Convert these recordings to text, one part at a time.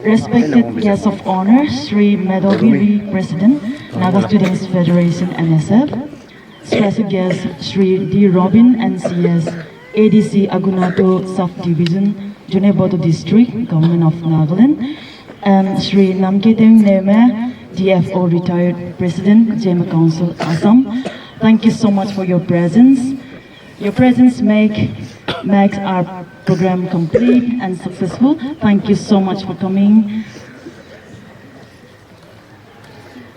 Respected guests of honor, Sri Magulong President, Naga Students Federation NSF, special guests Sri D. Robin and CS, ADC Agunato Sub-Division, Juneboto District, Government of Nagaland, and Sri Namketeng Newme, DFO Retired President, Jema Council, Assam. Thank you so much for your presence. Your presence makes our program complete and successful. Thank you so much for coming.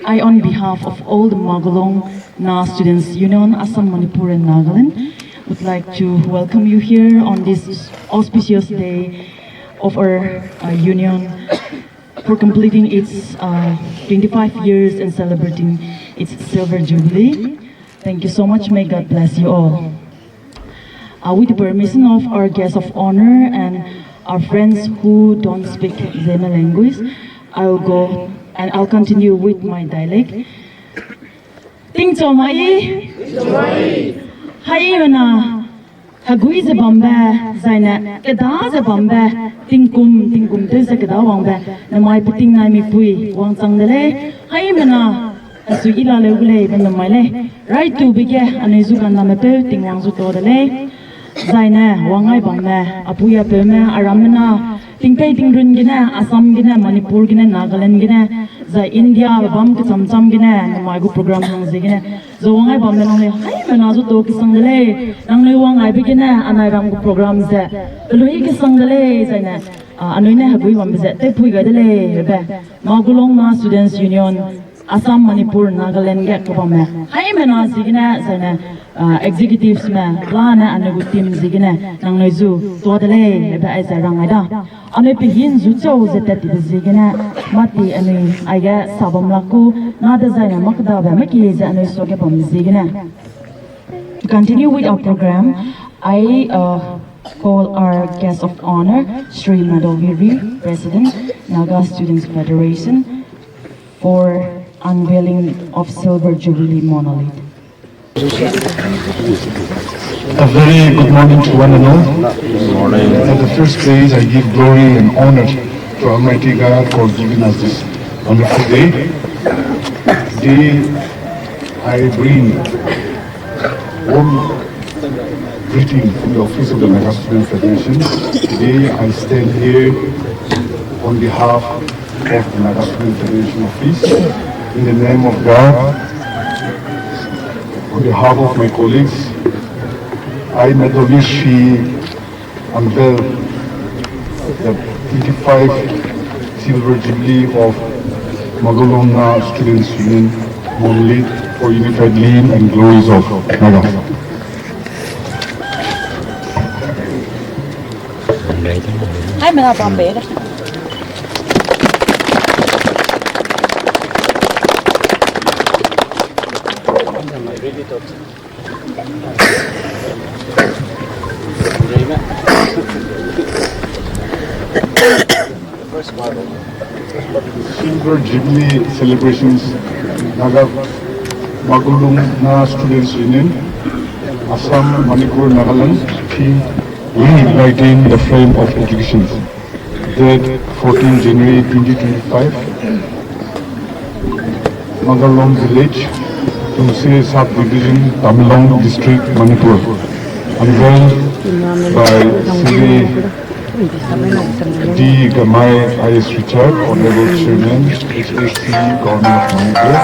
I, on behalf of all the Magulong Na Students Union, Assam, Manipur and Nagaland, would like to welcome you here on this auspicious day of our union for completing its 25 years and celebrating its silver jubilee. Thank you so much. May God bless you all. With the permission of our guests of honor and our friends who don't speak Zema language, I will go and I'll continue with my dialect. Ting Tamei, Hayona, Hagui the Bomba, Zaina, Kada the Bomba, Tingkum, Tesa Kadawamba, and my putting Nami Pui, Wang Sangale, Hayana, Asuila Lugule, and the Male, right to begin and Izukan Namape, Ting Wangzuto the lay. Zaina, Wangai Bangna, Apuya Pame, Aramana, Tingpei Tingrun Gina, Assam Gina, Manipur Gina, Nagaland Gina, Zai India, Bam Sam Gina, and Magu program Zigina, Zoangai Bamana, Haimazo Toki Sangale, Nangli Wangai Begina, and I ram programs there. Luigi Sangale, Zaina, Anuina Hagu Wambizet, Tepuiga Dele, Magulong Na Students Union, Assam, Manipur, Nagaland, get Pame, Haimana Zigina, Zaina. Executives me plana anu team zigine nang noizu todale ba aisa rangaida anu pihin zucho zetet zigine mati anu aiga sabam laku nada zaina makda ba maki za anu soge bam zigine. To continue with our program, I call our guest of honor, Sri Magulong, President, Naga Students Federation, for unveiling of Silver Jubilee Monolith. A very good morning to one and all. Good morning. At the first place, I give glory and honor to Almighty God for giving us this wonderful day. Today, I bring warm greeting from the office of the Naga Student Federation. Today, I stand here on behalf of the Naga Student Federation office in the name of God. On behalf of my colleagues, I made a wish to unveil the 25 Silver Jubilee of Magulong Students Union Monolith for unified lean and glories of Naga. Hai mình học bằng bể đó. First Bible. Silver Jubilee celebrations Naga Magulong Na Students Union, Assam, Manipur, Nagaland, theme Reigniting the Flame of Education. Date 14 January 2025. Magulong Village, Tousem Sub-Division, Tamenglong District, Manipur. Unveiled by Sri D. Gamai I.S. Richard, Honorable Chairman, HSC Government of Manipur,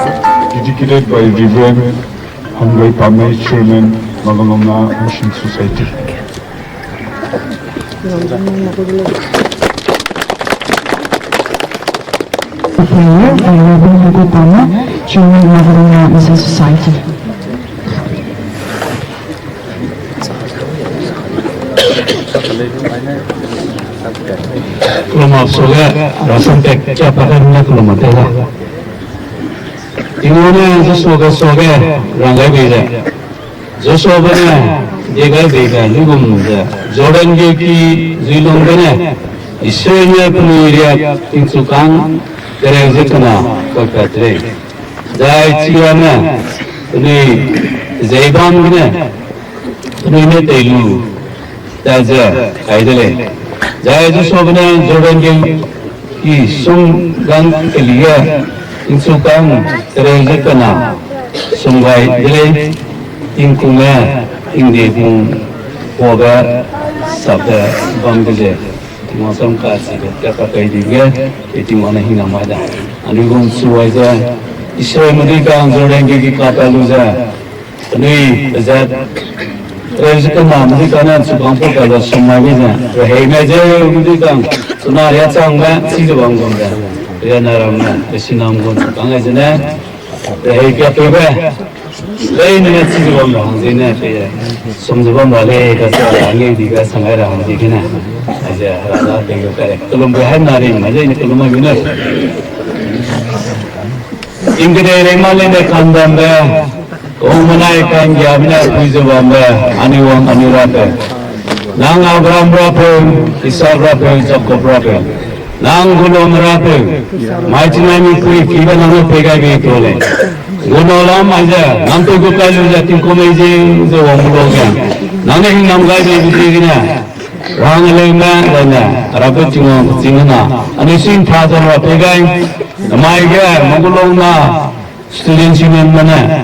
dedicated by Reverend Pame, Chairman, Magulong Mission Society. Prayer by Reverend Pame, Chairman, Magulong Mission Society. Kelomar soga rasam tek capakan na kelomar tera. Tinggalnya sesuatu soga rangai beda. Sesuatu benda jaga beda lugum beda. Jordan jeki zilong benda. Israelnya penuria tingsukan dari zekana kalpatre. Jai ciana ini zaiban benda. Ini telu. Taja kaidale. Jai Jusobana Jordan ki sung gang kelia insukan terjekana sungai dile ingkunga ingdepung poga sabda bangje mosam kasi kata kaidiga iti mana hina mada anugum suwaja Israel mudika Jordan ki kata luza ni azad terjekana mudika subang poga sungai beza rahai meja mudika Suna ya changga sijo banggonda ya naramna sinamgon bangajana rahai kya peba lain ne sijo bangga hangina pe somjaba male ka sangai diga sangai rahang dikina aja rada dego kare kolom behan nari maje ni kolom gina ingre remale ne kandamba omanai kan yamina pujo bamba aniwang anurata Nang Abraham rapel, Isaac rapel, Jacob rapel. Nang Gulom rapel, Majinami kui kiba nang pegai betole. Gunolam aja, nang tu gukalu jatim komeje zo wamuloga. Nang hing nam gai bebutigina. Rang lema lena, rapel tingo tingana. Anisin fajar wa pegai. Namaiga Magulong na students union mana.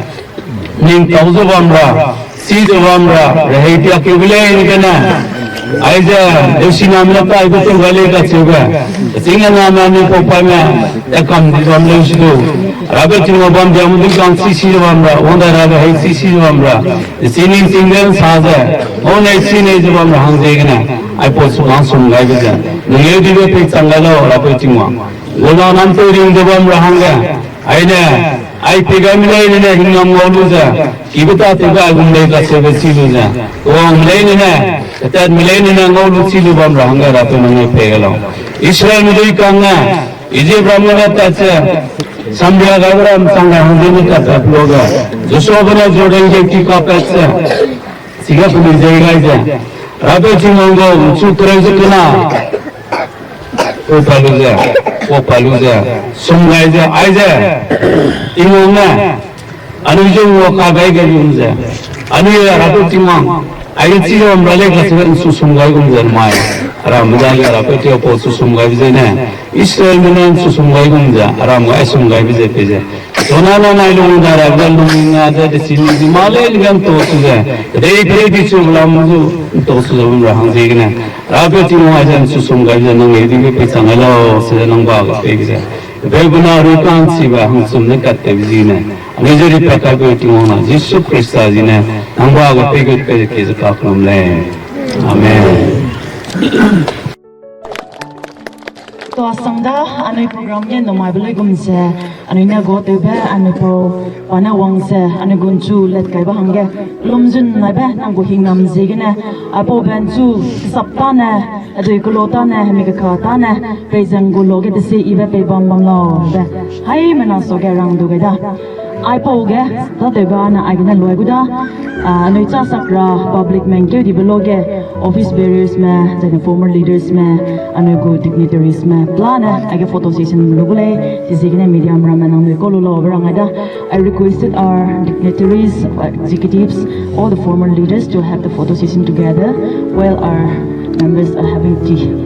Ning tauzo bamra. Sijo bamra, rahiti akibule nikana. Aja, desi namna pa ibu tu gale ka juga. Singa nama ni popanya, ekam di bamla usido. Rabe cuma bam jamu di kang sisi bamra, onda rabe hai sisi bamra. Sini single saja, ona sini je bamra hang jegna. Ai pos langsung gai beja. Nungi di be sanggalo rabe cuma. Guna nanti ring de bamra hangga. Aina ai pegai milai ni hingam ngoluza. Ibuta tiga gumlei ka sebe siluza. O milai ni Ketat milai ni ngolu silu bamra hangga rape mangai pegalo. Israel milai kanga. Ije brahmana tacha. Sambia gabram sanga hangini kata ploga. Joshua Jordan jeki ka tacha. Siga puli jai ja. Rape chingongo sutra jekna. O paluza. Sungai ja aja. Ingonga. Anu jo ka gai ga yunza. Anu ya rape chingong. Ayo cium balik kasih susumgai gumjar mai. Ramadhan ya rapat ya pos susumgai bisa na. Israel mana susumgai gumjar. Ramadhan susumgai bisa peja. Sonala na ilmu darah galung ada di sini di Malay dengan tosuja. Dari di sebelah musuh tosuja berang segina. Rapat cium aja susumgai bisa nang ini peca ngalo sedang bawa peja. Berbuna rukan siapa hangsum nekat tebizina. Majority pakar ko tingona Yesus Kristus jina nangwa ko pegot pe ke zakaklam le. Amen. To asangda anoi program ye nomai belai gumse anoi na go tebe anoi pro pana wangse anoi gunchu let kai ba hangge lomjun na ba nang go hingnam jigina apo benchu saptana adoi kulotana hemi ka khatana pejang go loge de se iba pe bam bam lo ba hai mana so ge rang du ga da iPoge ta te ba na agna loi guda noi cha sakra public menke di bloge office bearers ma the former leaders ma ano go dignitaries ma plana aga photo session lugule signa media ramana nang ko lo overanga I requested our dignitaries executives all the former leaders to have the photo session together while our members are having tea.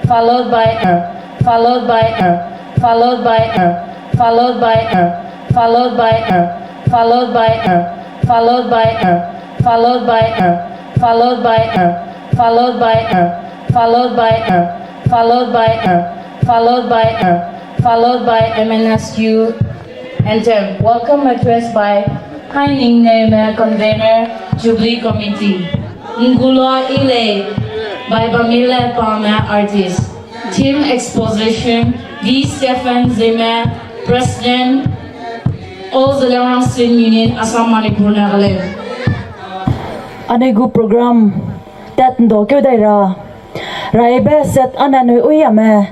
followed by followed by followed by followed by followed by followed by followed by followed by followed by followed by followed by followed by followed by followed by MNSU enter. Welcome address by Newme convener Jubilee committee. Ngulwa ile by Bamile Pame artist. Team exposition V. Stephen Zime, President All Zealand Student Union Assam Manipur Nagaland. Anegu program tat ndo kyo dai ra raibe set ananu uyame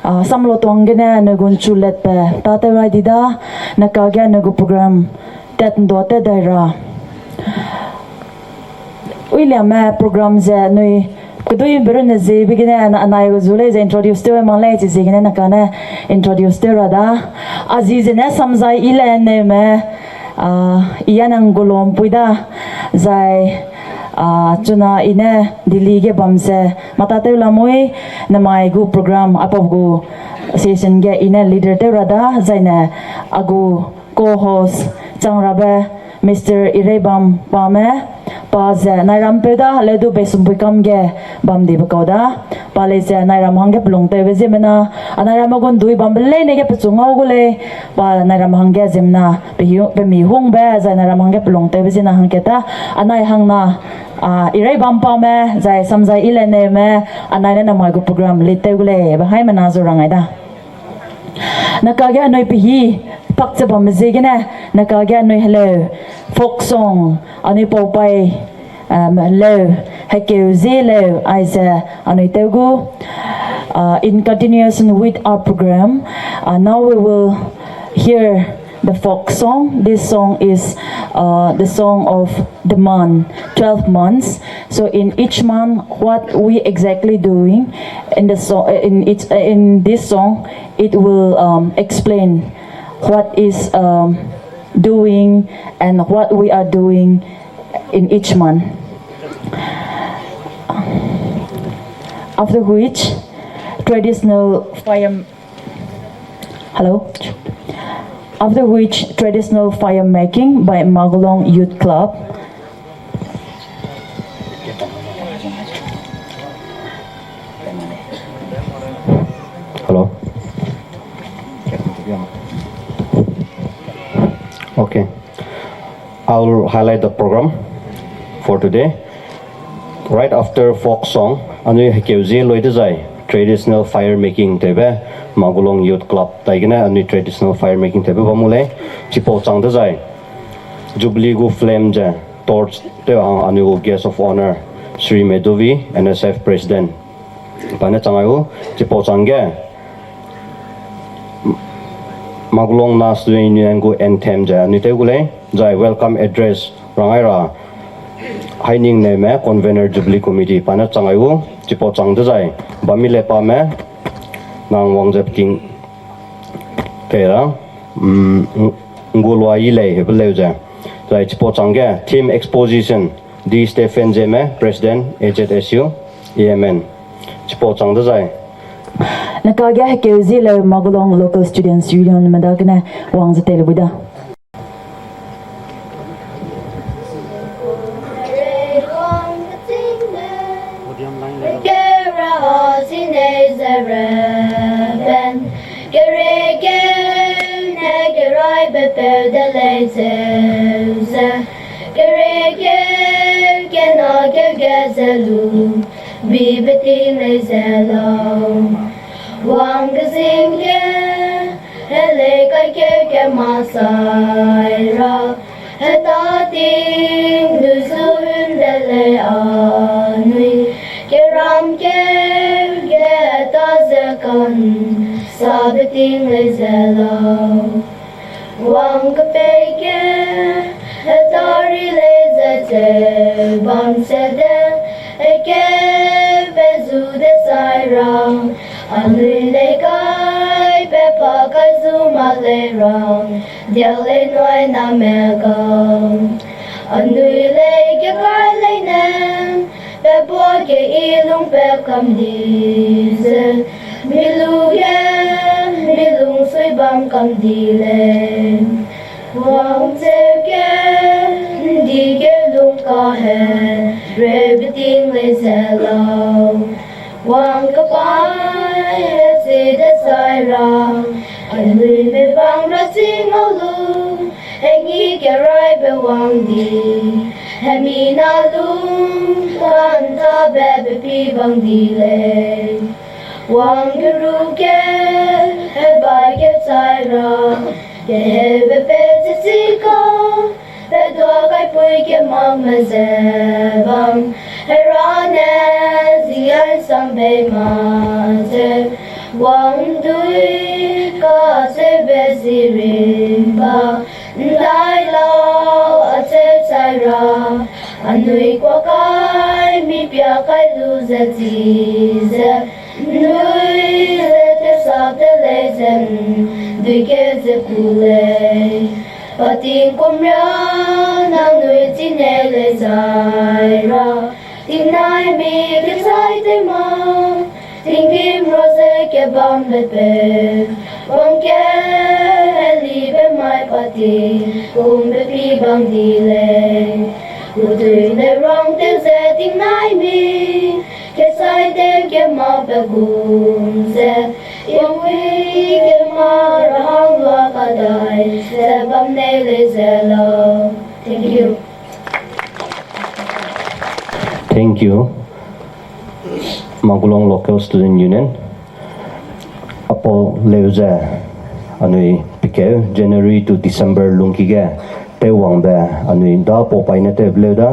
samlo tongene negun chulet pe tate wai dida nakagya negu program tat ndo te dai ra William program ze nui Kudui berune ze begine anai zule ze introduce te malai ze gine nakane introduce te rada azizene samzai ile neme iyanang golom puida zai chuna ine Delhi ge bamse matate lamoi namai gu program apov gu session ge ine leader te rada zaine agu co-host changrabe Mr. Irebam Pame Paz Nairam Peda Ledu Besumbikam ge Bamdi Bakoda Pales Nairam Hange Plung Te Zimena Anairam Gun Dui Bambele Nege Pechunga Gule Pa Nairam Hange Zimna Pemi Hung Be Nairam Hange Plung Te Zina Hanketa Anai Hangna Irebam Pame Zai Samzai Ilene Me Anai Namagu program Lite Gule Bahai Manazurangaida nakagya noi pihi pakcha bam zegena nakagya noi hello folk song ani popai hello hakeu zelo aisa ani tegu in continuation with our program. Now we will hear the folk song. This song is the song of the month, 12 months. So in each month, what we exactly doing in the song, in this song, it will explain what is doing and what we are doing in each month. After which, traditional fire. Hello. After which, traditional fire making by Magulong Youth Club. Hello. Okay. I'll highlight the program for today. Right after folk song, anu hakeuzi loidezai traditional fire making tebe Magulong Youth Club taigena anu traditional fire making tebe bamule chipo changdezai Jubilee gu flame ja torch te anu guest of honor Sri Medovi NSF president pana changayu chipo changge Magulong na student union gu anthem ja anu tegule jai welcome address rangaira Haining Newme convener Jubilee committee pana changayu chipo changdezai bamile Pame nang wangjap king tera ngolwa ile hebeleuja jai chipo changge team exposition D Stephen Jeme president HZSU EMN chipo changdezai nakagya hakeuzi lo Magulong local students union madagna wangza telebuda. Sabeting lezelo wang kapeke etari lezete bam sede eke bezu de sairang anile kai pepa kai zumalerang diale noi na mega anile ke kai leinen pepo ke ilung pekam dize milung sui bam kam dile wang teke di ke lung ka he rebiting le zelo wang ka pai se de sai ra an lui me bang ra sing alu hengi ke rai be wang di hemi na lung kan ta be pi bang dile wang geruke by get Tyra, get a pettico, the dog I put your mamma's evam, Heranes, the answer bay master, wang do it, cause a busy rimba, Lila, a Tyra, and we quakai, me piakai lose a teaser. Nui lete sapte lezen duike zekule patin kumra nang nui tine le zaira tinai mi ke sai te ma tingim rose ke bam bepe bonke libe mai pati kumbe pi bang dile udui ne rong te se tinai mi que sai de que ma begunze we que ma rahang wa kadai se bam ne le zelo. Thank you. Thank you, Magulong Local Student Union. apo leuze anui pike January to December lungkige te wangbe anui da po paine te bleda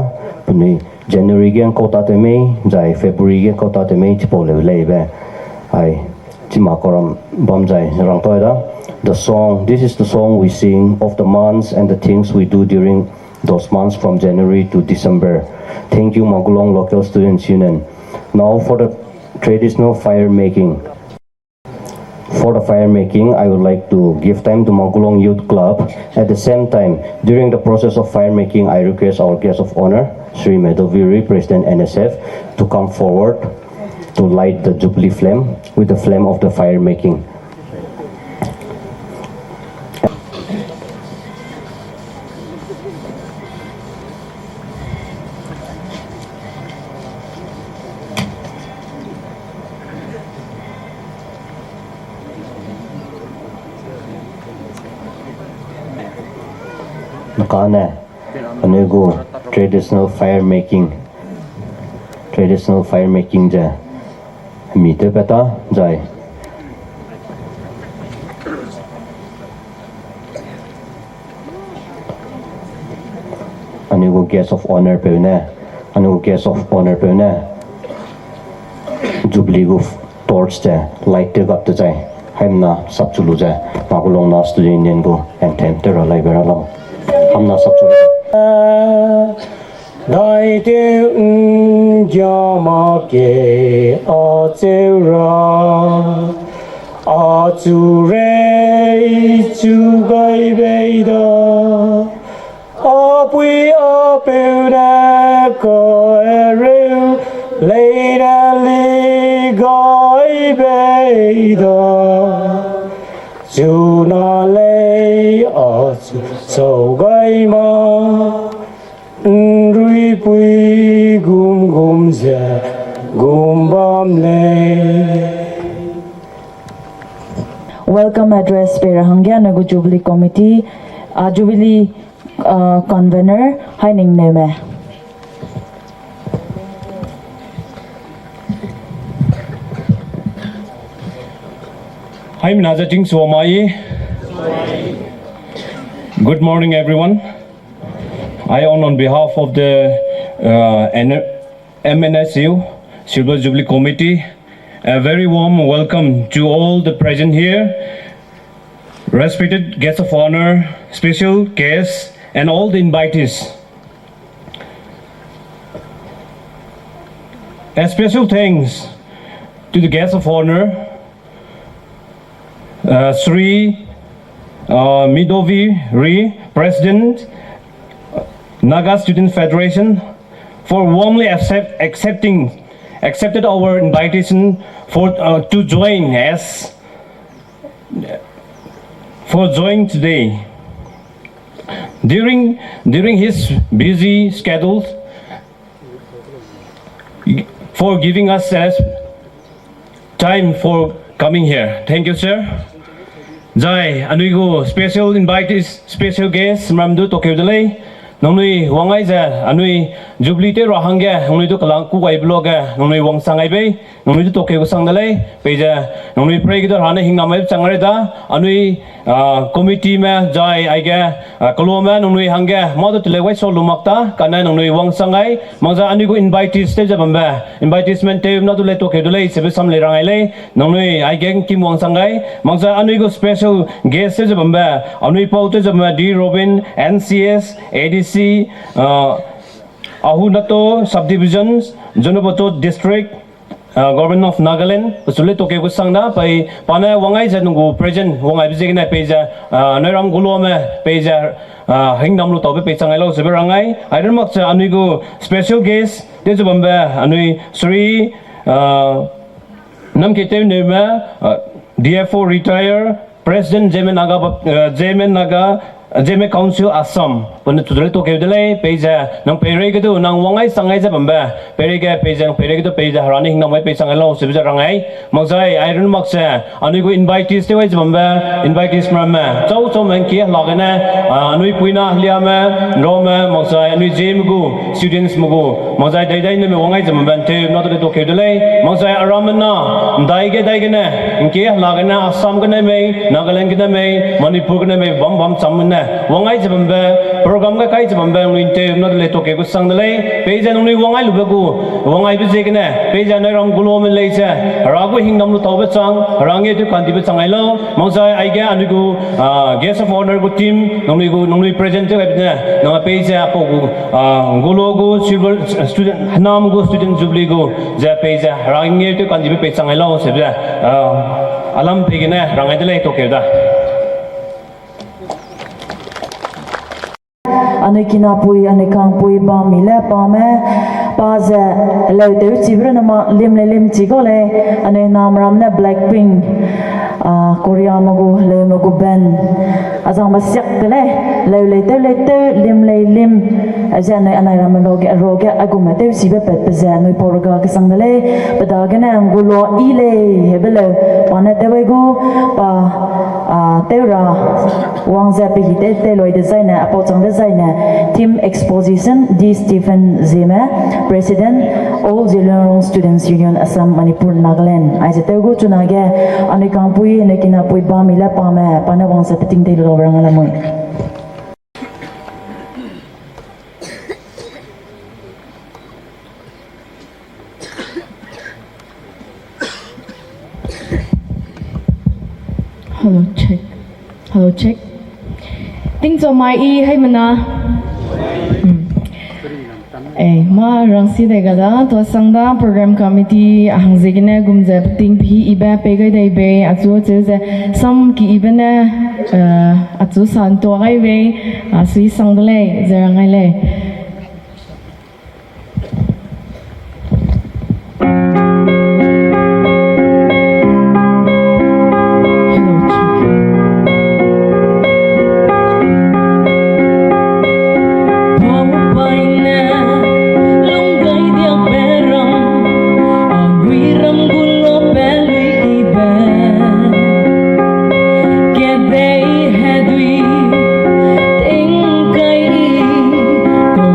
puni January gen kota te mei jai February gen kota te mei tipo lebe ai chima koram bamjai rang toida. The song, this is the song we sing of the months and the things we do during those months from January to December. Thank you, Magulong Local Students Union. Now for the traditional fire making. For the fire making, I would like to give time to Magulong Youth Club. At the same time, during the process of fire making, I request our guest of honor, Sri Medoviri, President NSF, to come forward to light the Jubilee flame with the flame of the fire making. Nakana, anugo traditional fire making ja mite beta jai anugo guest of honor peune Jubilee go torch ja light te gap te jai haimna sabchulu ja Magulong na student union go anthem te ralai beralam hamna sabchulu Dai te jama ke a chu re chu gai beida a pui a peuda ko eru leida li gai beida chu na le a chu so gai ma Rui pui gum ja gum bam le. Welcome address Perahangya Nagu Jubilee Committee, Jubilee Convener Newme. I'm Nazating Suomai. Good morning, everyone. I on behalf of the MNSU Silver Jubilee Committee, a very warm welcome to all the present here, respected guests of honor, special guests, and all the invitees. A special thanks to the guests of honor, Sri Medoviri, President, Naga Student Federation, for warmly accepted our invitation to join us today. During his busy schedule, for giving us time for coming here. Thank you, sir. Jai anuigo special invitees, special guests, Mamdu Tokyo Nonui wangai ja anui Jubilee te rahangya nonui to kalang ku ai bloga nonui wang sangai be nonui to toke ko sangdale peja nonui pray gidor hane hingna mai changare da anui committee ma jai aiga koloma nonui hangya modu tele wai so lumakta kana nonui wang sangai mangja anui ko invitees te jabamba invitation te na dule toke dule sebe sam le rangai le nonui aiga kim wang sangai mangja anui ko special guest te jabamba anui pau te jabamba D Robin NCS ADC Ahunato subdivisions, Jonoboto district, government of Nagaland, Sule Toke Sangna, Pai Pana Wangai Zanungu, President Wangai Bizigna Peja, Naram Gulome, Peja, Hingdam Tope Pesangalo, Seberangai, I don't know, Amigo, special guest, there's a Bamba, Anui Sri Namkete Newme, DFO retire, President Jemen Naga Jeme Council Assam pun tudale to kedele peja nang pere ke tu nang wangai sangai ja bamba pere ke peja pere ke tu peja harani hing namai pe sangai lo sebja rangai mozai iron maksa anu go invitees te wai bamba invitees mama chau chau man ki lagana anu puina hliama roma mozai anu jem go students mugo mozai dai dai ne wangai ja bamba te not to kedele mozai aramana dai ge na ki lagana Assam ke ne me Nagaland ke ne me Manipur ke ne me bam samna wangai jabamba program ga kai jabamba nuinte not le to ke ku sang dale peja nuni wangai lu bagu wangai bi je kena peja na rang gulo me le cha ragu hingnam lu tawba chang range tu kanti be changai lo mongsa ai ga anigu guest of honor gu team nuni present te na na peja ko gu gulo gu silver student nam gu student jubilee gu ja peja range tu kanti be changai lo sebja alam pegina rangai dale to ke da ane kina pui ane kang pui ba mi le pa me pa ze le de chi bra na ma lim chi go le ane nam ram na Blackpink Korea ma go le ma go ben azang ma syak le lim aja ne anai ram ro ge agu ma te si be pet pe za noi por ga ke sang le pa da ge na ngulo i le he be le pa na te we go pa te ra wang za pe hi te loi design na apo chang design na Team Exposition D. Stephen Zema, President, All General Students Union Assam Manipur Nagaland. I said, "Tego chunage ane kampui ane kinapui ba mila pame panawang sa ting te lo orang alamoy." Hello check. Ting cho mai I hay mana. Ma rangsi de gada to sangda program committee hangzegine gumje ting phi iba pegai dai be achu che sam ki ibana achu san to gai be sui sangle zerangai le Go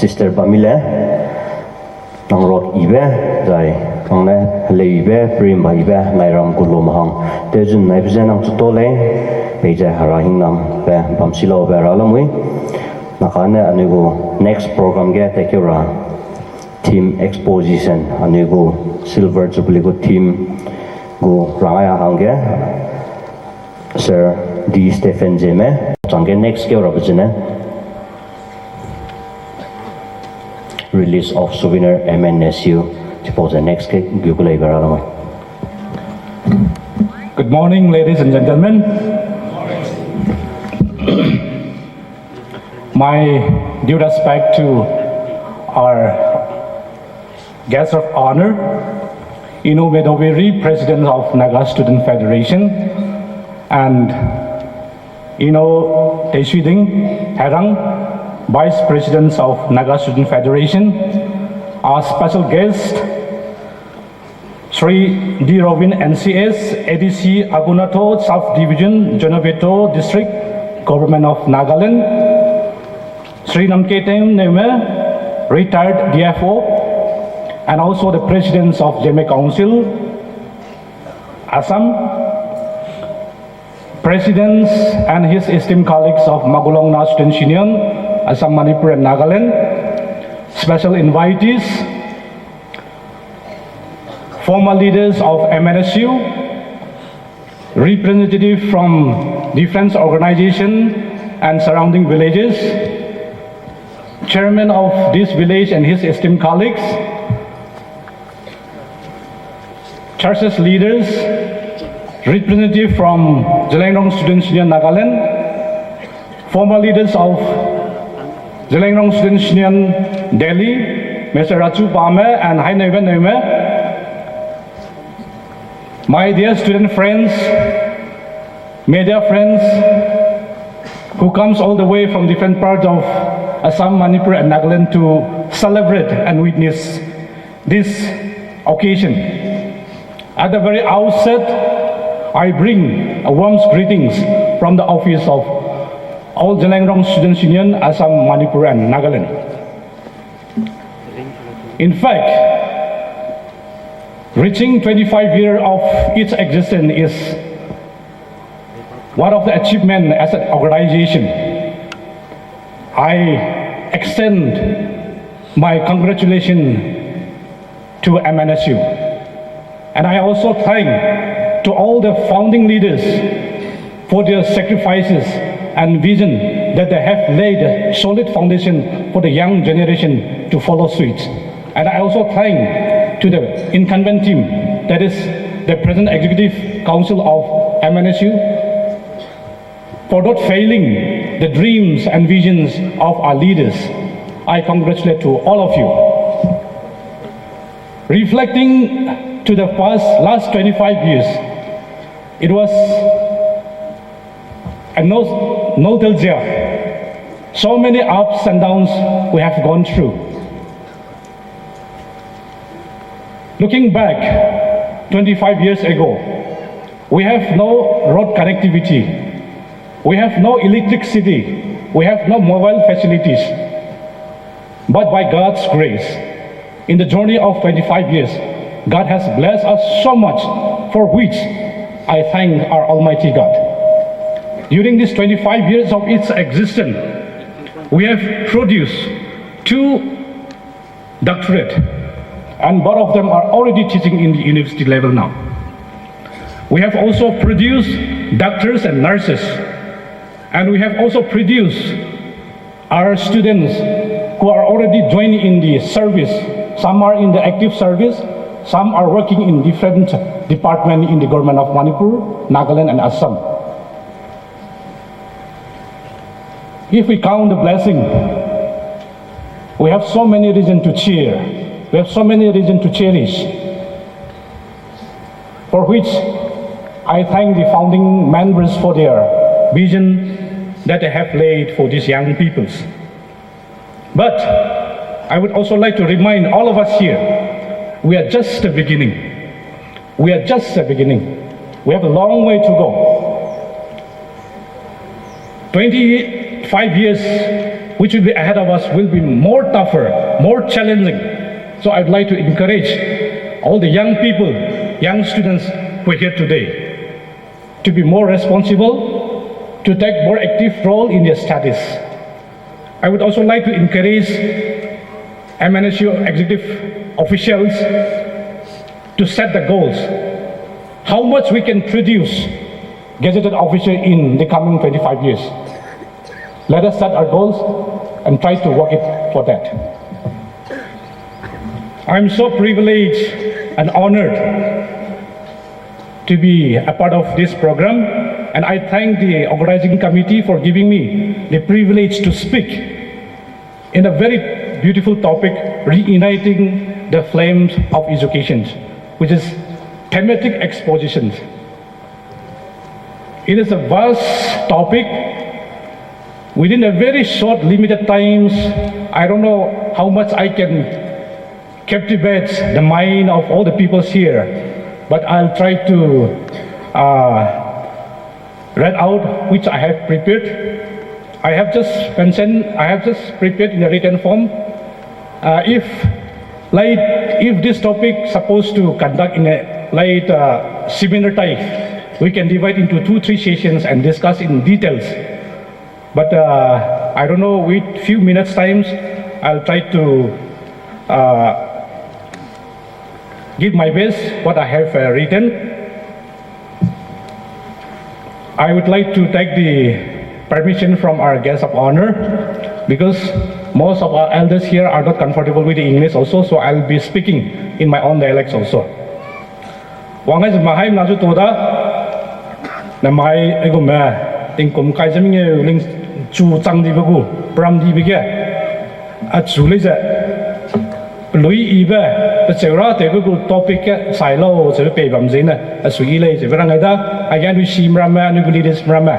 Sister Pamile, nang rot ibe, zai, nang ne le ibe, prim ba ibe, nairam kulo mahang, tejun naibze nang tutole, beja harahing nam, be bamsilo be ralamui, nakane anigo next program ge tekura, team exposition, anigo silver jubilee go team go rangaya hangge, Sir D. Stephen Jeme, jange next ge rabjene. Release of souvenir MNSU for the next Jubilee. Good morning, ladies and gentlemen. My due respect to our guest of honor, Newme, President of Naga Student Federation, and Taishiding Herang, Vice President of Naga Student Federation, our special guest, Sri D. Robin NCS, ADC Agunato, South Division, Jonaveto District, Government of Nagaland, Sri Namketem Newme, retired DFO, and also the Presidents of Jeme Council, Assam, Presidents and his esteemed colleagues of Magulong Student Union, Assam, Manipur and Nagaland, special invitees, former leaders of MNSU, representatives from different organizations and surrounding villages, chairman of this village and his esteemed colleagues, churches leaders, representatives from Tamenglong Students Union Nagaland, former leaders of Tamenglong Students Union Delhi, Mr. Rachu Pame and Newme, my dear student friends, media friends, who comes all the way from different parts of Assam, Manipur and Nagaland to celebrate and witness this occasion. At the very outset, I bring a warm greetings from the office of all Tamenglong Students Union, Assam, Manipur and Nagaland. In fact, reaching 25 years of its existence is one of the achievements as an organization. I extend my congratulations to MNSU. And I also thank to all the founding leaders for their sacrifices and vision that they have laid a solid foundation for the young generation to follow suit. And I also thank to the incumbent team, that is the present Executive Council of MNSU, for not failing the dreams and visions of our leaders. I congratulate to all of you. Reflecting to the last 25 years, it was a nostalgia. So many ups and downs we have gone through. Looking back 25 years ago, we have no road connectivity, we have no electricity, we have no mobile facilities. But by God's grace, in the journey of 25 years, God has blessed us so much, for which I thank our Almighty God. During these 25 years of its existence, we have produced 2 doctorates, and both of them are already teaching in the university level now. We have also produced doctors and nurses, and we have also produced our students who are already joining in the service. Some are in the active service, some are working in different departments in the government of Manipur, Nagaland and Assam. If we count the blessing, we have so many reasons to cheer. We have so many reasons to cherish, for which I thank the founding members for their vision that they have laid for these young peoples. But I would also like to remind all of us here, we are just the beginning. We are just the beginning. We have a long way to go. 25 years which will be ahead of us will be more tougher, more challenging. So I'd like to encourage all the young people, young students who are here today to be more responsible, to take more active role in their studies. I would also like to encourage MNSU executive officials to set the goals. How much we can produce gazetted officer in the coming 25 years. Let us set our goals and try to work it for that. I'm so privileged and honored to be a part of this program, and I thank the organizing committee for giving me the privilege to speak in a very beautiful topic, reigniting the flames of education, which is thematic expositions. It is a vast topic. Within a very short, limited times, I don't know how much I can captivate the mind of all the people here, but I'll try to read out which I have prepared. I have just prepared in a written form. If this topic supposed to conduct in a seminar type, we can divide into 2-3 sessions and discuss in details. But I don't know, with few minutes times, I'll try to give my best what I have written. I would like to take the permission from our guest of honor, because most of our elders here are not comfortable with the English also, so I'll be speaking in my own dialects also. Wangai mahai maju toda namai egoma tingkum kai jaminge ling chu chang di bagu pram di bige a chu le ja lui iba the chera te bagu topic sai lo se pe bam zina a sui le se rang da again we sim rama and we leaders rama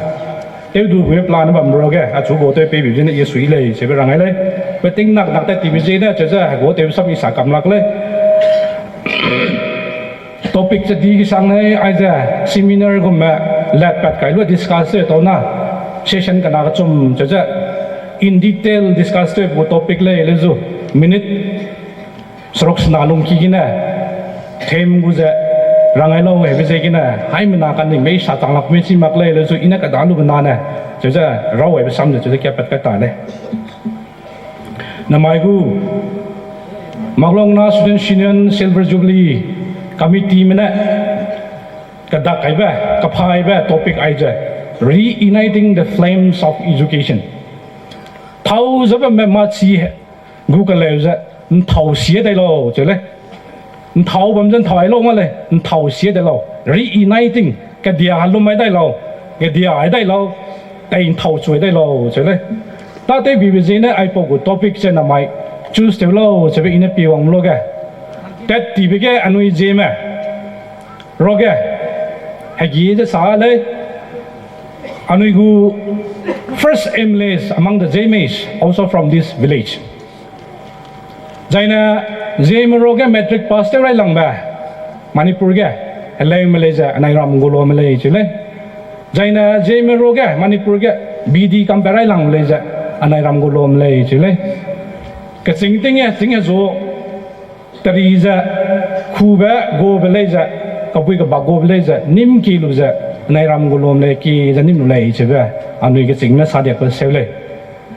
te du we plan bam ro ge a chu go te pe bi zina ye sui le se rang le pe ting nak nak te ti bi zina che ja go te sab i sa kam lak le topicจะดีสังให้ไอ้เจ้า seminar ก็มา let ปัดไก่ด้วย discuss เท่านั้น session กันนะครับจุ่มจะ in detail discuss เรื่อง topic เลยเลยจู minute สรุปสนาลงขี้กินนะเทมกูจะรังไอ้เราเห็นไปเจกินนะให้มันนากันหนึ่งไม่สาตังหลักไม่สิมักเลยเลยจูอินักกระดานลูกกันนานนะจะเราเห็นไปซ้ำจะแก้ปัดไก่ตายเลยน้ำไอ้กูมักลงนะ student union silver jubilee committee มันเนี่ยกระดักไอ้แบบกระพายแบบ topic ไอ้เจ้า reigniting the flames of education เท่าจะเป็นแบบมาชีกูกันเลยจะเท่าเสียได้แล้วเจ้าเลยเท่าแบบจะถอยลงมาเลยเท่าเสียได้แล้ว reigniting กระเดียลงไม่ได้แล้วกระเดียไอ้ได้แล้วแต่เท่าช่วยได้แล้วเจ้าเลยถ้าได้บีบีซีเนี่ยไอ้พวก topic จะนำไป choose ได้แล้วจะเป็นอินเปียงโลกะแต่ที่เป็นแค่อนุญาตไหมรอแค่ให้ยี่จะสาเลยอนุญาต first MLAs among the James also from this village ใจนะ James รอแค่ metric pass ได้ไรหลังบ่มานิปุรแค่อะไรมาเลยจ้ะนายรำกุลมาเลยใช่ไหมใจนะ James รอแค่มานิปุรแค่ BD คำไปไรหลังเลยจ้ะนายรำกุลมาเลยใช่ไหมก็สิ่งที่เนี่ยสิ่งที่จะตรีจะคู่แบบโกเบลจะกับวิกับบักโกเบลจะนิ่มกิโลจะในรำกุลมเลยกีจะนิ่มเลยใช่ไหมอันนี้ก็สิ่งนั้นสาเดียกเซลเลย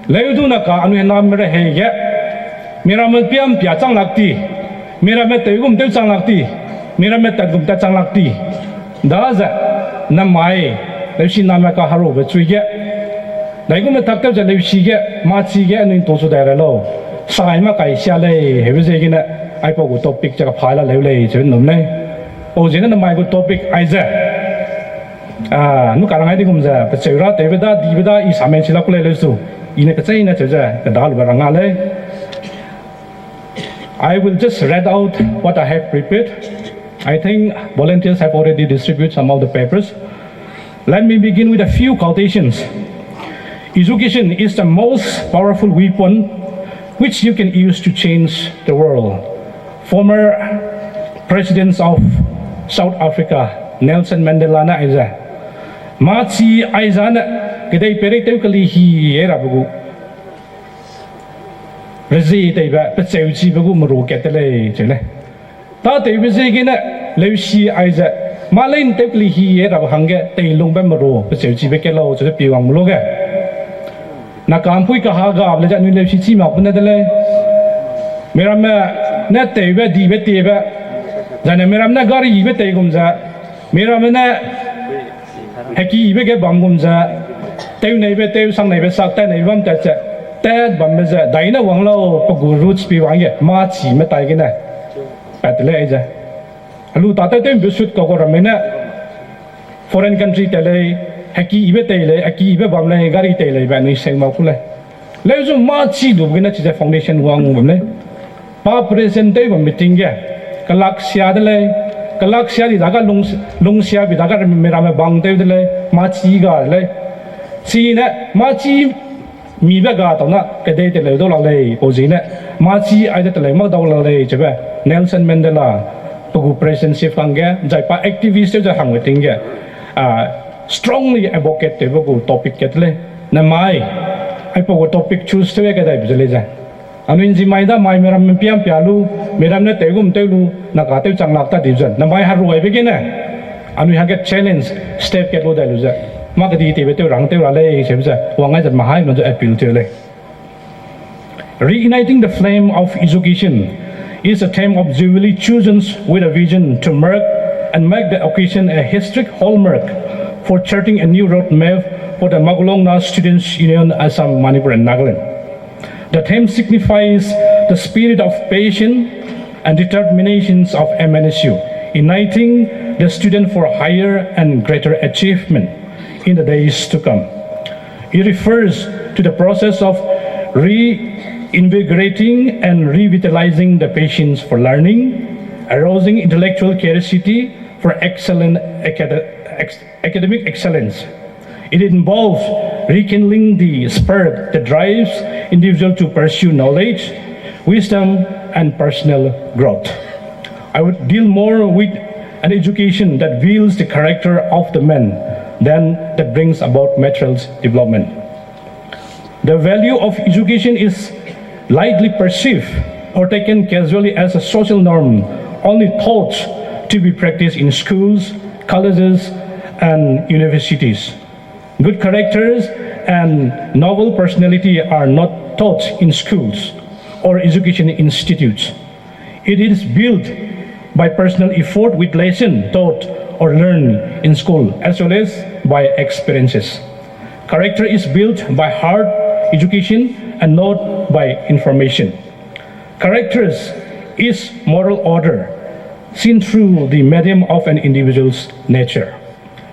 แล้วดูนักอันนี้น้ำไม่ได้เหี้ยมีรำมันเปียมเปียจังหลักตีมีรำมันเตยกุมเตยจังหลักตีมีรำมันตัดกุมเตยจังหลักตีดาจะน้ำไม่แล้วชินน้ำมันก็ฮารุไปช่วยเหี้ยแล้วกุมมันทักเตยจะแล้วชีเหี้ยมาชีเหี้ยอันนี้ตัวสุดท้ายแล้วสายมาไก่เสียเลยเห็นไหมเจ๊กินน่ะไอ้พวกกู topic จะกับพายละเลวเลยจะเป็นหนุ่มเลยโอ้เจนั่นทำไมกู topic ไอ้เจ้นุการังไอ้ที่กูจะไปเจอร้านเตะไปได้ดีไปได้อีสามเมชิลักเลยเลยสู้อีนี่ก็เจ๊น่ะจะกระดาษแบบรังงาเลย I will just read out what I have prepared. I think volunteers have already distributed some of the papers. Let me begin with a few quotations. Education is the most powerful weapon which you can use to change the world. Former presidents of South Africa, Nelson Mandela na aiza. Machi aiza na kedai pereteu kali hi era bugu. Razi taiba petseuchi bagu maru ketele chele. Ta taiba zegina leusi aiza malain tepli hi era hange tailung ba maru petseuchi bekelo chele piwang muloga. Na kampui ka haga able ja nu leusi chi ma puna dele. Meram na taiba di be taiba jana meram na gari be taigumza meram na haki be ge bangumza teu nei be teu sang nei be sak ta nei bam ta cha Tad bambaza daina wanglo pagu roots pi wangye ma chi me tai gina patle aja alu tata tem bisut ko ko ramena foreign country tele haki ibe tele aki ibe bamle gari tele ba ni seng ma kule le zo ma chi du gina chi foundation wang bamle pa present te bam meeting ya kalak sia dele kalak sia di daga lung sia bi daga mera me bang te dele ma chi ga le chi na ma chi mi ba ga ta na ke de te le do la le o ji na ma chi ai de te le ma do la le che ba Nelson Mandela pagu present sif kang ge jai pa activist je hang ting ge strongly advocate te pagu topic ke le na mai ai pagu topic choose te ge dai bjele ja anu in ji mai da mai meram piam pialu meram ne te gum te lu na ka te chang lak ta division na mai har ruai be ge na anu ha ge challenge step ke lo da lu ja ma ka di te be te rang te la le che ba wa ngai ja ma hai ma jo appeal te le reigniting the flame of education is a theme of Jubilee chosen with a vision to mark and make the occasion a historic hallmark for charting a new roadmap for the Magulong Students' Union, Assam, Manipur, and Nagaland. The theme signifies the spirit of passion and determinations of MNSU, uniting the student for higher and greater achievement in the days to come. It refers to the process of reinvigorating and revitalizing the patience for learning, arousing intellectual curiosity for excellent academic excellence. It involves rekindling the spirit that drives individuals to pursue knowledge, wisdom, and personal growth. I would deal more with an education that builds the character of the man than that brings about material development. The value of education is lightly perceived or taken casually as a social norm, only taught to be practiced in schools, colleges, and universities. Good characters and noble personality are not taught in schools or education institutes. It is built by personal effort with lessons taught or learned in school as well as by experiences. Character is built by hard education and not by information. Characters is moral order seen through the medium of an individual's nature.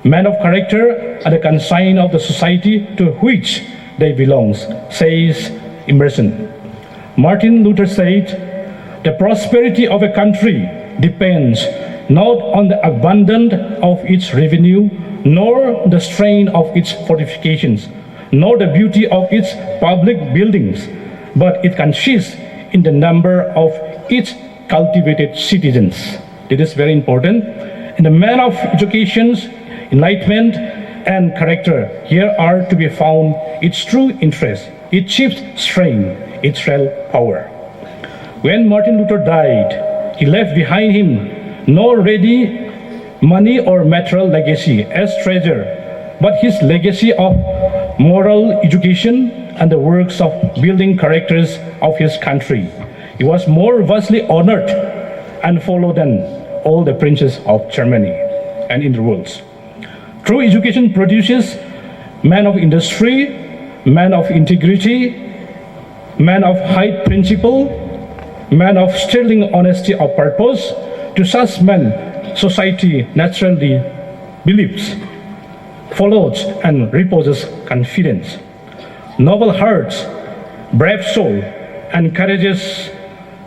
Men of character are the consign of the society to which they belong, says Emerson. Martin Luther said, the prosperity of a country depends not on the abundance of its revenue, nor the strength of its fortifications, nor the beauty of its public buildings, but it consists in the number of its cultivated citizens. It is very important. In the man of education, enlightenment, and character, here are to be found its true interest, its chief strength, its real power. When Martin Luther died, he left behind him no ready money or material legacy as treasure, but his legacy of moral education and the works of building characters of his country. He was more vastly honored and followed than all the princes of Germany and in the world. True education produces men of industry, men of integrity, men of high principle, men of sterling honesty of purpose. To such men, society naturally believes, follows, and reposes confidence. Noble hearts, brave soul, and courageous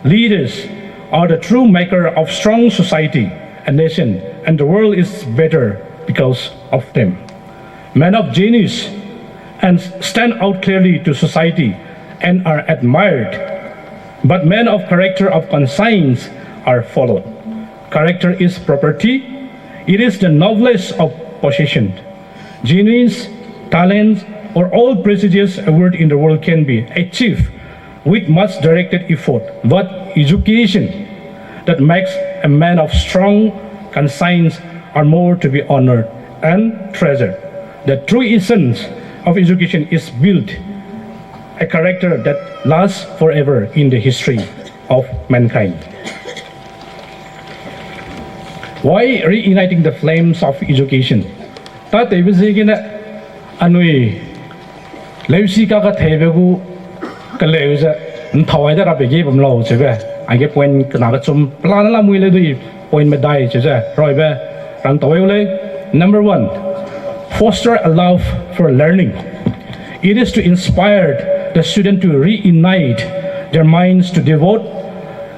leaders are the true maker of strong society and nation, and the world is better because of them. Men of genius and stand out clearly to society and are admired, but men of character of conscience are followed. Character is property. It is the noblest of possession. Genius, talent, or all prestigious award in the world can be achieved with much directed effort, but education that makes a man of strong conscience are more to be honored and treasured. The true essence of education is built a character that lasts forever in the history of mankind. Why reigniting the flames of education? Ta tebizigina anui leusi ka thebegu kaleuza nthawai da rabege bamlo chebe age point na ga chum plan la muile dui point me dai cheze roibe ran tawai number 1 foster a love for learning. It is to inspire the student to reunite their minds to devote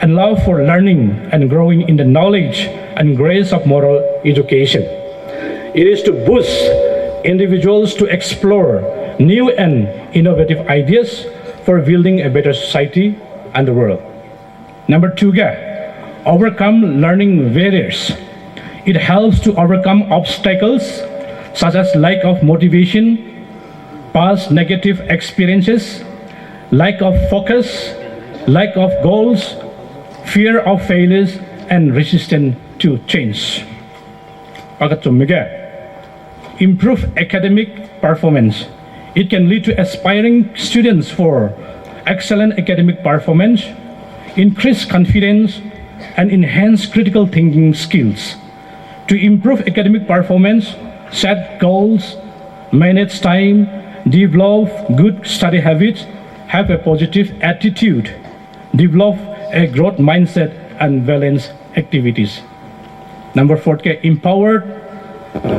and love for learning and growing in the knowledge and grace of moral education. It is to boost individuals to explore new and innovative ideas for building a better society and the world. Number 2, overcome learning barriers. It helps to overcome obstacles such as lack of motivation, past negative experiences, lack of focus, lack of goals, fear of failures, and resistance to change. Improve academic performance. It can lead to aspiring students for excellent academic performance, increase confidence, and enhance critical thinking skills. To improve academic performance, set goals, manage time, develop good study habits, have a positive attitude, develop a growth mindset, and balance activities. Number 4, empower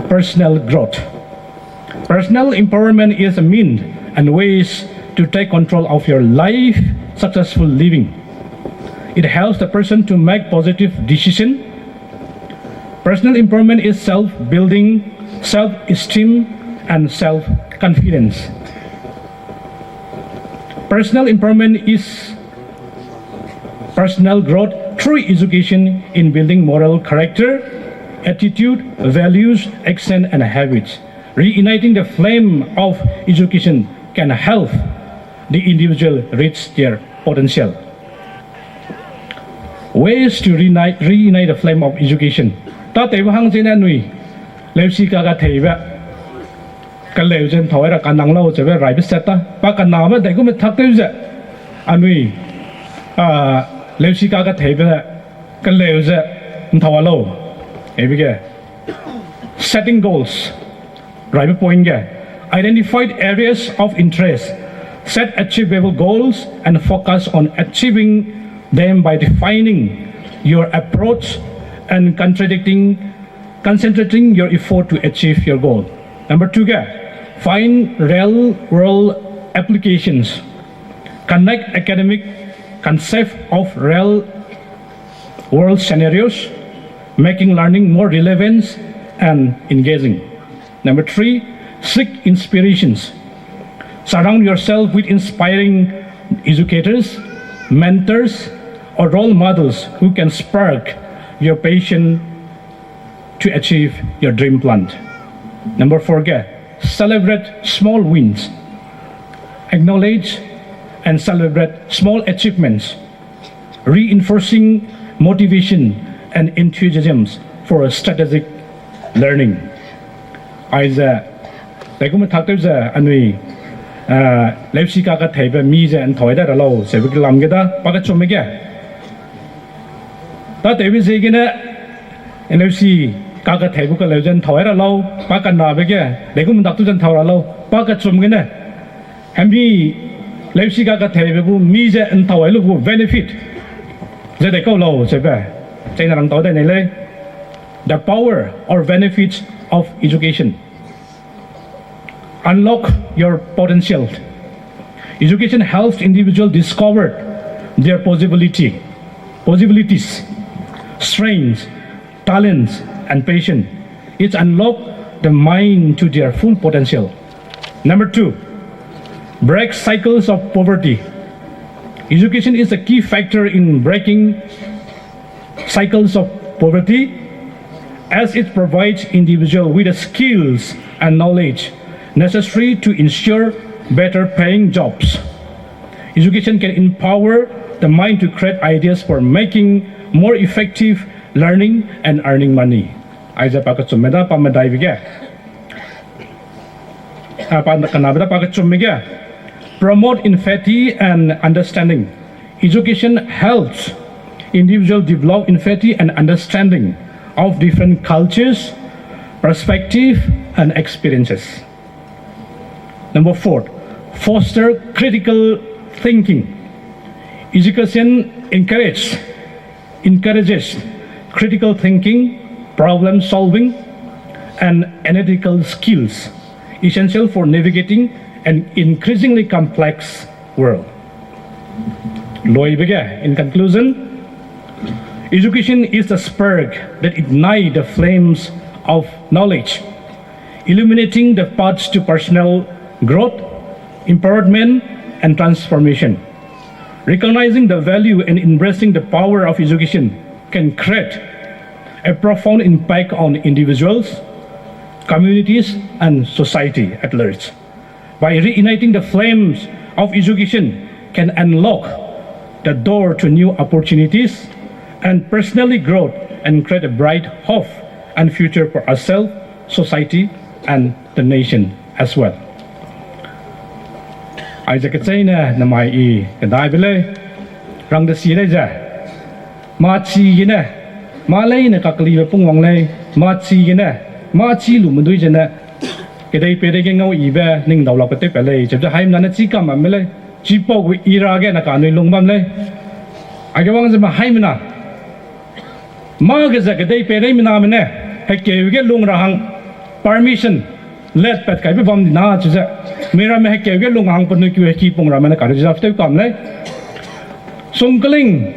personal growth. Personal empowerment is a means and ways to take control of your life, successful living. It helps the person to make positive decisions. Personal empowerment is self-building, self-esteem, and self-confidence. Personal empowerment is personal growth through education in building moral character, attitude, values, action, and habits. Reigniting the flame of education can help the individual reach their potential. Ways to reunite the flame of education. Ta teba hang jena nui leusi ka ga theiba kaleu jen thoira kanang lo chebe raibe seta pa kanama dai gu me thak teu ja anui leusi ka ga theiba kaleu ja thawalo ebige setting goals raibe point ga identified areas of interest, set achievable goals, and focus on achieving them by defining your approach and concentrating your effort to achieve your goal. Number 2, find real-world applications. Connect academic concept of real-world scenarios, making learning more relevant and engaging. Number 3, seek inspirations. Surround yourself with inspiring educators, mentors, or role models who can spark your passion to achieve your dream plan. Number 4, celebrate small wins. Acknowledge and celebrate small achievements, reinforcing motivation and enthusiasm for strategic learning. Aiza, like anui lepsi kaka thaiba mise and toida ralo sebik lamgeda paga chomega. Ta tebi segina lepsi kaka thaibu ka lejen toira lo paga nabege legum daktu jan thawra lo paga chomgena hambi lepsi kaka thaibu mise and tawailu bu benefit zede ko lo sebe chena rang toda nele the power or benefits of education. Unlock your potential. Education helps individuals discover their possibilities, strengths, talents, and passion. It unlocks the mind to their full potential. Number 2, break cycles of poverty. Education is a key factor in breaking cycles of poverty, as it provides individuals with the skills and knowledge necessary to ensure better paying jobs. Education can empower the mind to create ideas for making more effective learning and earning money. Aja pakachumeda pamadai biga. Kanabada pakachumega. Promote empathy and understanding. Education helps individuals develop empathy and understanding of different cultures, perspectives, and experiences. Number 4, foster critical thinking. Education encourages critical thinking, problem solving, and analytical skills, essential for navigating an increasingly complex world. In conclusion, education is the spark that ignites the flames of knowledge, illuminating the paths to personal growth, empowerment, and transformation. Recognizing the value and embracing the power of education can create a profound impact on individuals, communities, and society at large. By reigniting the flames of education can unlock the door to new opportunities and personally growth and create a bright hope and future for ourselves, society, and the nation as well. Isaac China Namai Kadabile Rang the Sileja Machi Gina Malay Nakakli Pungwang Machi Gina Machi Lumudujana Kede Peregang Iba Ning Dawlapate Pele, Chapter Haim Nanachika Mamele, Chipo Iraga Nakanu Lungbamle. I go on the Mahaimana Margaza Kede Pereminamene, Heke Lungrahang permission. Let Pat Kabibam Na Mira Mehke Lungang Panuki Kipung Ramana Karaj after Kamle Sungling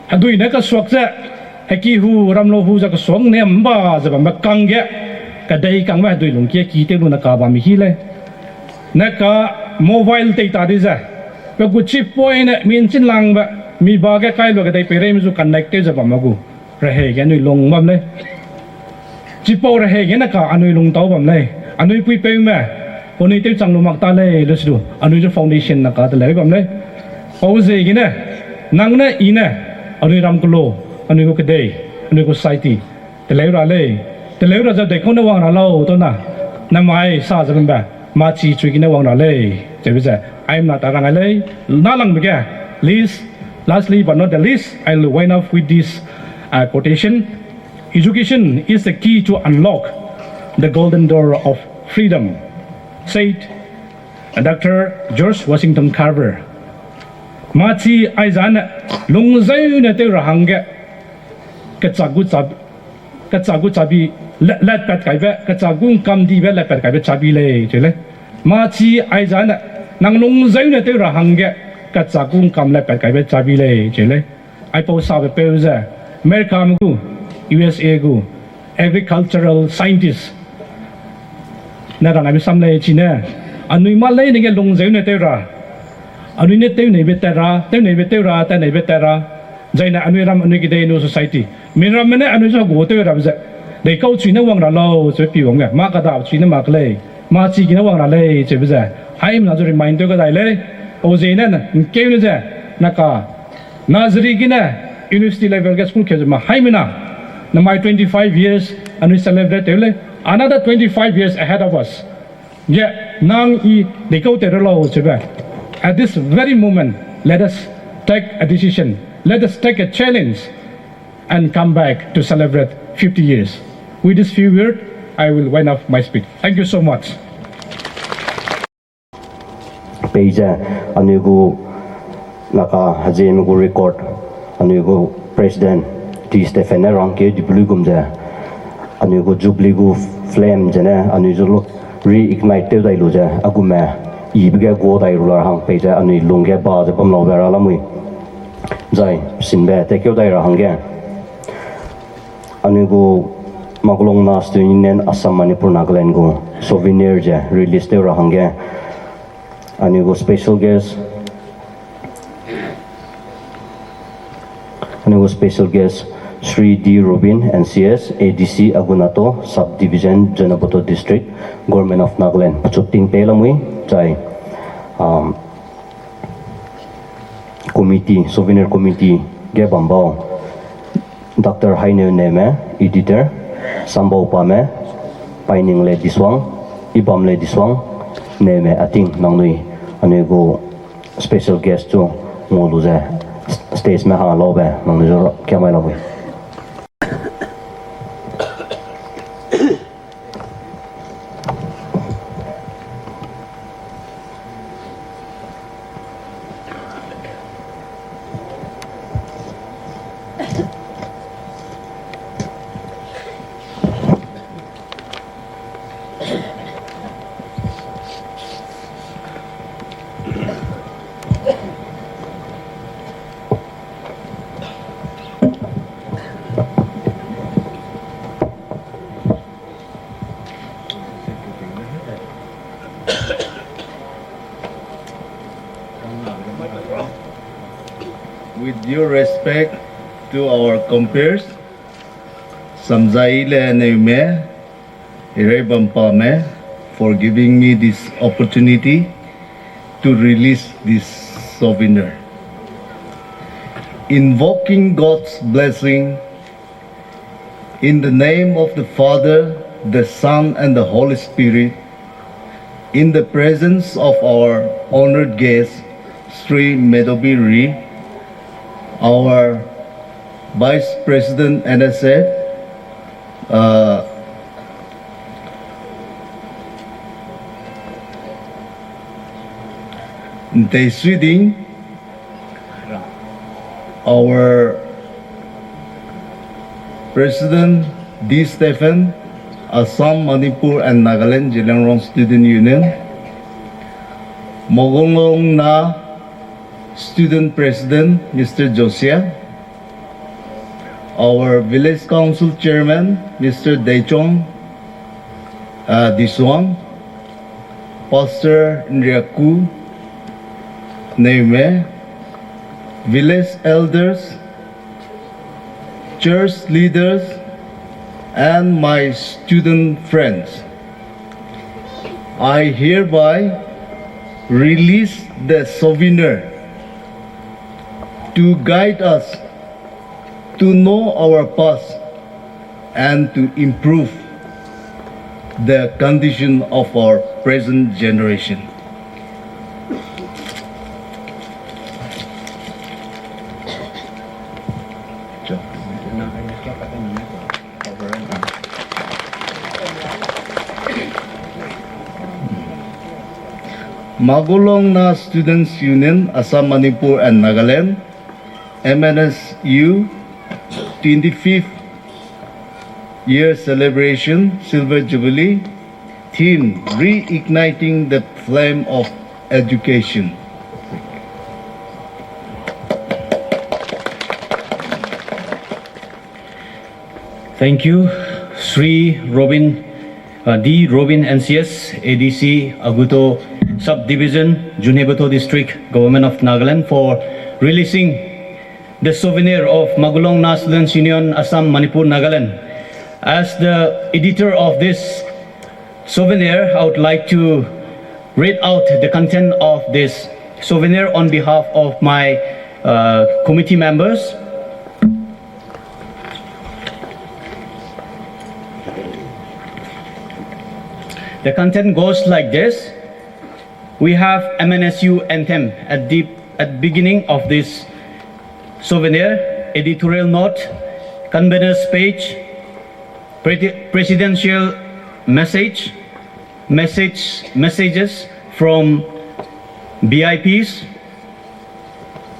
Adu Neka Swakza Heki who Ramlo who's a song name Baz of Makange Kadei Kangwa Dulunki Kite Lunakaba Mihile Neka mobile data disa but good chip point means in lang mi baga Kailo they perems connected of Amagu Rehagan long mamle Chipo Rehaganaka Anulung Taubamle Anui Pui Pame, Ponitel Changlumaktale, let's do Anuja Foundation Nakatale, Ose Gina, Nangna Ina, Anuramkulo, Anukade, Anuku Society, the Lera Lay, the Lera of the Konawana Low, Dona, Namai Sazamba, Machi Trigina Wana Lay, Jebisa, I am not Arangale, Nalang Bega, least, lastly but not the least, I'll wind up with this quotation. Education is the key to unlock the golden door of freedom, said Dr. George Washington Carver. Machi Aizana Lungzayuna Rahanga Katsagu Chabi Let Pat Kaiba Katsagun Kam Diva Let Pat Kaiba Chabile Chile. Machi Aizana Nang Lungzayuna Rahanga Katsagun Kam Let Pat Kaiba Chabile Chile. I post a pose America USA go agricultural scientists Narang I some lay China Anui Malay Nigga Lungzayuna Terra Anunete Nebetera, Tenebetera, Tenebetera, Zaina Anuram Unigade no society. Miramene Anusa Water, they go China Wanga Low, Sepiwanga, Makada, China Maklay, Machi Ginawanga Lay, Chebiza. I am not a reminder that I lay, Ozena, Kevza, Naka, Nazarigina, University level school Kazama, Haimina. Now my 25 years and we celebrate another 25 years ahead of us. Yeah, now they go to the law. At this very moment, let us take a decision. Let us take a challenge and come back to celebrate 50 years. With this few words, I will wind up my speech. Thank you so much. Peja anugu naka hajemugu record anugu President T. Stephen Ranke Jubilee gumja anugu Jubilee gu flame jana anugu reignite dailuja aguma Ibiga go dairular hang peja anu lungge ba de pamlo vera lamui jai sinbe te kyo daira hangge anu go Magulong na student Assam Manipur Nagaland go souvenir je release de ra hangge anu go special guest Sri D. Rubin NCS ADC Agunato Subdivision Janaboto District Government of Nagaland Pachuting Pelamui Jai committee, souvenir committee, Gebambao, Dr. Newme, editor, Sambao Pame, Pining Le Diswang, Ibam Le Diswang, Newme, Ating Nangnui, and go special guest to Moluze, States Maha Lobe, Nanjo Kamalawi. With due respect to our compeers, Samzaile and Newme, Pame, for giving me this opportunity to release this souvenir. Invoking God's blessing in the name of the Father, the Son, and the Holy Spirit, in the presence of our honored guest, Sri Medobiri, our Vice President NSF, Swiding, our President D. Stephen, Assam, Manipur, and Nagaland Jilangrong Student Union, Magulong na Student President, Mr. Josiah, our Village Council Chairman, Mr. Dechong Diswang, Pastor Nriaku Newme, village elders, church leaders, and my student friends. I hereby release the souvenir to guide us to know our past and to improve the condition of our present generation. Magulong na Students Union, Assam, Manipur, and Nagaland, MNSU 25th year celebration, Silver Jubilee, theme, reigniting the flame of education. Thank you, Sri Robin D. Robin NCS, ADC, Aguto Subdivision, Junebato District, Government of Nagaland, for releasing the souvenir of Magulong na Students Union, Assam, Manipur, Nagaland. As the editor of this souvenir, I would like to read out the content of this souvenir on behalf of my committee members. The content goes like this. We have MNSU anthem at the beginning of this souvenir, editorial note, convener's page, presidential messages from VIPs.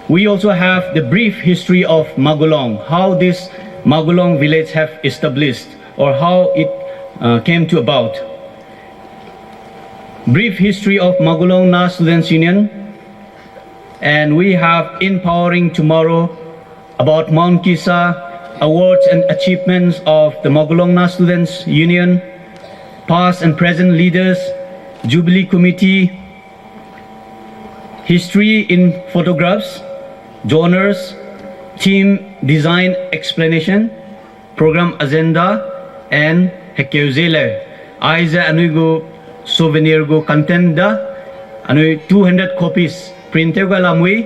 We also have the brief history of Magulong, how this Magulong village have established or how it came to about. Brief history of Magulong na Students Union, and we have Empowering Tomorrow about Mount Kisa, awards and achievements of the Magulong na Students Union, past and present leaders, Jubilee Committee, history in photographs, donors, team design explanation, program agenda, and Hekeuzele. Aiza anugo souvenir go content da anui 200 copies printed ga lamui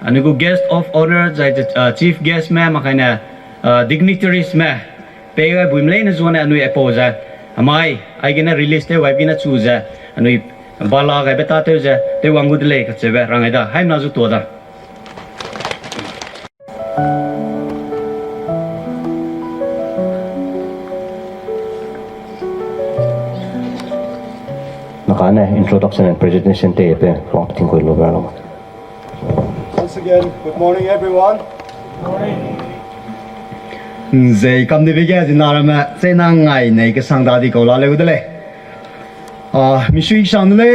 anugu guest of honor zai chief guest me makaina dignitaries me pega buimle na zone anu epoza amai aigena release te wabina chuza anu bala ga beta te ja te wangud le khachebe rangaida haim na zu to da nakana introduction and presentation te pe from ting ko lo ba. Once again, good morning everyone. Zai kam de bege dinarama sai na ngai nei ke sangda di ko la le udale. Mi shui sang le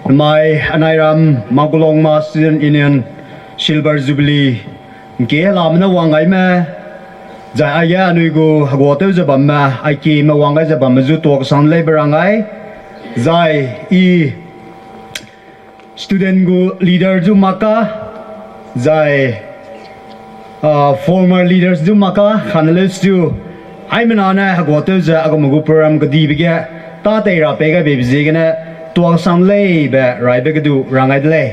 my anairam Magulong ma student union silver jubilee ke la mna wangai ma zai aya nui go hago te je bam ma ai ki ma wangai je bam ju to sang le barangai zai I student go leader ju maka zai former leaders do maka analysts do I'm an honor hagoto za agomugu program gadi bige ta te ra pega be bizigana to sam lay be right be do rangai le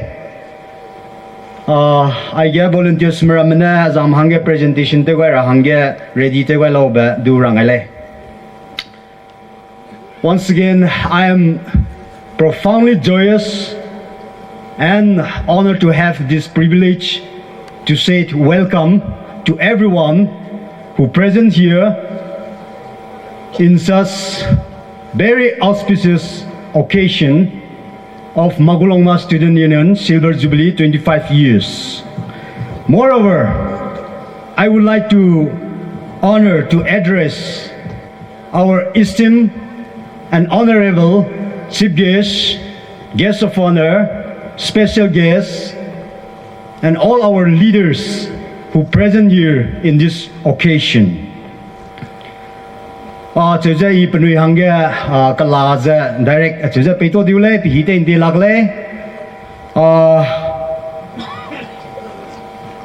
I get volunteers maramana as am hange presentation te gwa ra hange ready te gwa lo be do rangai le. Once again I am profoundly joyous and honored to have this privilege to say welcome to everyone who present here in such very auspicious occasion of Magulong Student Union Silver Jubilee 25 years. Moreover, I would like to honor to address our esteemed and honorable chief guest, guest of honor, special guests, and all our leaders who present here in this occasion. Cheza I penui hangge kalaza direct cheza peto diule pihite indi lagle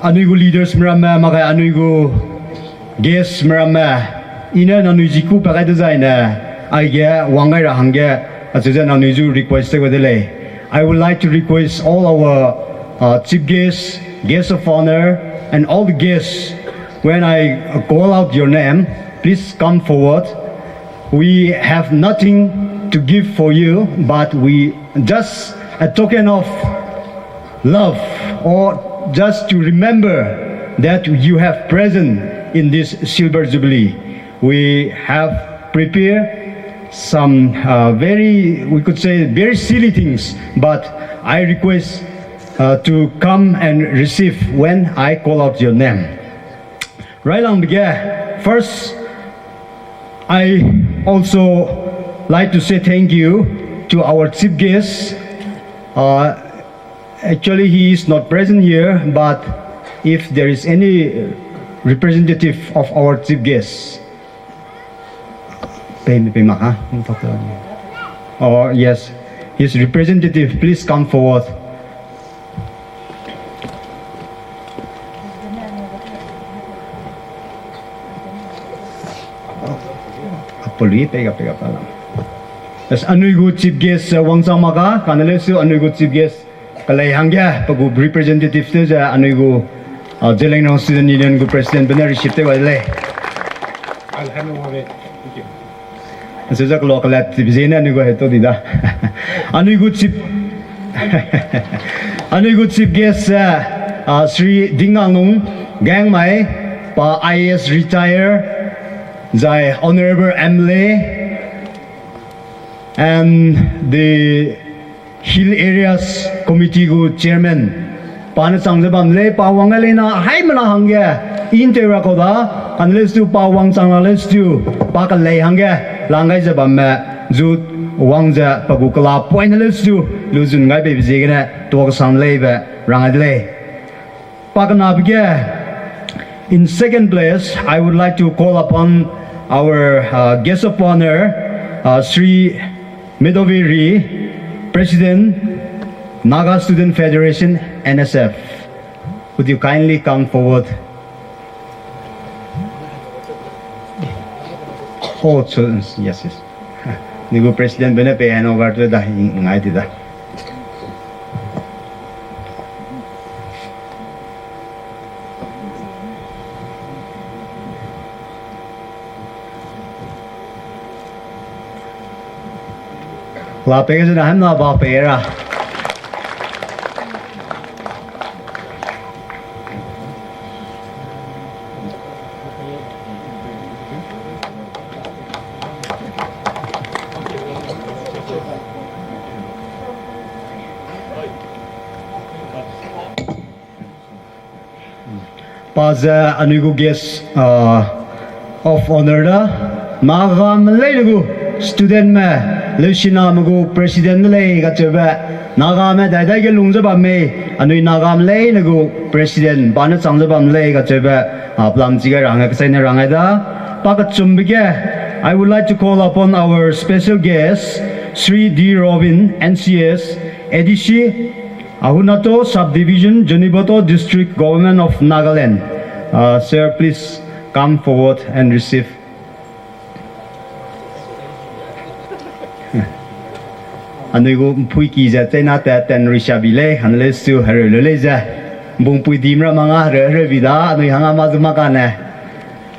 anuigu leaders mrama makai anuigu guests mrama ina nanuijiku pakai designa aige wangai ra hangge cheza nanuiju request wedele. I would like to request all our chief guests, guests of honor, and all the guests, when I call out your name, please come forward. We have nothing to give for you, but we just a token of love, or just to remember that you have present in this Silver Jubilee. We have prepared some we could say very silly things, but I request to come and receive when I call out your name. Right on begin. First, I also like to say thank you to our chief guest. Actually, he is not present here, but if there is any representative of our chief guest, yes, his representative, please come forward. Pega pala. As anuigu chief guest wangsang maka kanalesu anuigu chief guest kalai hangya pagu representative te ja anuigu Jeleng Student Union gu president benar receive te wale. I'll hand over it. Thank you. Sejak local activity na anuigu heto dida. Anuigu chief guest Sri Ndingchu Gangmai pa IAS retire Zai Honorable MLA and the Hill Areas Committee Gu Chairman Pana Changjabam Le Pawangale na Haimana Hangya Intera Koda unless to Pawang Chanales to Pakale Hangya Langai Zabam Zut Wangza Pagukala Pointless to Luzun Gai Baby Zigana Talk some labor Rangadle Pakanabga. In second place, I would like to call upon our guest of honor, Sri Medoviri, President, Naga Student Federation, NSF. Would you kindly come forward? Oh, yes. Nigo President Benepe and over to the United. La pe cái này nó bảo pe ra. Pas anigu guest of honor da nagam leigu student me leshina magu president le ga cheba nagam me dai dai ge lungja ba me anui nagam le nagu president bana changja bam le ga cheba aplam jiga ranga ka saina ranga da pa ka chumbige. I would like to call upon our special guest Sri D. Robin NCS ADC Ahunato Subdivision, Juniboto District Government of Nagaland. Sir, please come forward and receive. Anigo pui ki ja tena ta ten rishabile hanle su harele ja bung pui dimra manga re vida anui hanga mazuma kana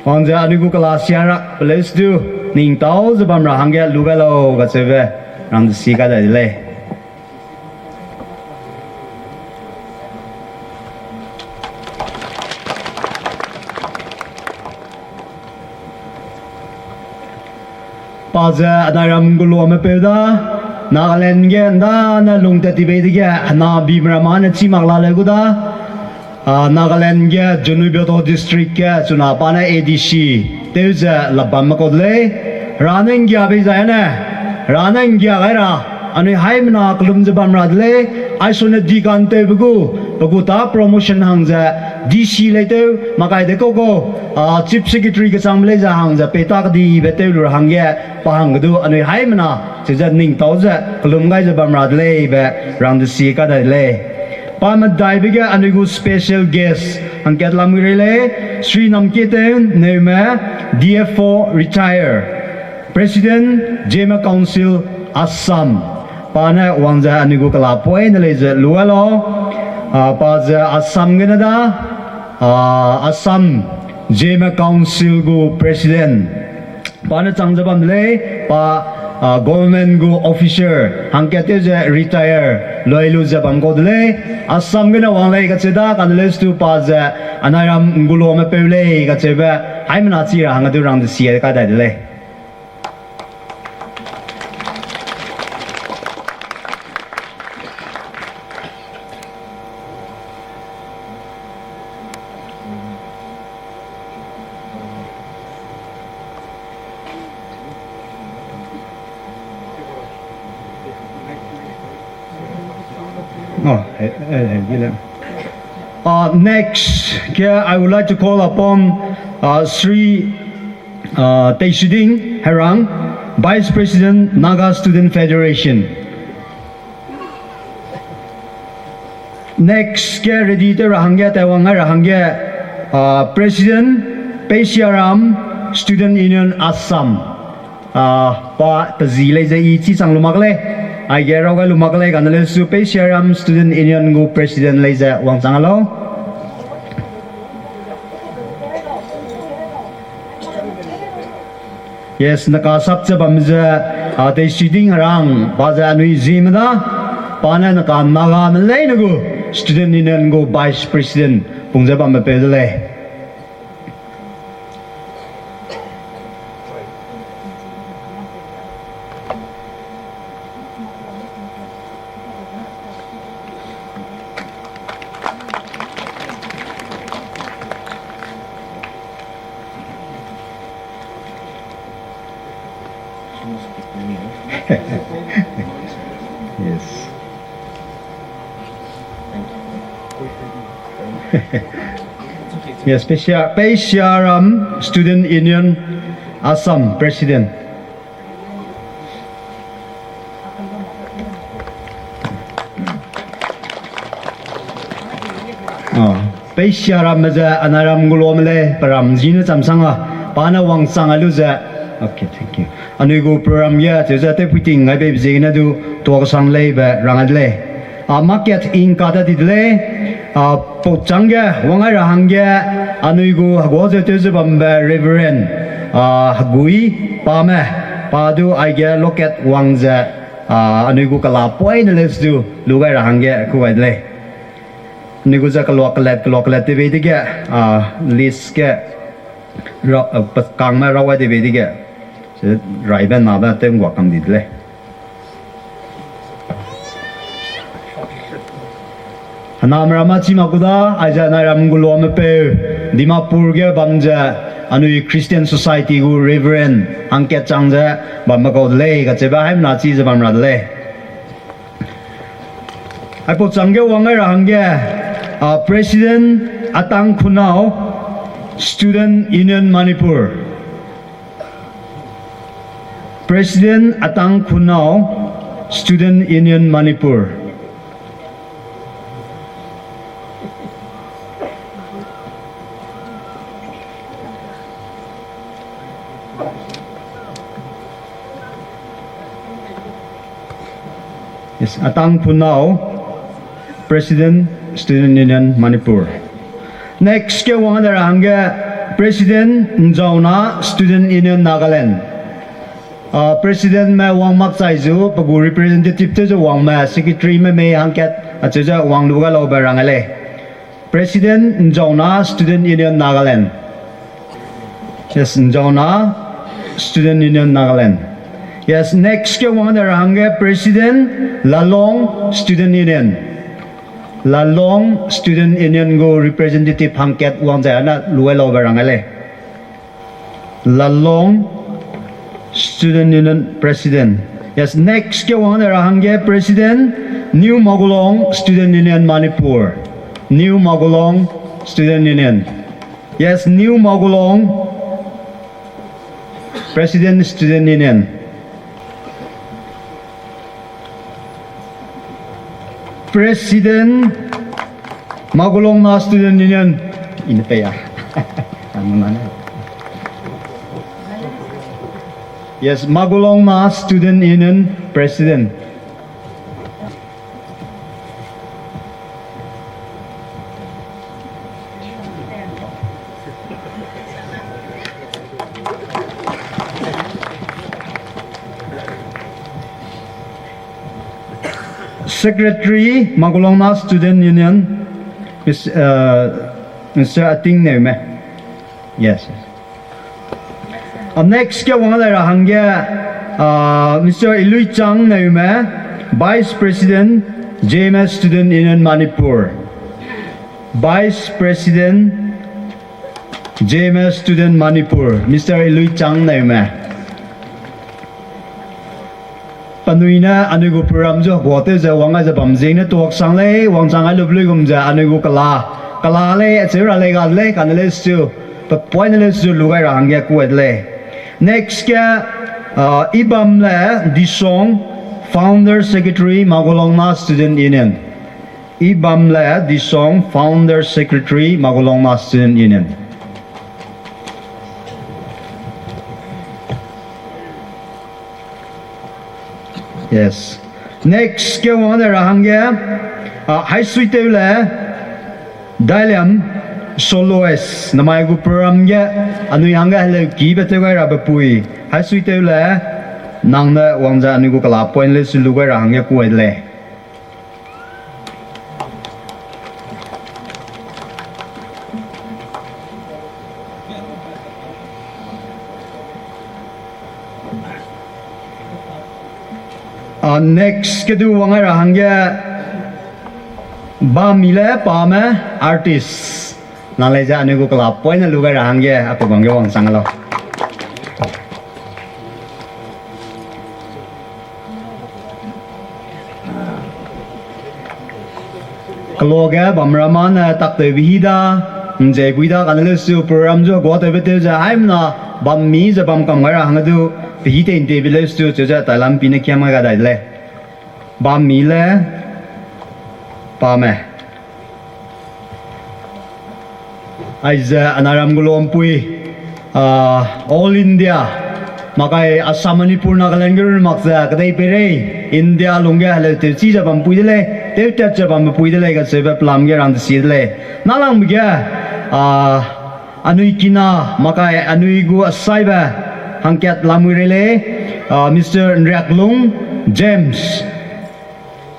onja anigo kalasiara let's do ning tao zabamra hangya lugalo ga sebe ram si ka da le. Paza adaram gulo me peda Nagaland ge nda na lungta tibedi ge na bimraman chi magla leguda Nagaland ge Junubeto district ge chuna pana ADC teuza labam ko le raneng ge abe jayana raneng ge gaira ani haimna klum jabam radle aisone digante bugu ta promotion hangja DC later makai de ko chief secretary ke samle ja hangja petak di betelur hangya pahangdu ani haimna chija ning tauja klum gai jabam radle be round the sea ka le Pame daibiga anigu special guest angket lamgirele Sri Namketen Newme DF4 retire President Jema Council Assam Pana wangja anigu kala point leje lualo paja Assam genada Assam Jema Council gu president Pana changjabam le pa government gu officer hangkete je retire loilu jabam godle Assam gena wanglai ka cheda kanles tu paja anaram ngulo me peule ka cheba haimna chira hangadu rang de sia ka dai le. Next, I would like to call upon Sri Taishiding Herang, Vice President, Naga Student Federation. Next, ready to Rahangya Taiwanga Rahangya, President Pesharam Student Union Assam. Pa Tazile Ichi Sang Lumagle. I get over Lumagle and Su Pesharam Student Union Go President Laser Wang Sangalo. Yes, nakasap sa bamza ate shooting harang baza anui zimda pana naka naga malay nagu student union go vice president pungza bamba pedale. Yes. Yes, Pesharam Student Union Assam President. Pesharam maza anaram gulomle param zina samsanga pana wang sangaluza. Okay, thank you. Anugo program ya tezate puting ngai be zina du to sang le ba rangadle. Market in kata didle pochanga wangai rahangya anugo goze teze bamba reverend hagui pame padu I get look at wangza anui gu kala point let's do lugai rahangge ku adle ni gu ja kalok let te vedige list ke kang ma rawa de vedige se rai ben na ba tem gwa kam didle Hanam Ramachi Makuda, Ajana Ramgulom Pe, Dimapur Ge Bamja, Anui Christian Society Gu Reverend, Anket Changja, Bamako Le, Gatsebahim Nazi Bamradle. I put Sange Wanger Hange, President Atang Kunao, Student Union Manipur. President Atang Kunao, Student Union Manipur. Yes, Atang Punao, President, Student Union, Manipur. Next, ke wang ada hangga President Njauna, Student Union, Nagaland. President me wang mak saizu, pagu representative tu wang me secretary me hangkat aja wang luga lau barangale. President Njauna, Student Union, Nagaland. Yes, Njauna, Student Union, Nagaland. Yes, next ke wang ada hangga President Lalong, Student Union. Lalong Student Union go representative hangket wang jana luwe lau barangale. Lalong Student Union President. Yes, next ke wang ada hangga President New Magulong Student Union Manipur. New Magulong Student Union. Yes, New Magulong President Student Union. President Magulong na Student Union. Ini pa ya. Yes, Magulong na Student Union President. Secretary Magulong na Student Union, Mr. Ating Newme. Yes. Next ke wang ada hangga Mr. Ilui Chang Newme, Vice President JMS Student Union Manipur. Vice President JMS Student Manipur, Mr. Ilui Chang Newme. Panuina anugu program jo gote ja wanga ja bamjing na tok sang le wang sang ai lublu gum ja anugu kala le achira le ga le kanale stu pa point le stu lugai ra hangya ku le next ka ibam le disong founder secretary Magulong na Student Union. Ibam le disong founder secretary Magulong na Student Union. Yes. Next, ke wang ada hangga Haiso le Daliam Soloes namai gu program ge anu hangga le ki betul ga rabapui Haiso le nang na wang ja anu gu kala point le sulu ga hangga ku le. Next ke tu wang ada hangga Pame artist naleja anu gu kala point lu ga hangga apa bangga wang sang lo. Keluarga bamraman tak terwihida, menjadi kuida kanal su program jo gua terbetul je, aim na bammi je bam kamera hang tu Pihite in table stu jaja talam pine kiama ga daile. Bam mile Pame. Aiza anaram gulom pui all India makai Assam Manipur Nagaland gurun maksa kadai pere India lungga hale te chija bam pui dele te tacha bam pui dele ga sebe plam ge rand si dele nalang bigya anui kina makai anui gu asai ba hangkat lamurele Mr. Nraklung James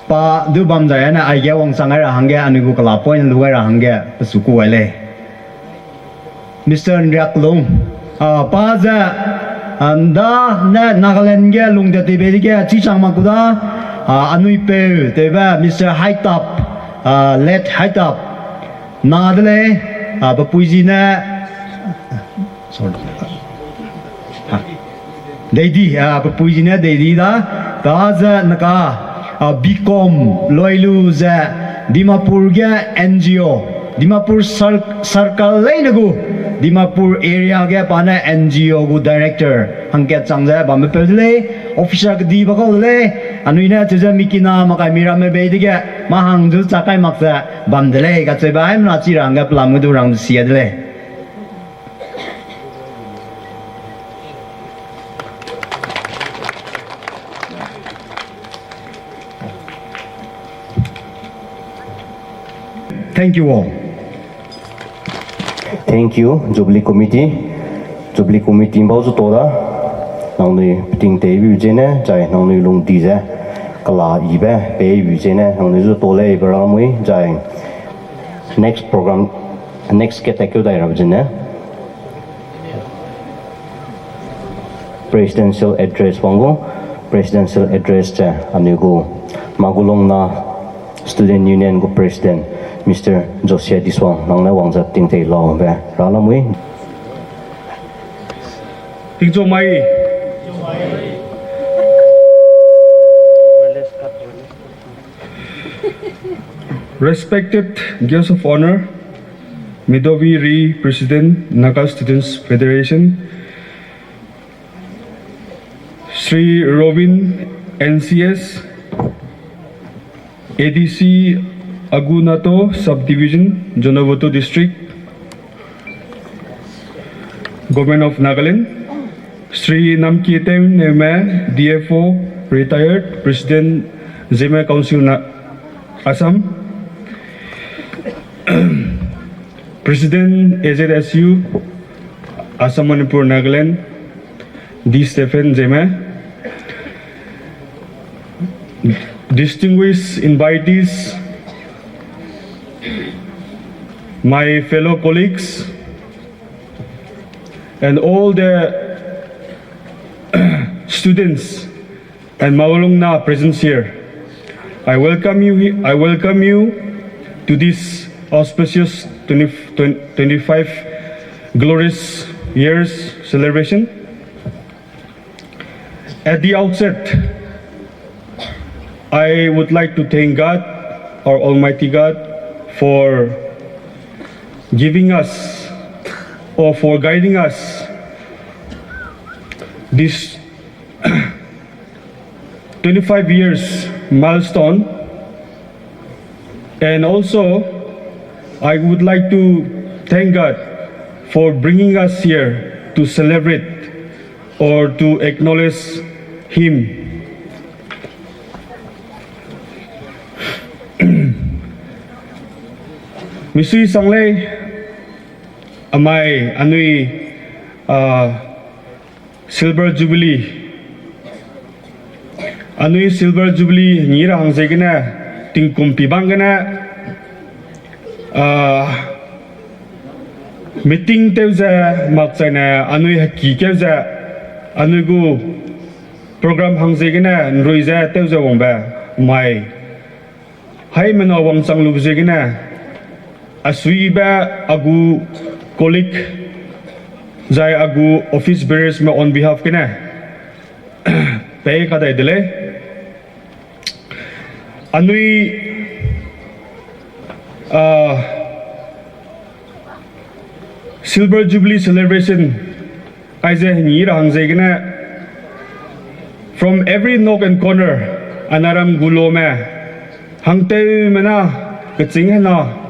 pa du bam jaya na ai ge wang sangai ra hangge anigu kala point luai ra hangge pasuku wale Mr. Nyaklong pa za anda na Nagaland ge lungde te be ge chi chang ma kuda anui pe te ba Mr. Haitap let Haitap na dele ba puiji na sorry Dedi puiji na dedi da za naka Bicom loilu za Dimapur ge NGO Dimapur circle lainagu Dimapur area ge pana NGO gu director hangke changja bam pedle officer ge di bakol le anuina tja mikina makai mirame beidige mahang ju chakai maksa bamdele ga cheba im na chiranga plamu du rang siadle Thank you all. Thank you, Jubilee Committee. Jubilee Committee bao zu to da. Nang ni ting te yu je ne, jai nang ni lung di je. Kala i be pe yu je ne, nang ni zu to le bara mui jai. Next program, next ke takyo dai rab je ne. Presidential address wango, presidential address je anigo Magulong na Student Union go president. Mr. Josiah Diswang nang na wangza ting te law be rala mui Ndingchu mai Respected guests of honor, Midovi Ri President Naga Students Federation, Sri Robin NCS, ADC Agunato Subdivision, Jonavoto District, Government of Nagaland, Sri Namkietem Newme, DFO, retired, President Zeme Council Assam, President AZSU, Assam Manipur Nagaland, D. Stephen Zeme, distinguished invitees, my fellow colleagues, and all the students and Magulong na presence here. I welcome you to this auspicious 25 glorious years celebration. At the outset, I would like to thank God, our Almighty God, for giving us or for guiding us this 25 years milestone. And also I would like to thank God for bringing us here to celebrate or to acknowledge Him. Misui sanglay amai anui Silver Jubilee anui Silver Jubilee ngira hangsegena tingkum pibangena meeting teuza maksana anui haki keuza anui gu program hangsegena nroiza teuza wongba mai hai mena wangsang lubzegena Aswiba agu kolik zai agu office bearers me on behalf kena pay kada idele anui Silver Jubilee celebration aise ngira hangzegena from every nook and corner anaram gulome hangte mena kachingena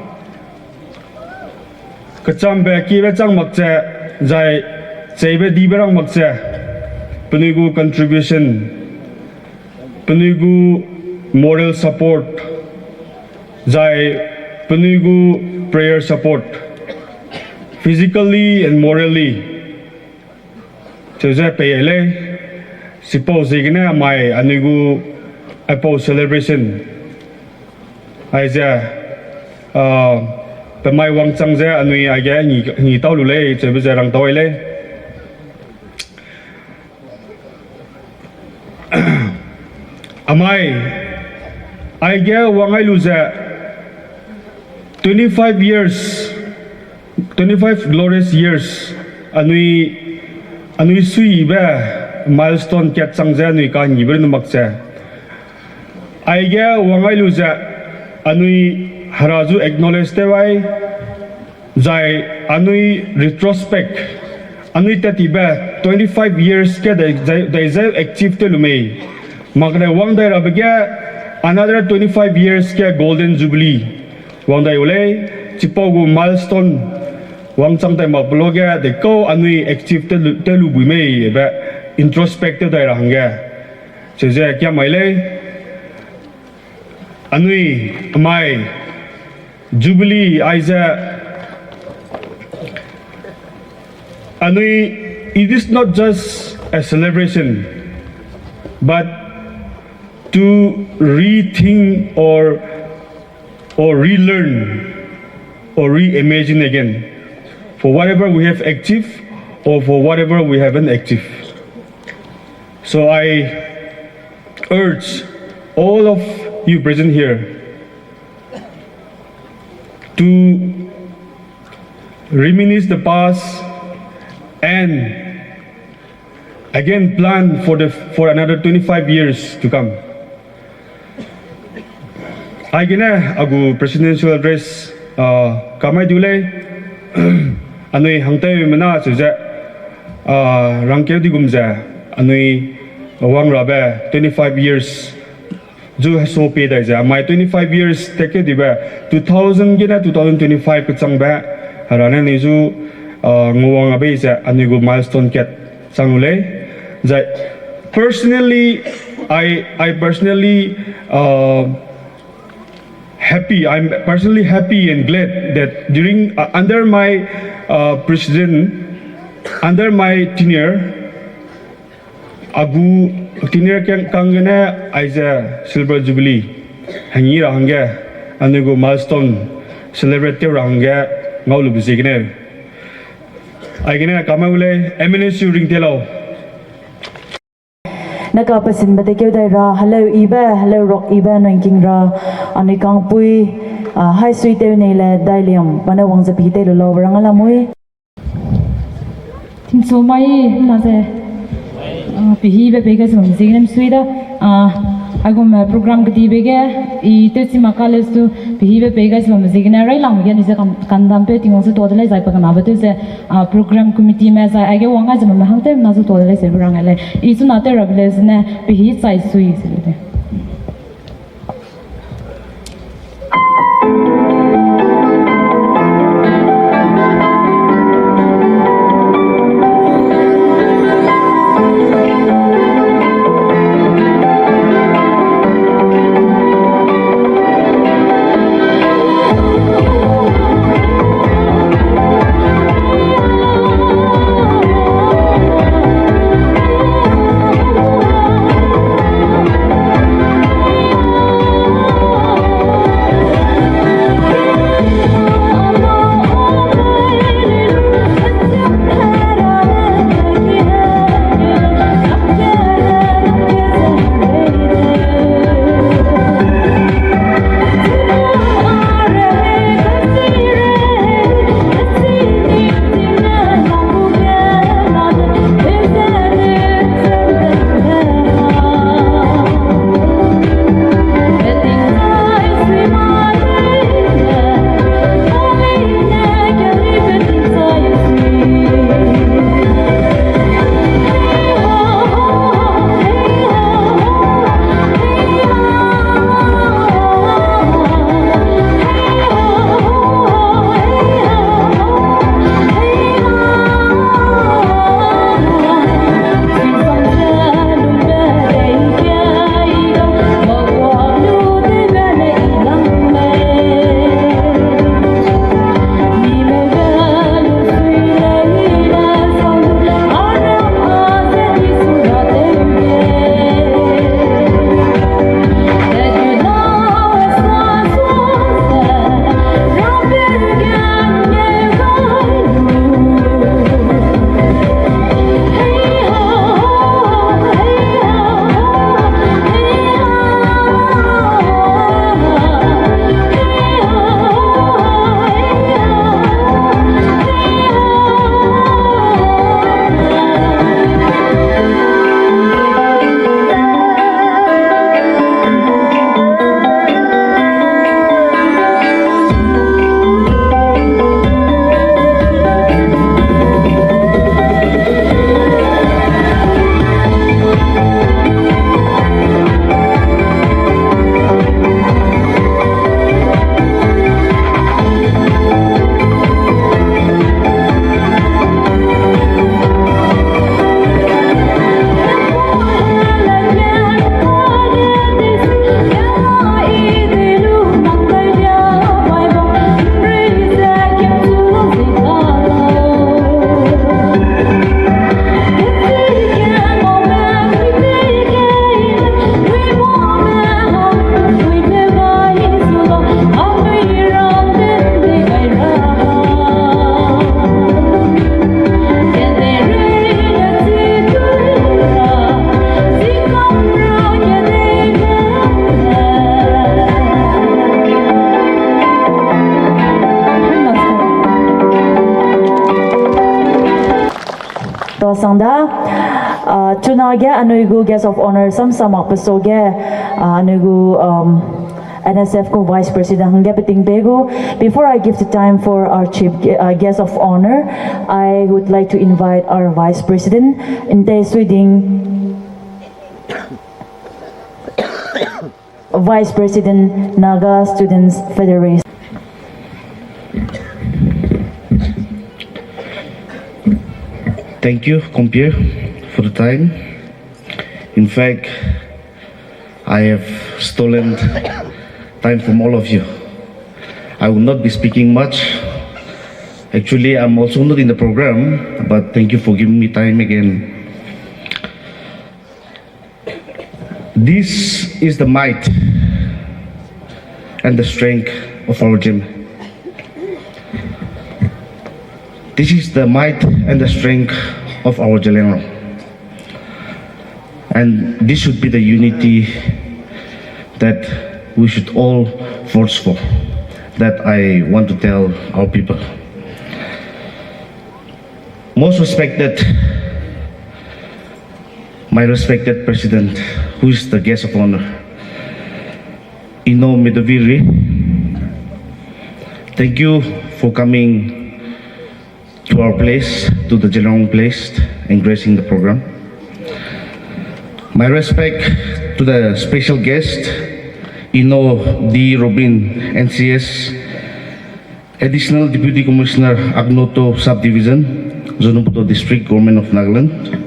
Kacam beki becang maksa zai sebe di berang maksa penigu contribution penigu moral support zai penigu prayer support physically and morally so zai payele suppose igna mai anigu Apple celebration. Ai giờ Pame Wang Chang giờ anh ấy ai giờ nghỉ tàu lule chơi bây giờ đang tàu ấy Amai ai giờ Wang ai lu giờ 25 years 25 glorious years anh ấy suy ba milestone kết sang giờ anh ấy cả nghỉ bên nó mặc giờ ai giờ Wang ai lu giờ anh ấy Haraju acknowledge te wai zai anui retrospect anui tatiba 25 years ke dai active te lumei magre wang dai rabga another 25 years ke golden jubilee wang dai ule chipogu milestone wang chang dai maploga de ko anui active te lu buimei ba introspective dai rahanga cheje kya maile anui mai Jubilee Isaac Anui, it is not just a celebration but to rethink or relearn or reimagine again for whatever we have active or for whatever we haven't active. So I urge all of you present here to reminisce the past and again plan for another 25 years to come. I gina agu presidential address kamai dule anui hangtai mana suja rangkeu di gumja anui wang rabe 25 years जो so pay da ja my 25 years take diba 2000 gina 2025 kuchang ba harana ni ju ngowang abe ja ani go milestone ket changule ja personally I personally happy I'm personally happy and glad that during under my president under my tenure agu tenure kangena aisa silver jubilee hangi rahanga anugo milestone celebrate rahanga ngaulu bisigene aigena kamaule MNSU ring telo naka pasin bate keu dai ra hello rock iba noing ra ani kang pui hai sui te nei la dailiam bana wang zapi te lo rangala moi tin so mai na se pihibe pega som signam suida agum program gdi bege I tetsi makales tu pihibe pega som signa rai lang gen isa kandam pe tingong se todle zai pagam abatu se program committee me sa age wanga jam ma hangte na su todle se rangale isu na te rables ne pihi sai sui se da chuna ge anuigu guest of honor samak pasoge anuigu NSF ko Vice President hangge beting bego. Before I give the time for our chief guest of honor, I would like to invite our Vice President Inte Swiding, Vice President Naga Students Federation. Thank you, Compier, for the time. In fact, I have stolen time from all of you. I will not be speaking much. Actually, I'm also not in the program, but thank you for giving me time again. This is the might and the strength of our gym. This is the might and the strength of our Jalenro. And this should be the unity that we should all force for, that I want to tell our people. Most respected, my respected President, who is the guest of honor, Newme, thank you for coming to our place, to the Jalenro place, and gracing the program. My respect to the special guest, D. Robin, NCS, Additional Deputy Commissioner, Agnoto Subdivision, Zonoputo District, Government of Nagaland.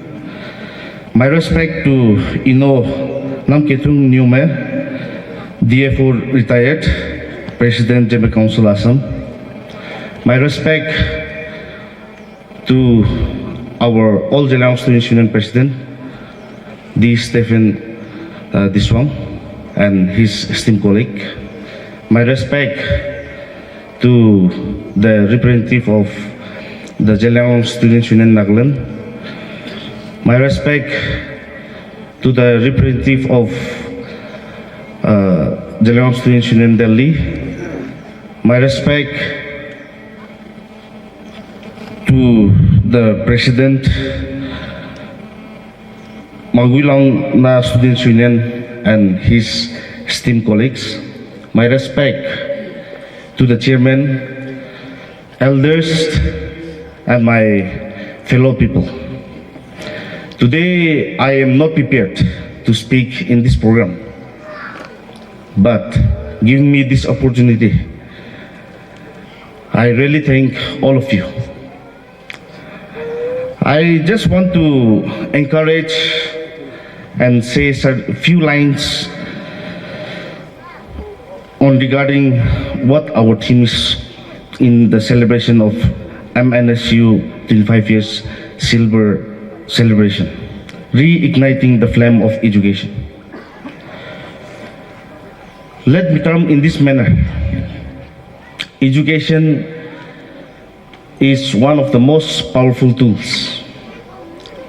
My respect to Namketung Newme, DFO retired, President Jembe Council Assam. My respect to our All Jalenro Students Union President, D. Stephen Diswang, and his esteemed colleague. My respect to the representative of the Jalenro Students Union Nagaland. My respect to the representative of Jalenro Students Union Delhi. My respect to the President Magulong na Students Union and his esteemed colleagues. My respect to the chairman, elders, and my fellow people. Today, I am not prepared to speak in this program, but giving me this opportunity, I really thank all of you. I just want to encourage and say a few lines on regarding what our team is in the celebration of MNSU 25 years silver celebration, reigniting the flame of education. Let me term in this manner. Education is one of the most powerful tools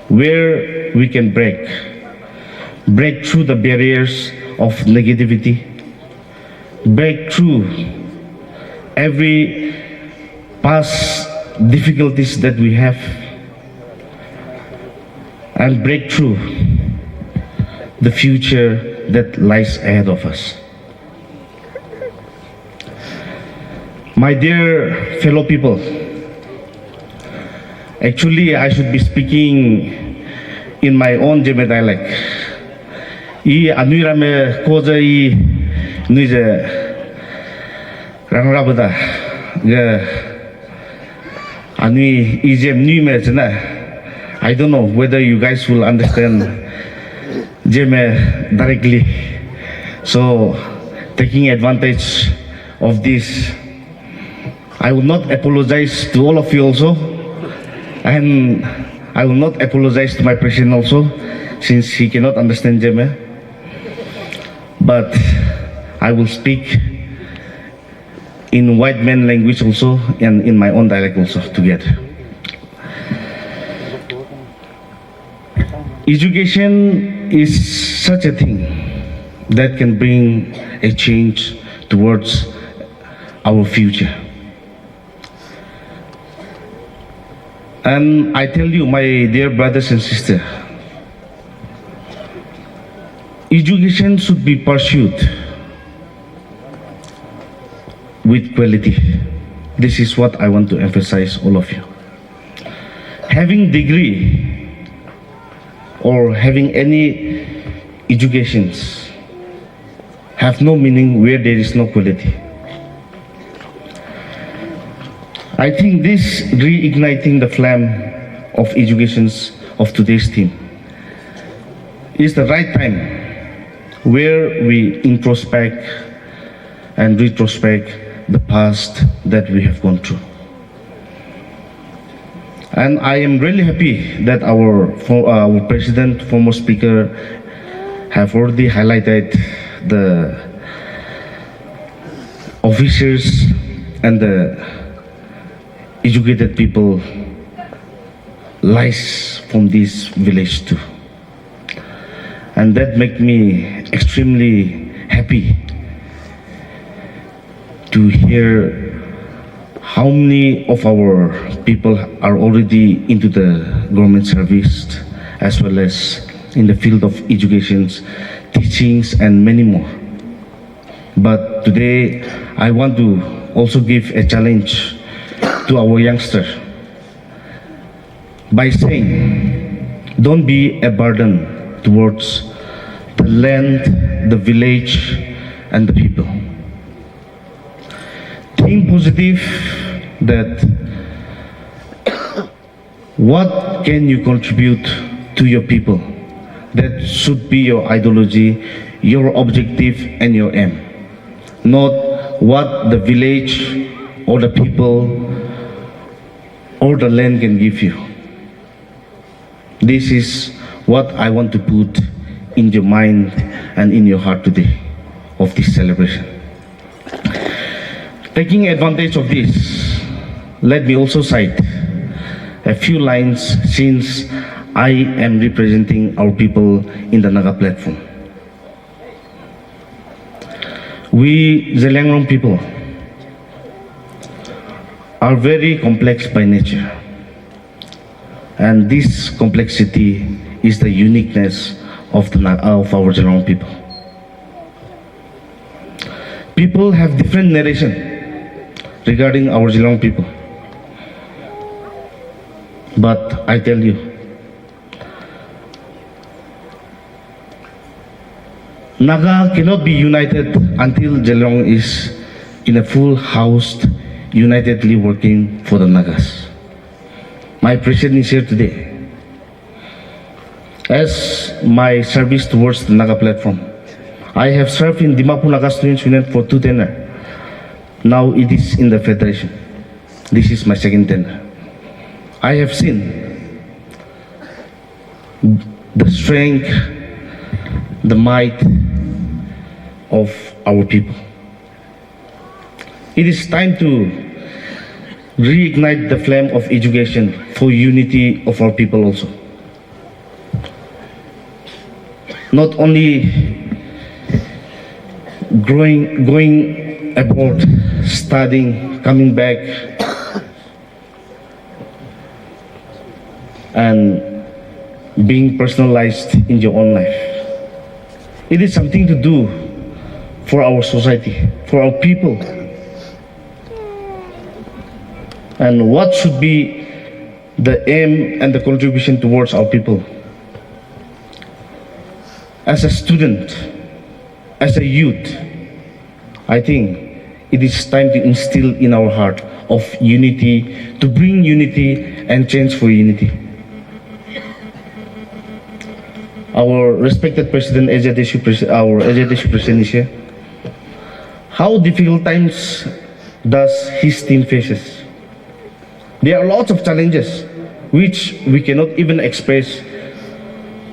where we can break through the barriers of negativity, break through every past difficulties that we have, and break through the future that lies ahead of us. My dear fellow people, actually I should be speaking in my own Jeme dialect. I anuirame koza I nuije rangrabada ge anui ijem Newme jena. I don't know whether you guys will understand Jeme directly. So taking advantage of this, I will not apologize to all of you also, and I will not apologize to my president also, since he cannot understand Jeme. But I will speak in white man language also, and in my own dialect also together. Education is such a thing that can bring a change towards our future. And I tell you, my dear brothers and sisters, education should be pursued with quality. This is what I want to emphasize, all of you. Having degree or having any educations have no meaning where there is no quality. I think this reigniting the flame of educations of today's team is the right time where we introspect and retrospect the past that we have gone through. And I am really happy that our president, former speaker, have already highlighted the officers and the educated people lies from this village too. And that make me extremely happy to hear how many of our people are already into the government service, as well as in the field of education, teachings, and many more. But today, I want to also give a challenge to our youngsters by saying, don't be a burden towards the land, the village, and the people. Think positive that what can you contribute to your people? That should be your ideology, your objective, and your aim. Not what the village or the people or the land can give you. This is what I want to put in your mind and in your heart today of this celebration. Taking advantage of this, let me also cite a few lines since I am representing our people in the Naga platform. We Tamenglong people are very complex by nature, and this complexity is the uniqueness of our Tamenglong people. People have different narration regarding our Tamenglong people, but I tell you, Naga cannot be united until Tamenglong is in a full housed, unitedly working for the Nagas. My president is here today. As my service towards the Naga platform, I have served in Dimapur Naga Students Union for 2 tenures. Now it is in the Federation. This is my 2nd tenure. I have seen the strength, the might of our people. It is time to reignite the flame of education for unity of our people also. Not only going abroad, studying, coming back, and being personalized in your own life. It is something to do for our society, for our people. And what should be the aim and the contribution towards our people? As a student, as a youth, I think it is time to instill in our heart of unity, to bring unity and change for unity. Our respected President, our Executive President is here. How difficult times does his team faces? There are lots of challenges which we cannot even express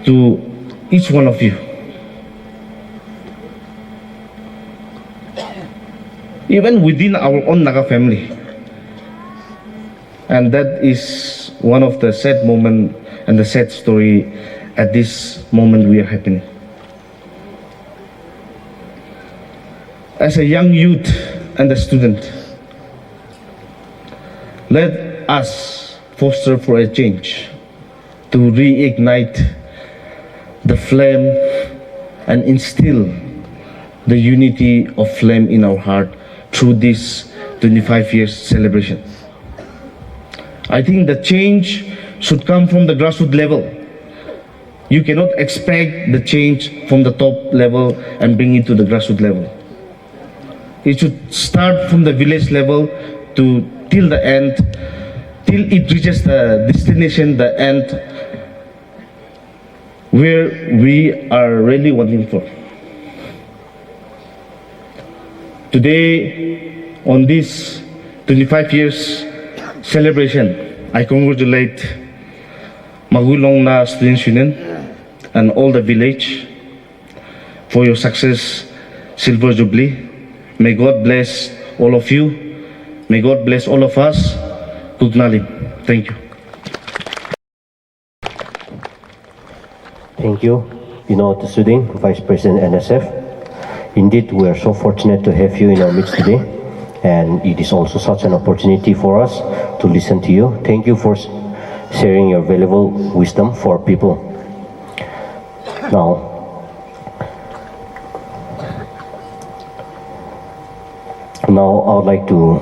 to each one of you. Even within our own Naga family. And that is one of the sad moments and the sad story at this moment we are happening. As a young youth and a student, let us foster for a change, to reignite the flame and instill the unity of flame in our heart through this 25 years celebration. I think the change should come from the grassroots level. You cannot expect the change from the top level and bring it to the grassroots level. It should start from the village level till the end, till it reaches the destination, the end, where we are really wanting for. Today, on this 25 years celebration, I congratulate Magulong na Students Union and all the village for your success, Silver Jubilee. May God bless all of you. May God bless all of us. Kugnalim. Thank you. Thank you, Suding, Vice President NSF. Indeed, we are so fortunate to have you in our midst today, and it is also such an opportunity for us to listen to you. Thank you for sharing your valuable wisdom for people. Now, I would like to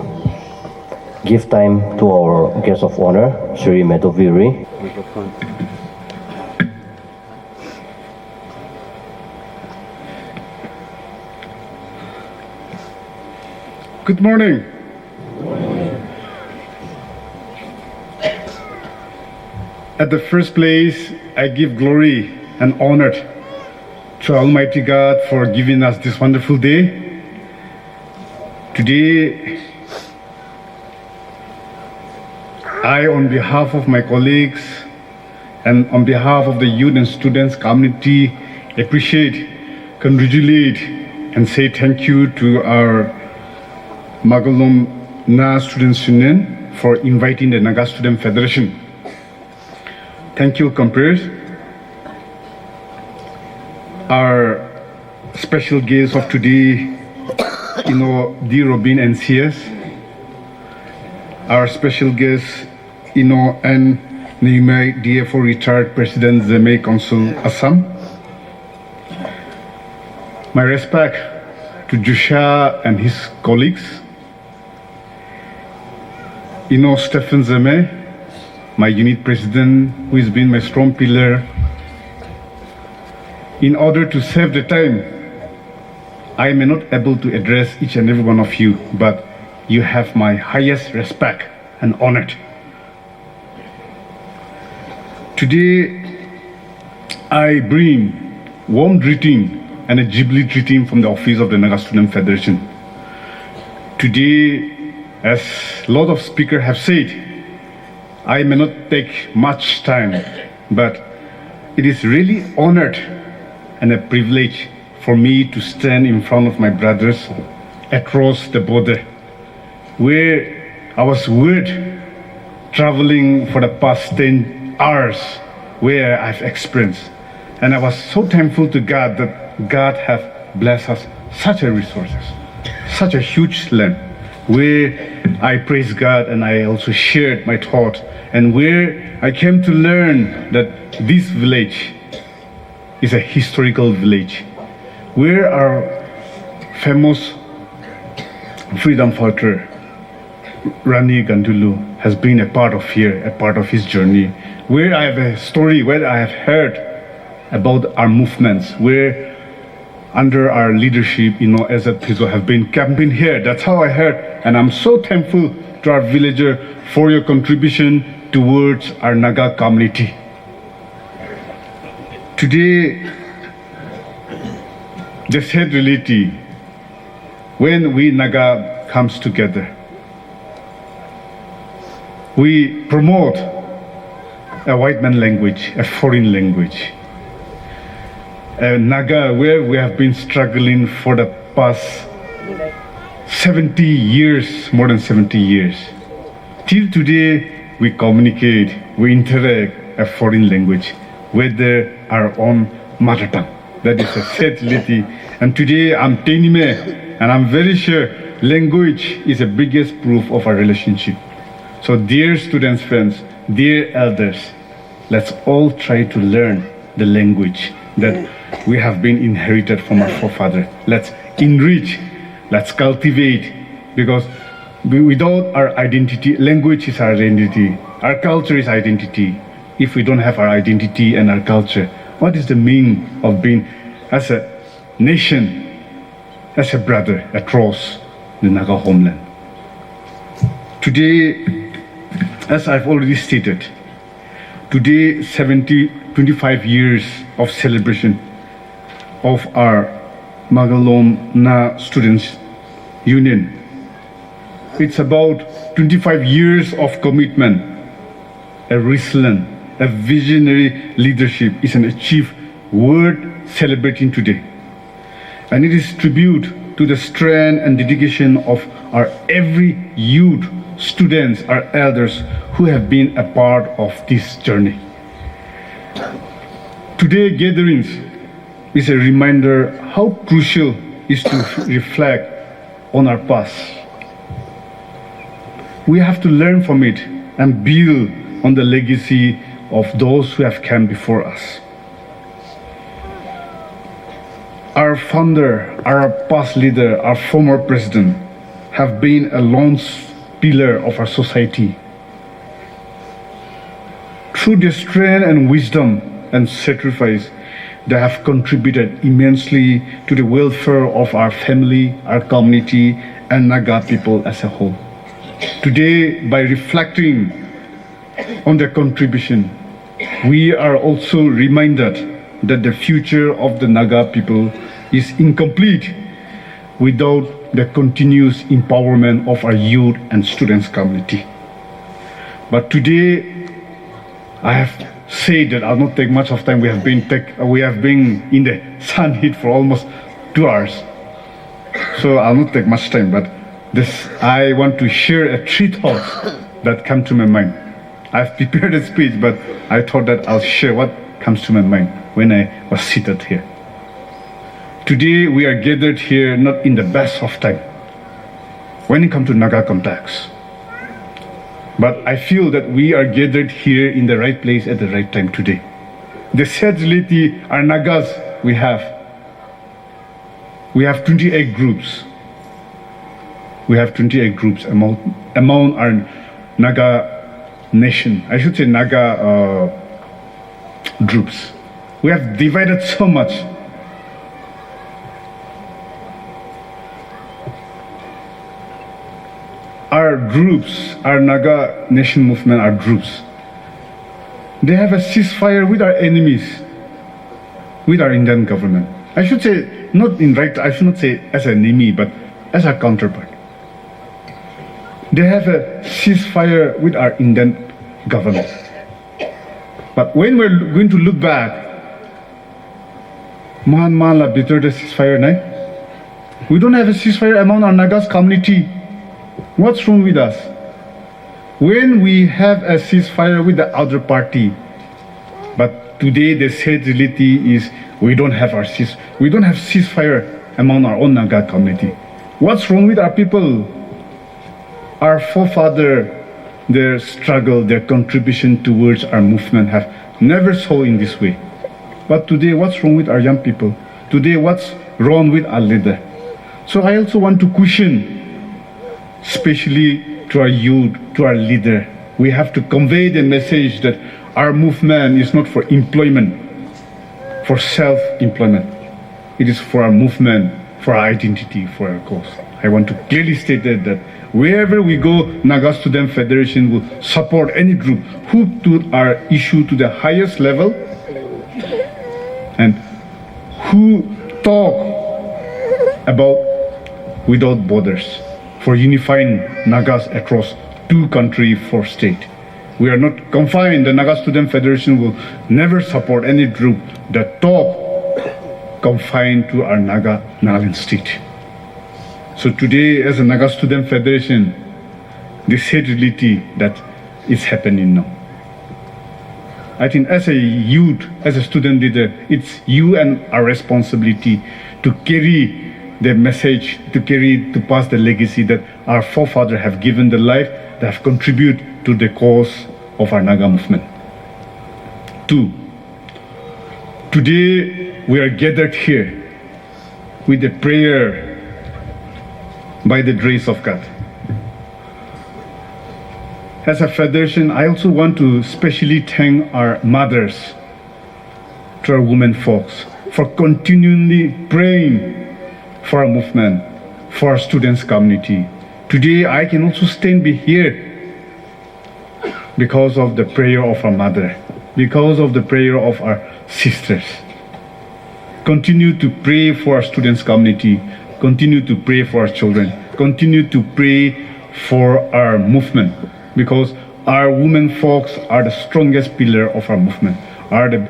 give time to our guest of honor, Sri Medoviri. Good morning. At the first place, I give glory and honor to Almighty God for giving us this wonderful day. Today, I, on behalf of my colleagues and on behalf of the youth and students community, appreciate, congratulate, and say thank you to our Magulong Na Students Union for inviting the Naga Student Federation. Thank you, comrades. Our special guest of today, D. Robin and CS. Our special guest, and Newme, DFO retired President Tamei Council Assam. My respect to Jusha and his colleagues. Stephen Tamei, my unit president, who has been my strong pillar. In order to save the time, I may not able to address each and every one of you, but you have my highest respect and honor. Today, I bring warm greeting and a Jubilee greeting from the office of the Naga Student Federation. Today, as a lot of speakers have said, I may not take much time, but it is really honored and a privilege for me to stand in front of my brothers across the border, where I was traveling for the past 10 hours, where I've experienced. And I was so thankful to God that God has blessed us such a resources, such a huge land, where I praise God and I also shared my thought, and where I came to learn that this village is a historical village, where our famous freedom fighter Rani Gandulu has been a part of here, a part of his journey, where I have a story, where I have heard about our movements, where under our leadership, as a Haiso have been camping here. That's how I heard, and I'm so thankful to our villager for your contribution towards our Naga community. Today, the sad reality, when we Naga comes together, we promote a white man language, a foreign language. Naga, where we have been struggling for the past 70 years, more than 70 years. Till today, we communicate, we interact a foreign language, whether our own mother tongue. That is a sad reality. And today, I'm Newme, and I'm very sure language is the biggest proof of our relationship. So dear students, friends, dear elders, let's all try to learn the language that we have been inherited from our forefather. Let's enrich, let's cultivate, because without our identity, language is our identity, our culture is identity. If we don't have our identity and our culture, what is the meaning of being as a nation, as a brother across the Naga homeland? Today, as I've already stated, today 25 years of celebration of our Magulong Na Students Union. It's about 25 years of commitment, a resilient, a visionary leadership is an achieved worth celebrating today. And it is tribute to the strength and dedication of our every youth, students, our elders who have been a part of this journey. Today's gatherings is a reminder how crucial it is to reflect on our past. We have to learn from it and build on the legacy of those who have come before us. Our founder, our past leader, our former president have been a lone pillar of our society. Through their strength and wisdom and sacrifice, they have contributed immensely to the welfare of our family, our community, and Naga people as a whole. Today, by reflecting on their contribution, we are also reminded that the future of the Naga people is incomplete without the continuous empowerment of our youth and students community. But today, I have said that I'll not take much of time. We have been in the sun heat for almost 2 hours, so I'll not take much time. But I want to share 3 thoughts that come to my mind. I've prepared a speech, but I thought that I'll share what comes to my mind when I was seated here. Today we are gathered here not in the best of time when it comes to Naga context. But I feel that we are gathered here in the right place at the right time today. The sad reality are Nagas we have 28 groups. We have 28 groups among our Naga nation. I should say Naga groups. We have divided so much. Our groups, our Naga nation movement, our groups, they have a ceasefire with our enemies, with our Indian government. I should say, I should not say as an enemy, but as a counterpart. They have a ceasefire with our Indian government. But when we're going to look back, Mahanmala bitter the ceasefire, we don't have a ceasefire among our Nagas community. What's wrong with us? When we have a ceasefire with the other party, but today the sad reality is we don't have ceasefire among our own Naga community. What's wrong with our people? Our forefather, their struggle, their contribution towards our movement have never saw in this way. But today, what's wrong with our young people? Today, what's wrong with our leader? So I also want to caution, especially to our youth, to our leader. We have to convey the message that our movement is not for employment, for self-employment. It is for our movement, for our identity, for our cause. I want to clearly state that wherever we go, Naga Student Federation will support any group who took our issue to the highest level and who talk about without borders for unifying Nagas across 2 countries, 4 states. We are not confined. The Naga Student Federation will never support any group that talk confined to our Nagaland state. So today, as a Naga Student Federation, this sad reality that is happening now. I think as a youth, as a student leader, it's you and our responsibility to carry the message, to pass the legacy that our forefathers have given the life, they have contributed to the cause of our Naga movement. 2, today we are gathered here with a prayer by the grace of God. As a federation, I also want to specially thank our mothers, to our women folks, for continually praying for our movement, for our students' community. Today, I can also stand here because of the prayer of our mother, because of the prayer of our sisters. Continue to pray for our students' community, continue to pray for our children, continue to pray for our movement, because our women folks are the strongest pillar of our movement, are the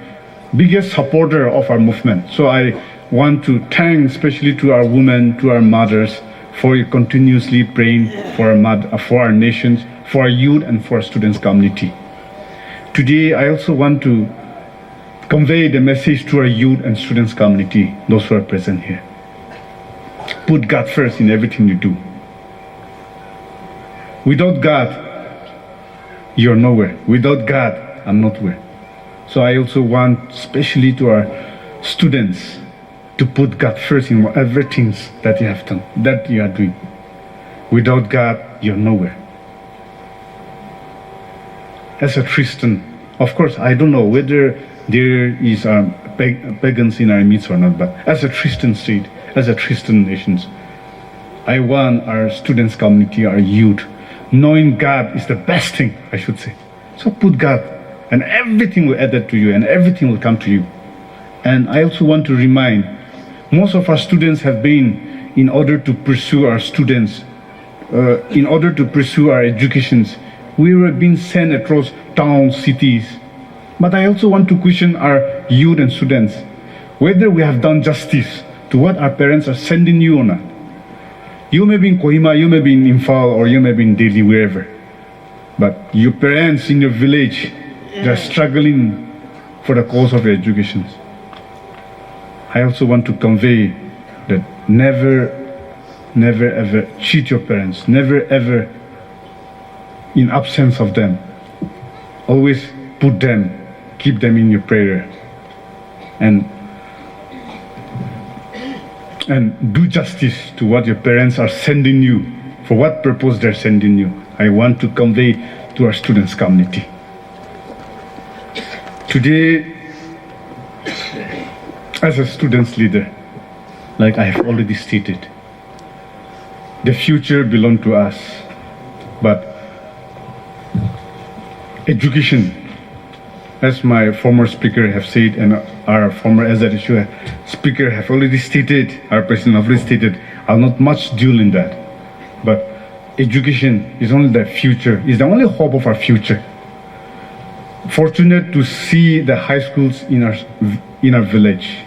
biggest supporter of our movement. So I want to thank especially to our women, to our mothers, for continuously praying for our nations, for our youth and for our students' community. Today, I also want to convey the message to our youth and students' community, those who are present here. Put God first in everything you do. Without God, you're nowhere. Without God, I'm nowhere. So I also want, especially to our students, to put God first in everything that you have done, that you are doing. Without God, you're nowhere. As a Christian, of course, I don't know whether there is pagans in our midst or not, but as a Christian state, as a Christian nation, I want our students' community, our youth, knowing God is the best thing, I should say. So put God, and everything will add to you, and everything will come to you. And I also want to remind, most of our students have been, in order to pursue our students, in order to pursue our educations, we were being sent across towns, cities. But I also want to question our youth and students, whether we have done justice to what our parents are sending you or not. You may be in Kohima, you may be in Imphal, or you may be in Delhi, wherever. But your parents in your village, they're struggling for the cause of your education. I also want to convey that never ever cheat your parents. Never ever, in absence of them, always put them, keep them in your prayer. And do justice to what your parents are sending you, for what purpose they're sending you. I want to convey to our students' community. Today, as a students' leader, like I have already stated, the future belongs to us, but education, as my former speaker have said, and our former SRSU speaker have already stated, our president already stated, I'll not much deal in that. But education is only the future, is the only hope of our future. Fortunate to see the high schools in our village.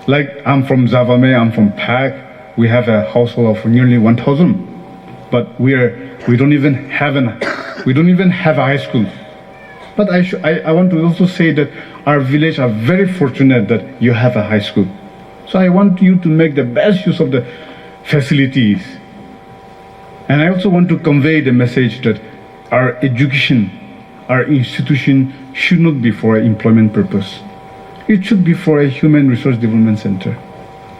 Like I'm from Zavame, I'm from Pak, we have a household of nearly 1,000, but we don't even have a high school. But I want to also say that our village are very fortunate that you have a high school. So I want you to make the best use of the facilities. And I also want to convey the message that our education, our institution should not be for employment purpose. It should be for a human resource development center.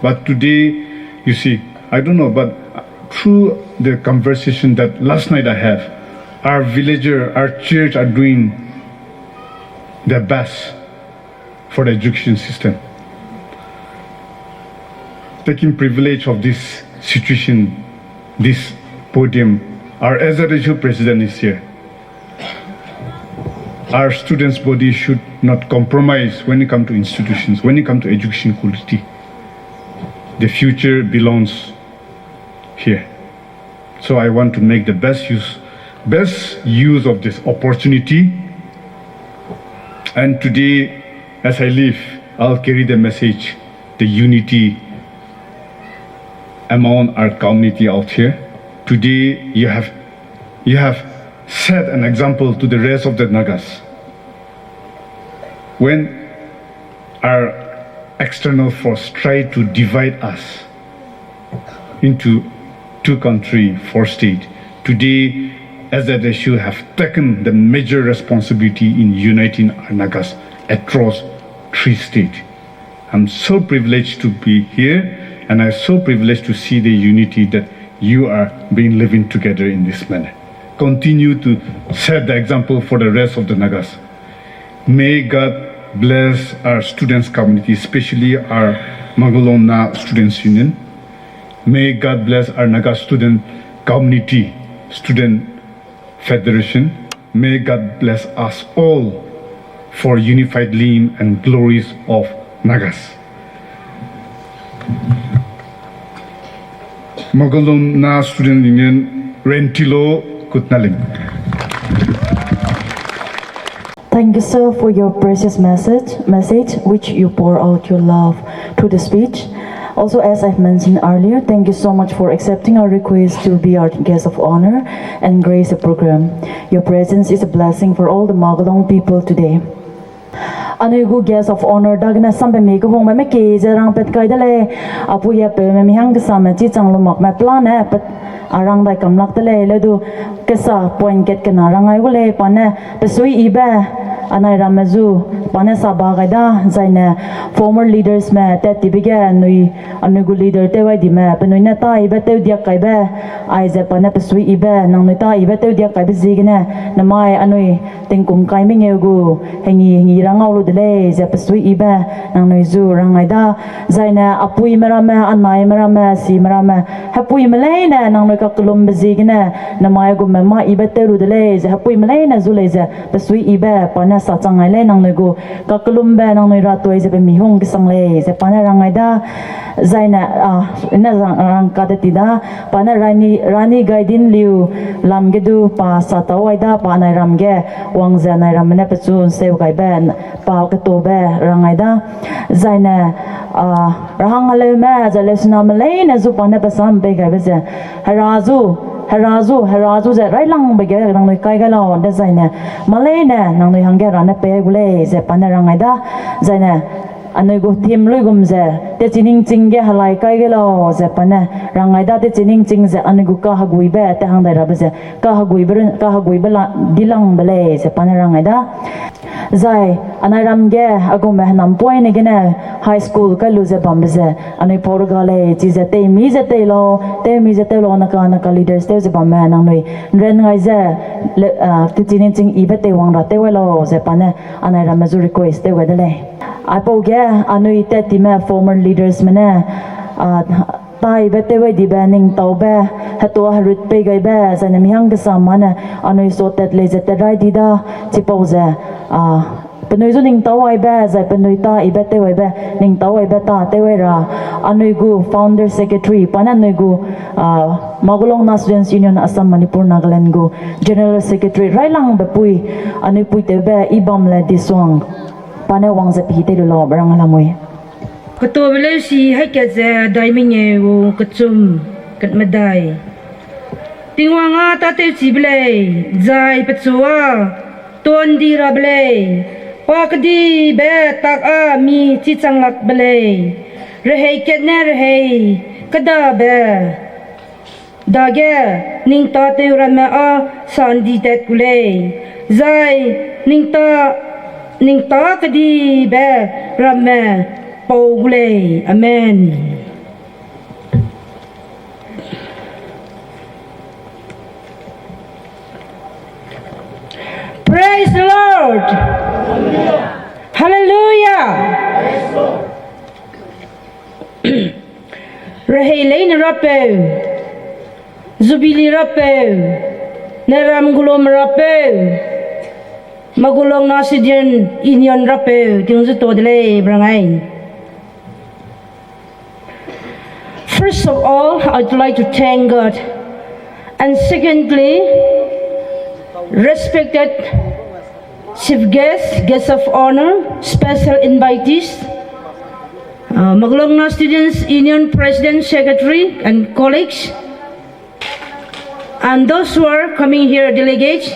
But today, you see, I don't know, but through the conversation that last night I have, our villager, our church are doing their best for the education system. Taking privilege of this situation, this podium, our SRSU president is here. Our students' body should not compromise when it comes to institutions, when it comes to education quality. The future belongs here. So I want to make the best use of this opportunity. And today, as I leave, I'll carry the message, the unity among our community out here. Today, you have set an example to the rest of the Nagas. When our external force try to divide us into 2 countries, 4 states, today as that they should have taken the major responsibility in uniting our Nagas across 3 states. I'm so privileged to be here, and I'm so privileged to see the unity that you are being living together in this manner. Continue to set the example for the rest of the Nagas. May God bless our students community, especially our Magulong Na Students Union. May God bless our Naga student community, student federation. May God bless us all for unified limb and glories of Nagas. Magulong Na Student Union, Rentilo Kutnaling. Thank you, sir, for your precious message, which you pour out your love through the speech. Also, as I've mentioned earlier, thank you so much for accepting our request to be our guest of honor and grace the program. Your presence is a blessing for all the Magulong people today. Anugu guest of honor dagna sampe me ko hong me ke jarang pet kai dale apu ya pe me hang de sam chi chang lo mak me plan e pet arang dai kam lak dale le du kesa point get kana rangai gole pane pe sui iba anai ramazu pane sa ba ga da zaina former leaders me te tibiga nui anugu leader te wai di me pe nui na ta iba te dia kai ba ai ze pane pe sui iba nang nui ta iba te dia kai ba zigna na mai anui tingkum kai me ngegu hengi rangau dele ze pasui iba nang noi zu rangai da zaina apui marama anai marama si marama hapui malaina nang noi ka kulum bezigna na mai gu mama iba teru dele ze hapui malaina zu le ze pasui iba pana sa changai le nang noi gu ka kulum ba nang noi ratoi ze mi hong gisang le ze pana rangai da zaina ina rang ka de tida pana rani gaidin liu lam ge du pa sa tawai da pana ram ge wang za nai ram ne pa chun seu gai ban pau ka to ba rangai da zaina rahang ale ma za lesna malai na zu pana pasam be ga be za harazu za rai lang be ga nang noi kai ga lo da zaina malai na nang noi hang ga ran pe gule za pana rangai da zaina anoi go tim loi gum za te chining ching ge halai kai ge lo za pana rangai da te chining ching za anoi go ka hagui ba te hang da ra ba za ka hagui ba dilang bale za pana rangai da zai anai ram ge ago me nam poi ne ge na high school ka lu za bam za anoi porgale chi za te mi za te lo na ka leaders te za bam ma nang noi ren ngai za te chining ching i ba te wang ra te wa lo za pana anai ram zu request te wa de le apoge anui te time former leaders mena tai bete we di banning tauba hato harut pe gai ba sana mihang ka samana anui so tet le zete rai di da chipoza penui zo ning tawai ba za penui ta ibete we ba ning tawai ba ta te we ra anui gu founder secretary pananui gu Magulong na Students Union Assam Manipur Nagaland gu general secretary rai lang ba pui anui pui te ba ibam le diswang pane wang za pi te lo barang lamoi ko to bele si hai ka za dai ming e wo ka chum kat madai tingwa nga ta te si bele zai pachua ton di ra bele pa ka di be tak a mi chi changlak bele re hei ket na re hei kada be da ge ning ta te ra ma a san di tet kule zai ning ta ka di be ramme paule amen. Praise the Lord. Hallelujah. Rahelain rape Jubilee rape Naram gulom rape Magulong na Student Union rape tingzu to dele brangai. First of all, I'd like to thank God, and secondly, respected chief guests of honor, special invitees, Magulong na Students Union President, Secretary, and colleagues, and those who are coming here, delegates.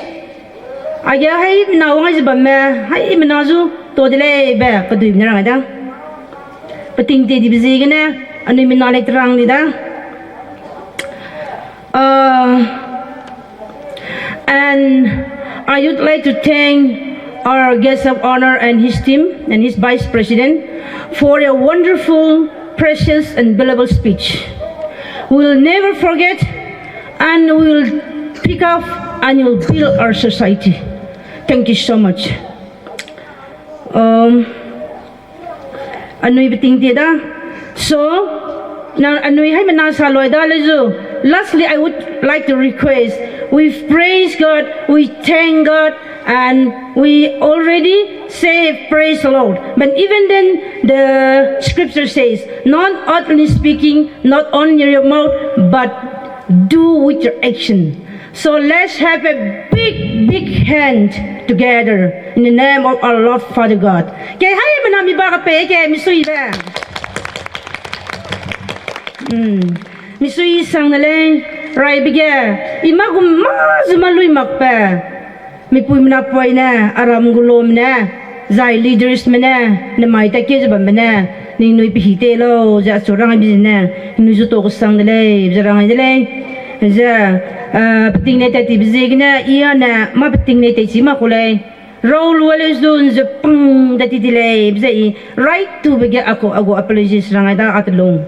Aya hai nawang ay bama hai manazu to dele ba padu nara da pating te dibzi gana anu minale terang ni da And I would like to thank our guest of honor and his team and his vice president for a wonderful, precious, and valuable speech. We'll never forget, and we'll pick up and we'll build our society. Thank you so much. Lastly, I would like to request, we praise God, we thank God, and we already say praise the Lord. But even then, the scripture says, not only speaking, not only your mouth, but do with your action. So let's have a big hand together in the name of our Lord Father God. Kaya hay manami baka pe kaya misui ba. Misui sang nale rai biga imagum mazumalui makpa. Mipui manapoy na aram gulom na zai leaders mana na mai takye ba mana ning nui pihite lo ja surang bizina nu zuto ko sang nale zarang nale ja pating na tati bizigna iya na ma pating na tati ma kulay roll wala zone za pang dati delay bizai right to biga ako apologies rang da atlong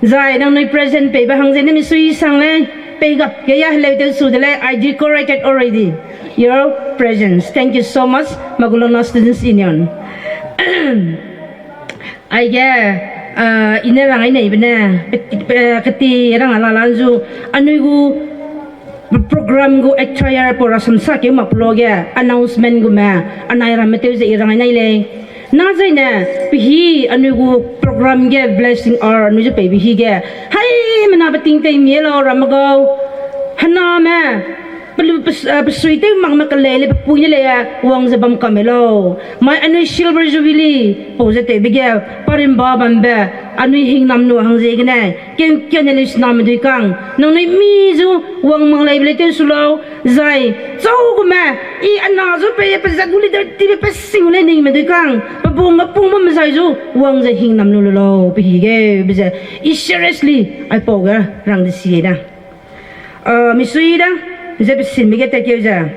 zai nang noi present pe ba hang zene mi sui sang le pe gap kaya le te su dele I decorated already your presence. Thank you so much Magulong Students Union. I ina rang ai nei bana kati rang ala lanzu anuigu program go extra por samsa ke maploge announcement go ma anai ramete ze irang ai le na zaina pihi anuigu program ge blessing or anu je pe bihi ge hai mana bating te mielo ramago hana ma Pasuite mang makalele punya le wang zabam kamelo mai anu silver jubilee posite bigya parimba bamba anu hingnam no hangje gna ken kenelis nam duikang nang nei mizu wang manglai blete sulo zai zogma I anazo pe pazaguli der tibe pasingule ning meduikang pabunga pungma mazai zu wang za hingnam no lo pihige biza seriously I poga rang de sieda misuida Zebesin migete keuja.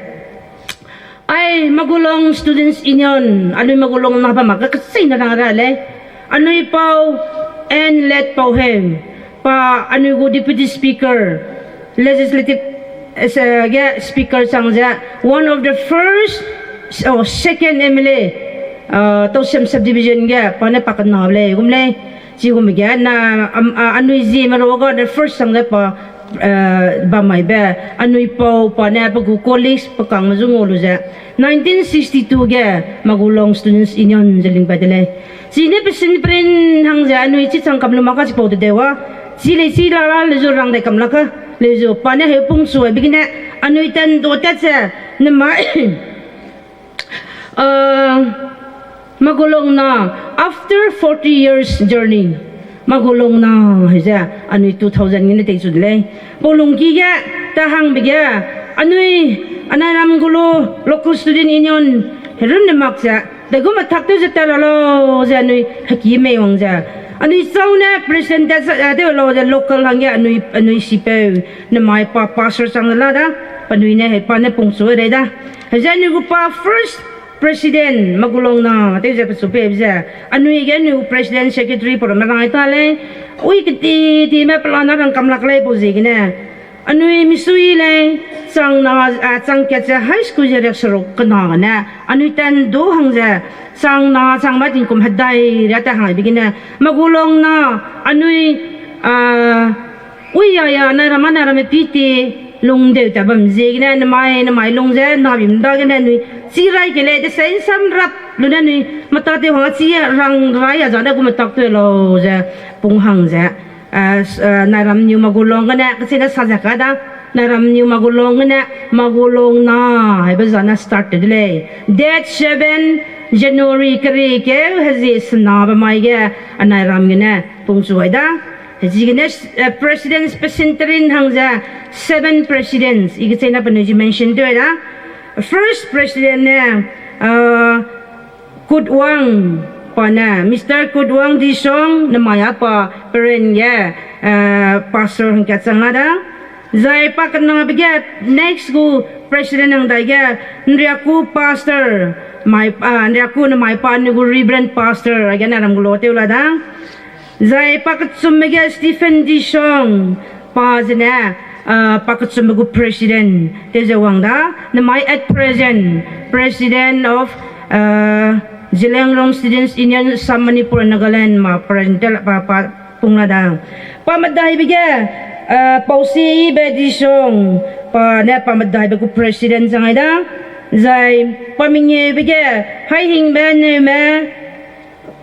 Ay Magulong Students Union. Ano'y Magulong na pa magkakasay na nangarale. Ano'y pau and let pau hem. Pa ano'y go deputy speaker, legislative speaker sangja. One of the first second MLA Tousem subdivision ga pa na pakanable. Gumle si gumigya na ano'y zi maroga the first sangja pa ba mai ba anui pau pa na pa ku college pa kang mazungolo ja 1962 ga Magulong Students Union jaling badale sine pesin pren hang ja anui chi chang kam lumaka chi pau de dewa sile sila la le zo rang de kam laka le zo pa na he pung su bigina anui tan do ta cha na ma Magulong na after 40 years journey Magulong na haja anui 2000 ngine te sudle polungki ga tahang bigya anui anaram gulo local student union herun ne maksa dago mathak te jata lo ja anui hakime wangja anui sauna president de lo the local hangya anui sipe ne mai pa pastor sangla da panui ne pa ne pungso re da haja ni gu pa first President Magulong na te je supe bja anui ge new president secretary por marang itale ui kiti ti me plana rang kamlak le pozi gina anui misui le sang na chang ke cha high school je reksro kana na anui tan do hangja sang na sang ma tin kum hadai ra ta hai bigina Magulong na anui ui ya na ramana rame piti lung de ta bam zegna na mai lung je na bim da gna ni sirai ke le de sen sam rap luna ni mata te ha chi rang rai ya da ku matak te lo ja pung hang ja na ram nyu Magulong na ka sina sa ja ka da na ram nyu Magulong na Magulong na hai ba na started le date 7 January kare ke hazi sna ba mai ga na ram gna pung su da presidents pesinterin hangja 7 presidents igitay na panuji mention to da first president na Kudwang pa na Mr. Kudwang Disong na maya pa peren ya pastor hangkat sangada zai pakna bige next gu president ang daiga nriaku pastor my nriaku na my pan gu reverend pastor again aram gulo te ulada zai pakat summege Stephen Dishong pazna pakat summegu president te zawangda na my at present president of Jilanglong Students Union sa Manipur Nagaland ma parental pa pungadang pamaday bige pausi bedisong pa na pamaday bagu president sangaida zai paminye bige hai hing ben me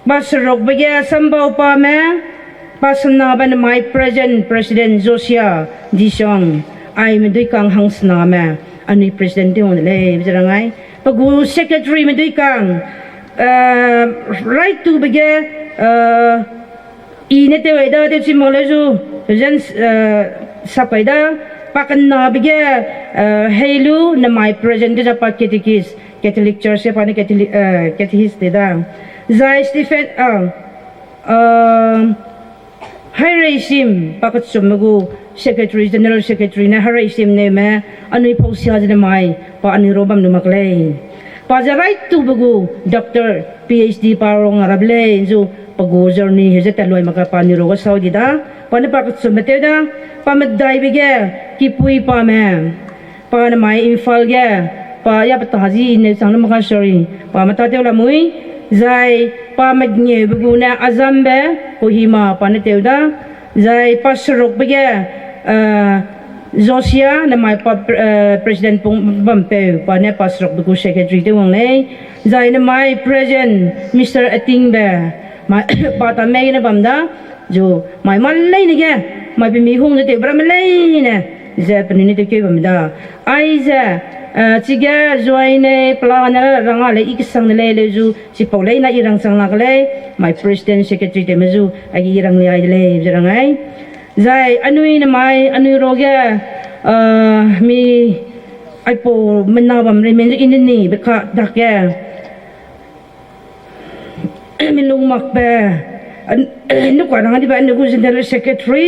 basrok bige sambau pa me pasna ban my present president Josia disong ai medui kang hangsna me ani president de on le bisarangai pagu secretary medui kang right to bige inete weda de simoloju jen sapaida pakanna bige helu na my present de paketikis Catholic Church pa ni Catholic da zai Stephen hai reisim pakat sumagu secretary general secretary na hai reisim ne me anui pausia de mai pa ani robam numaklei pa za right to bugu doctor PhD parong arable zo pago journey heze taloi maka pani roga saudi da pani pakat sumete da pamadai bige kipui pa me pa na mai infal ge pa ya pataji ne sang maka sorry pa mata te la mui zai pa madnye bugu na azambe kohima pani te da zai pasrok bige Josia na mai president pung bampe pa ne pasrok bugu secretary te wang le zai na mai president Mr. Atingbe mai pa Tamei na bamda jo mai malai ni ge mai bi mi hung te bra malai ne ze panini te ke bamda ai ze chiga joine plana ranga le ikisang le le ju si paulai na irang sang na le mai president secretary te meju agi irang le ai le jerangai zai anui na mai anui roge mi aipo menabam remen ini beka dakya milung makbe nu kwa nang di ba nu general secretary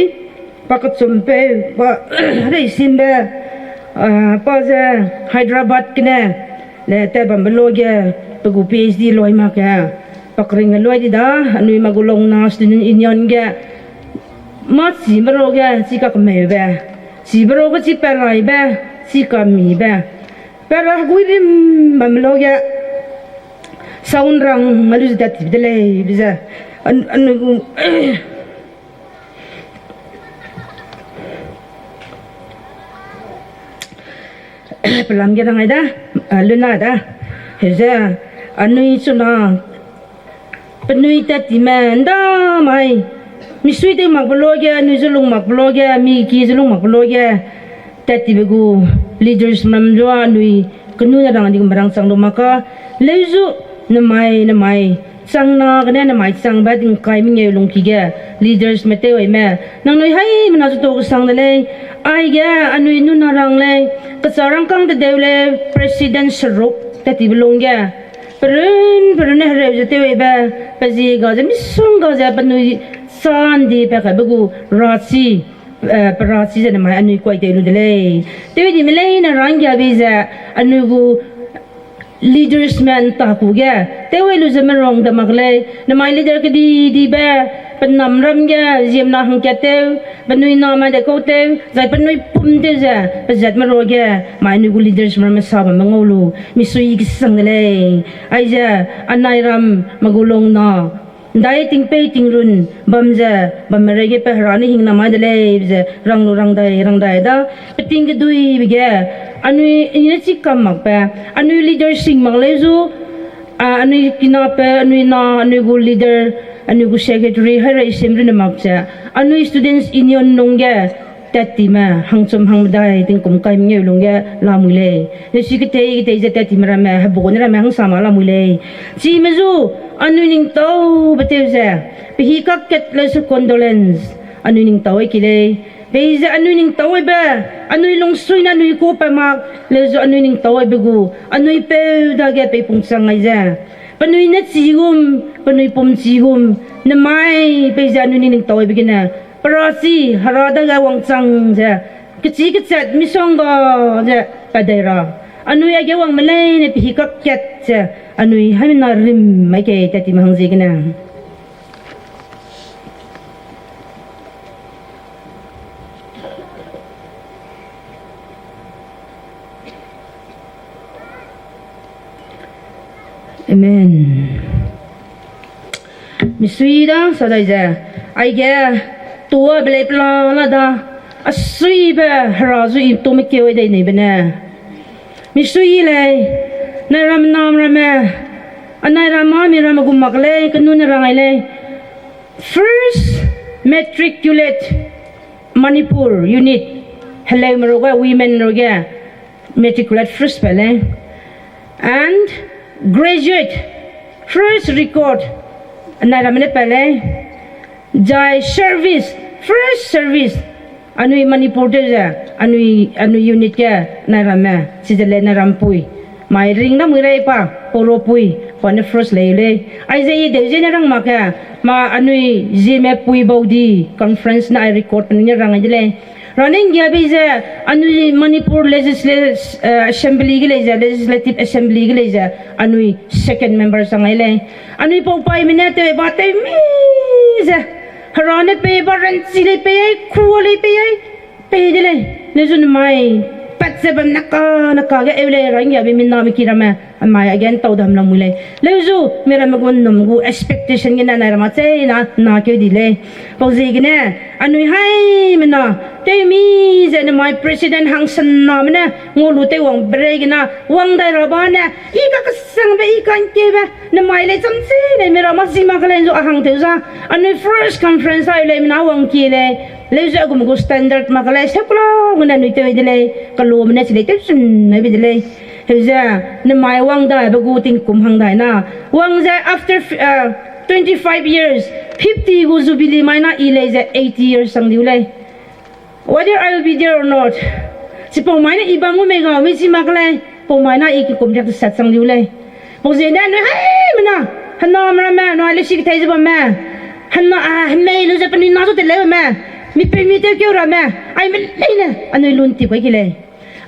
pakat sumpe pa rei simbe pa za Hyderabad kene le te bamloge pagu PhD loi makya pakring loi di da anui Magulong na student union ge ma si broga si ka me be si broga si perai be si ka mi be pera guirim bamloga sound rang malus dat dele biza an pelam ge ngai da luna da heza anui suna penui tati manda mai mi suite makbloga ni zulung makbloga mi ki zulung makbloga tati begu leaders mamjwa nui kenu na rang ding barang sang do maka lezu na mai sang na kana na mai sang ba ding kai mi nge lung ki ga leaders mete oi me nang noi hai mana zu to sang de le ai ga anui nu na rang le ka sarang kang de devle president sro tati belong ga peren hare jete oi ba paji ga mi sung ga ja panui sandi pa ka bugu rasi parasi na mai anu kwai te lu dele te di melai na rangya biza anu gu leaders man ta ku ga te we lu zaman rong da magle na mai leader ka di ba panam ram ga jem na hang ka te banui na ma de ko te zai panui pum de za pa zat ma ro ga mai anu gu leaders man sa ba mangolu mi sui gi sang dele ai ja anai ram Magulong na dai ting pe ting run bamja bamrege pe harani hing na madle je rang dai da peting ge dui bige anu ina chikam mak pa anu leader sing mak lezu anu kina pe anu go leader anu go secretary hare semri na mak cha anu students union nongge tati ma hangchom hangdai ting kum kai nge longge lamule ne sikite je tati mara ma habon ra ma hang sama lamule chi mezu anu ning tau betevza pihi kak ket le condolence anu ning tau kile beiza anu ning tau ba anu long sui na nu ko pa ma le zo anu ning tau begu anu pe da ge pe pung sang ai za panui na chigum panui pum chigum na mai beiza anu ning tau begina parasi harada ga wang chang za kecil kecil misong je padera anu ya gewang malay ne pihikak ket je anu hai na rim mai ke tati mahang zigna amen misui da sadai je ai ge tua ble plan la da asui ba harazu i to me ke dai nei bana misui le na ram nam rama anai rama mi rama gum magle kanu na rangai le first matriculate Manipur unit hello maroga women roga matriculate first pale and graduate first record anai rama ne pale jai service first service anui Manipur de ja anui unit ke narama sijale narampui mai ring na murai pa poropui pone first le ai je de je narang maka ma anui jime pui bodi conference na I record ni rang jele running ya bi je anui Manipur legislative assembly ge le ja legislative assembly ge le ja anui second member sangai le anui po pai minute ba te mi je harane pe baran sile pe kuole pe dele lejun mai patse bam naka ga evle rang ya bi minna mi kirama mai again tau dam lam mule leju mera magon nom gu expectation gina na rama che na ke dile pauzi gina anui hai mena te mi je my president hang san na mena ngolu te wang bregina wang dai rabana I ka sang be I kan ke ba na mai le cham che ne mera ma sima kalen jo ahang te za anui first conference ai le mena wang ki le leju agum gu standard ma kala seklo ngana nui te dile kalu mena sile te sun na bi dile heza na mai wang da ba gu ting kum hang dai na wang za after 25 years 50 gu Jubilee mai na ile za 80 years sang diule whether I will be there or not si po mai na iba mo mega mi si makle po mai na iki kum jak sat sang diule po ze na hai mana hanna mara ma no ale si thai ba ma hanna me lu za pani na to te le ma mi permite ke ora ma ai me leina anu lunti ko kile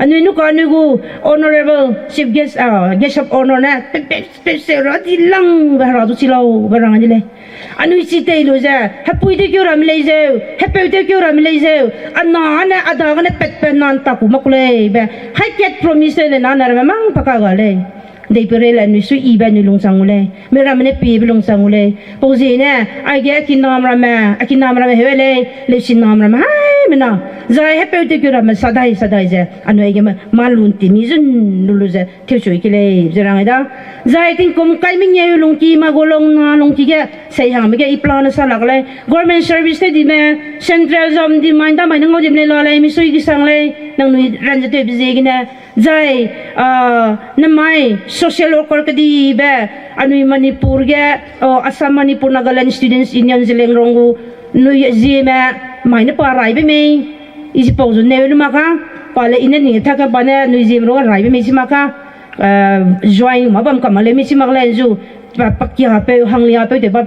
anu nu ka nu honorable chief guest guest of honor na special rati lang ba ra tu silau barang ajile anu si te lo za hapui te kyora mi leise hapui te kyora mi leise anna ana ada ne pet nan ta ku makule ba hai ket promise le na na mang pakaga le dei perela ni su iba ni lung sangule mera mene pi lung sangule pozi ne ai ge ki nam rama hewele le sin nam rama hai mena zai hapui te kyora ma sadai je anu ai ge ma lun ti mi zun lulu je te choi kile jarang da zai tin kom kai min ye lung ki Magulong na lung ki ge sai hang me ge I plan sa lag le government service te di me central zone di mind da mai nang dim le la le mi sui gi sang le nang nui ran je te bi je gi na zai na mai social worker ka di ba anui Manipur ge Assam Manipur Nagaland students union zileng rongu nui je ma mai na pa rai be me isi pau zo ne lu ma ka pa le ina ni tha ka ba na nui je ro rai be me si ma ka join ma bam kamale mi si magle ju pakya pe hanglia pe te ba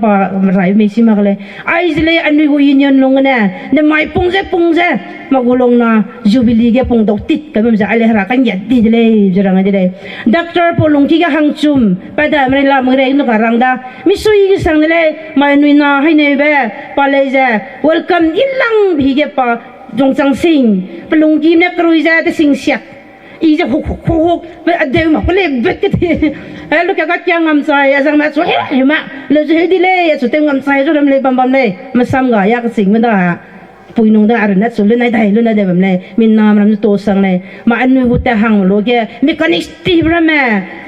rai me si magle ai zile anu gu union long na ne mai pungze Magulong na Jubilee ge pung dau tit ka bam ja ale hara kan yat di dile jarang dile doctor polong ki ga hangchum pada mre la mre no karang da mi sui gi sang dile mai nui na hai ne be pa le ja welcome ilang bi ge pa jong sang sing polong ki na kruiza te sing siak ija huk be ade ma kole beket elo ka kyang ngam sai asang ma so he ma le je dile ya so te ngam sai so ram le bam le ma sam ga ya ka sing ma da pui nong da ar na so le nai dai lu na de bam le min nam ram to sang le ma anu hu ta hang lo ge mechanic ti bra ma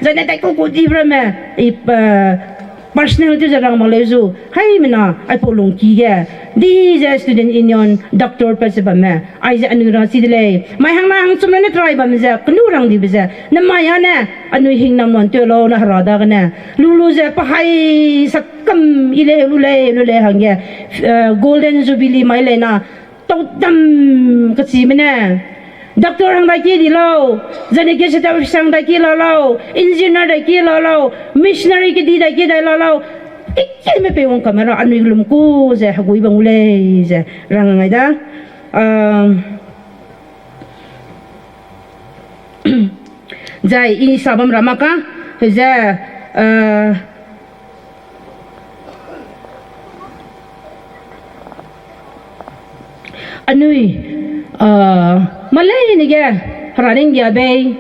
za na dai ko ti bra ma I personal tu jarang malezu hai mina ai polong ki ge di ja student union doctor pa se ba ma ai ja anu ra si dile mai hang sum na try ba ma ja knu rang di ba ja na ma ya na anu hing nam non te lo na ra da ga na lu ja pa hai sakam ile lu le hang ge golden jubilee mai le na to dam ka si ma na doctor hang dai ki di lo jane ke se ta sang dai ki lo engineer dai ki lo missionary ki di dai ki dai lo ikke me pe won kamera anu ilum ku je hagui bang ule je rang ngai da zai I sabam ramaka za anui malay ni ga running ya bay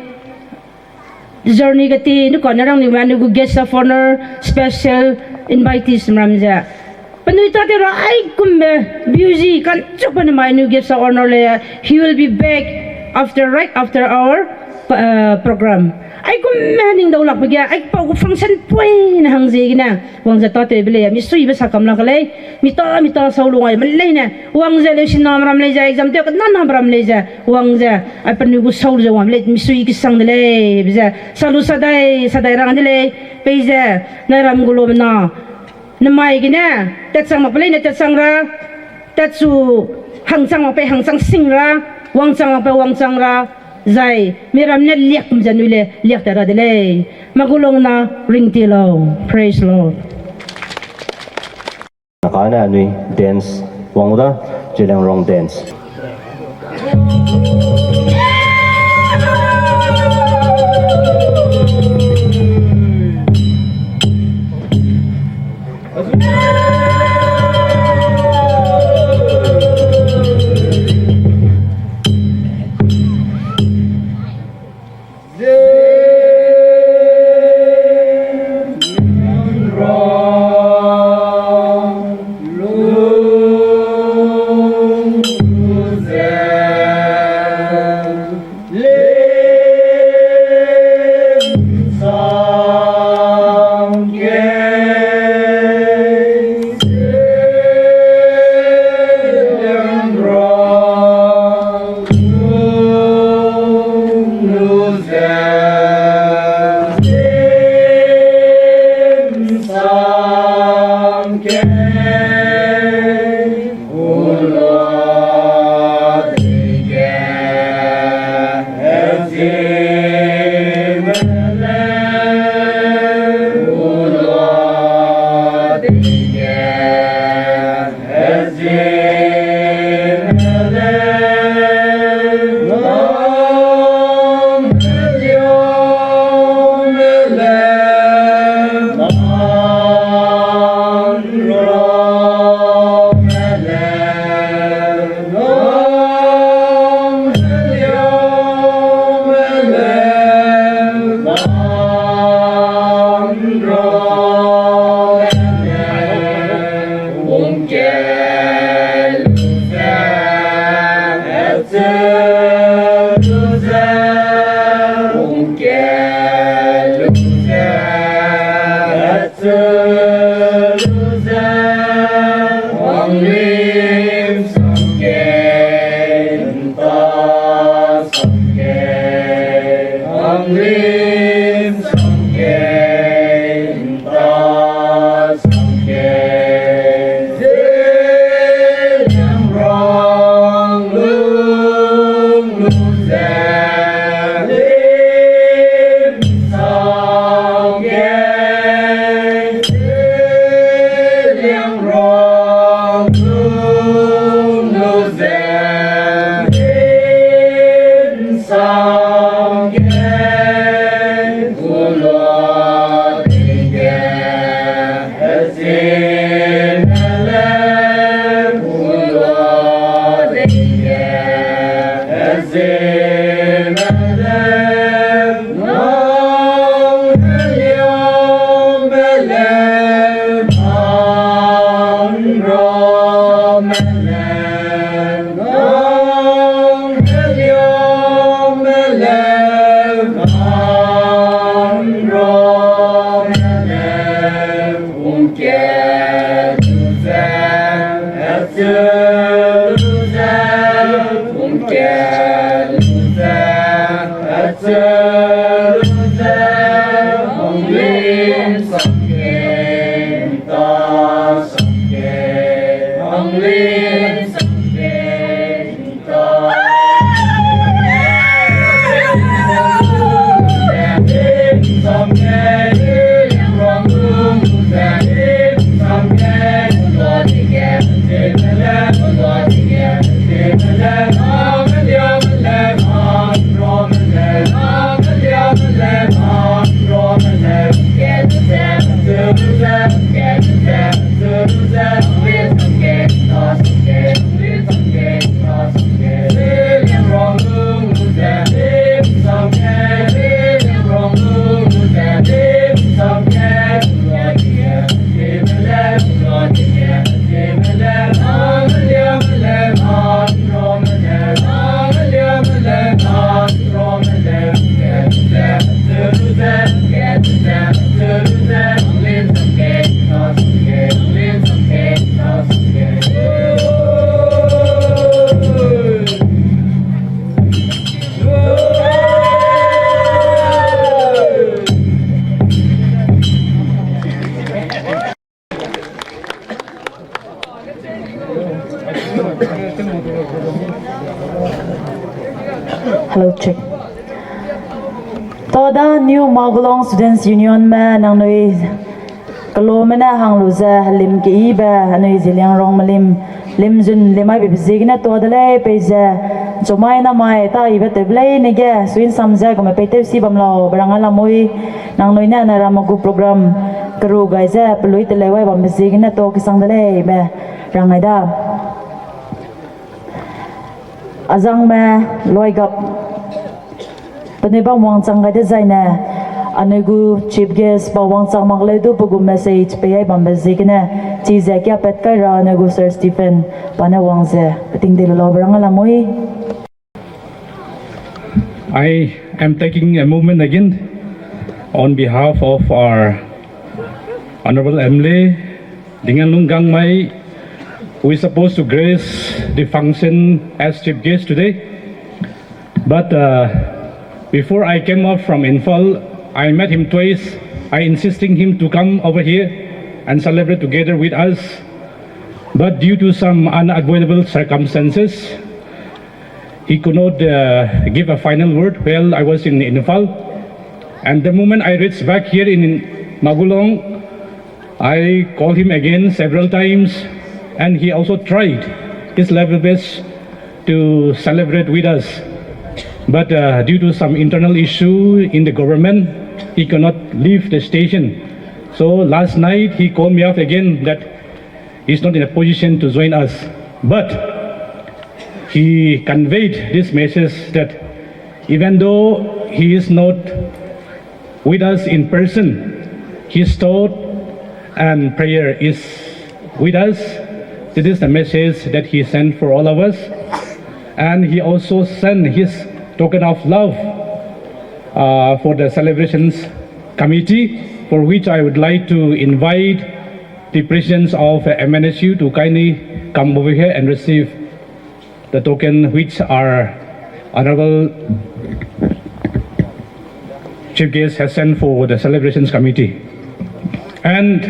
journey gati nu kon rang ni manu guest of honor special invitees ramja Panuita de ai kumbe busy kan chupan mai nu guest of honor le he will be back right after our program ai kum maning daw lak bagya ai pa function point hang je gina wang za ta te bele mi sui ba sakam la kale mi ta saulungai man le na wang za le sin nam ram le ja exam te kan nam ram le ja wang za ai pan gu saul je wam le mi sui ki sang de le bisa salu sadai rang de le pe ja na ram gulo na na mai gina tat sang ma pale na tat sang ra tat su hang sang ma pe hang sang sing ra wang sang ma pe wang sang ra zai miram ne liak janule liak tara dele magulong na ring tilo praise Lord nakana nui dance wangda jelang rong dance Hello, check. Toda New Magulong Students Union ma nang noi kalomena hang luza lim ki iba noi ziliang rong malim lim jun limai bi zigna toda le peja jomai na mai ta iba teblei nege suin samja ko me pete si bamlo barangala moi nang noi na ramagu program kru gaiza pelui telewai bam zigna to kisang dale be rangai da azang ma loi gap Paniba wang chang ga design na anugu chief guest ba wang chang mak le du pugu message pe ai bam bezigna chi za kya pet kai ra anugu Sir Stephen pana wang ze pating de lo brang la moi. I am taking a moment again on behalf of our Honorable MLA Ndingchu Mai, who is supposed to grace the function as chief guest today. But before I came out from Infal, I met him twice. I insisting him to come over here and celebrate together with us. But due to some unavoidable circumstances, he could not give a final word while I was in Infal. And the moment I reached back here in Magulong, I called him again several times, and he also tried his level best to celebrate with us. But due to some internal issue in the government, he cannot leave the station. So last night he called me up again that he's not in a position to join us. But he conveyed this message that even though he is not with us in person, his thought and prayer is with us. This is the message that he sent for all of us. And he also sent his token of love for the celebrations committee, for which I would like to invite the presidents of MNSU to kindly come over here and receive the token which our Honorable Chief Guest has sent for the celebrations committee. And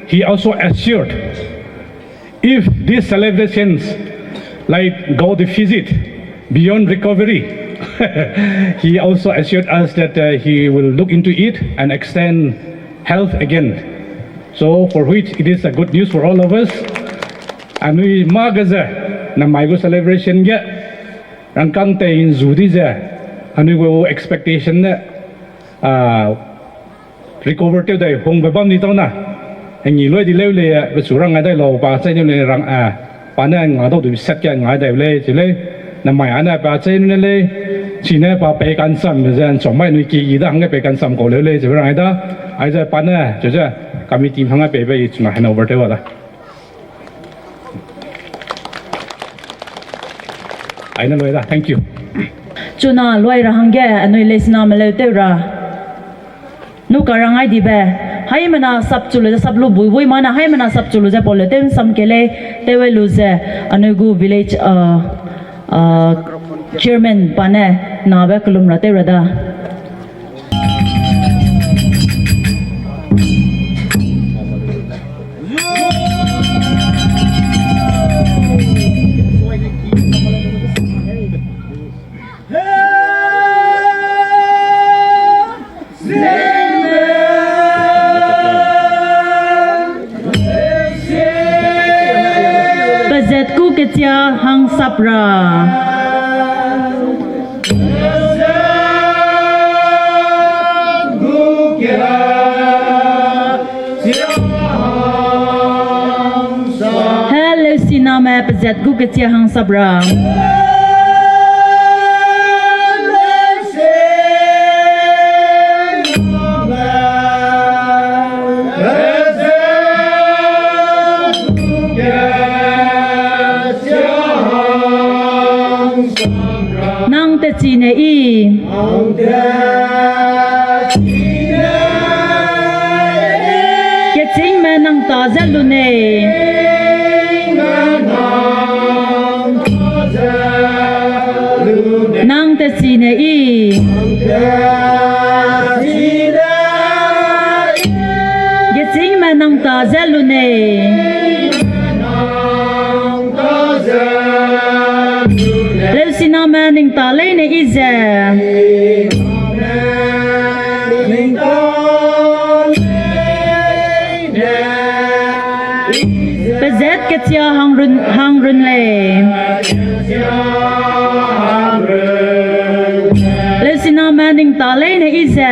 he also assured, if these celebrations like go the visit beyond recovery, he also assured us that he will look into it and extend health again. So for which it is a good news for all of us. And we magaza na maigo celebration ge rangkang te in zudiza and we will expectation na recover to the hong babam ni tau na and you loi di leu le be surang ngai dai lo ba chai le rang pa na nga do du set ke ngai dai le chi le na mai ana ba chai le chỉ nên把北干sam的人从买你记忆的行个北干sam过来嘞，这边来的，还在办呢，就是咱们地方个北北从哪还能 over 对吧的？哎，那来的 ，Thank you。Chuna loi rahang ge anoi lesna mele tera. Nu karang ai di be. Hai mana sab chulu sab lu bui bui mana hai mana sab chulu ja pole tem sam kele tewe lu je anugu village chairman pane nabe kulum rate rada. Bazetku ketia hang sapra. Hello sinama bazetku ketia hang sapra. Chine i ke ching me nang ta zalu ne nang te chine i ke ching me nang ta zalu ne sina maning ta le ne ize Bezet ketia hang run le Le sina maning ta le ne ize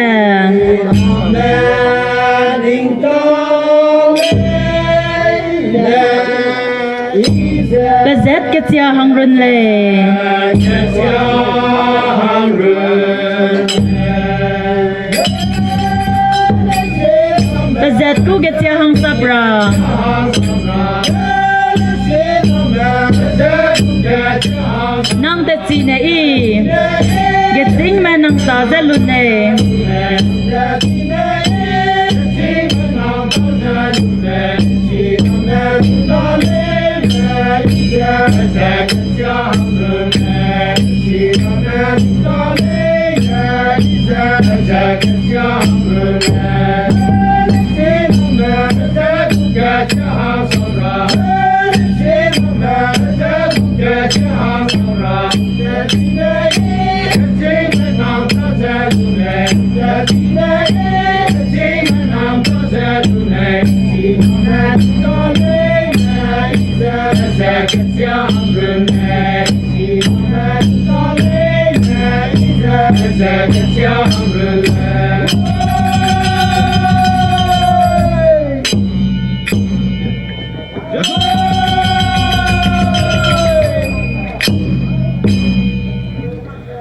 Bezet ketia hang run le Bezet ku ketia hang sabra Nang te chi ne I Geting me nang ta zelun ne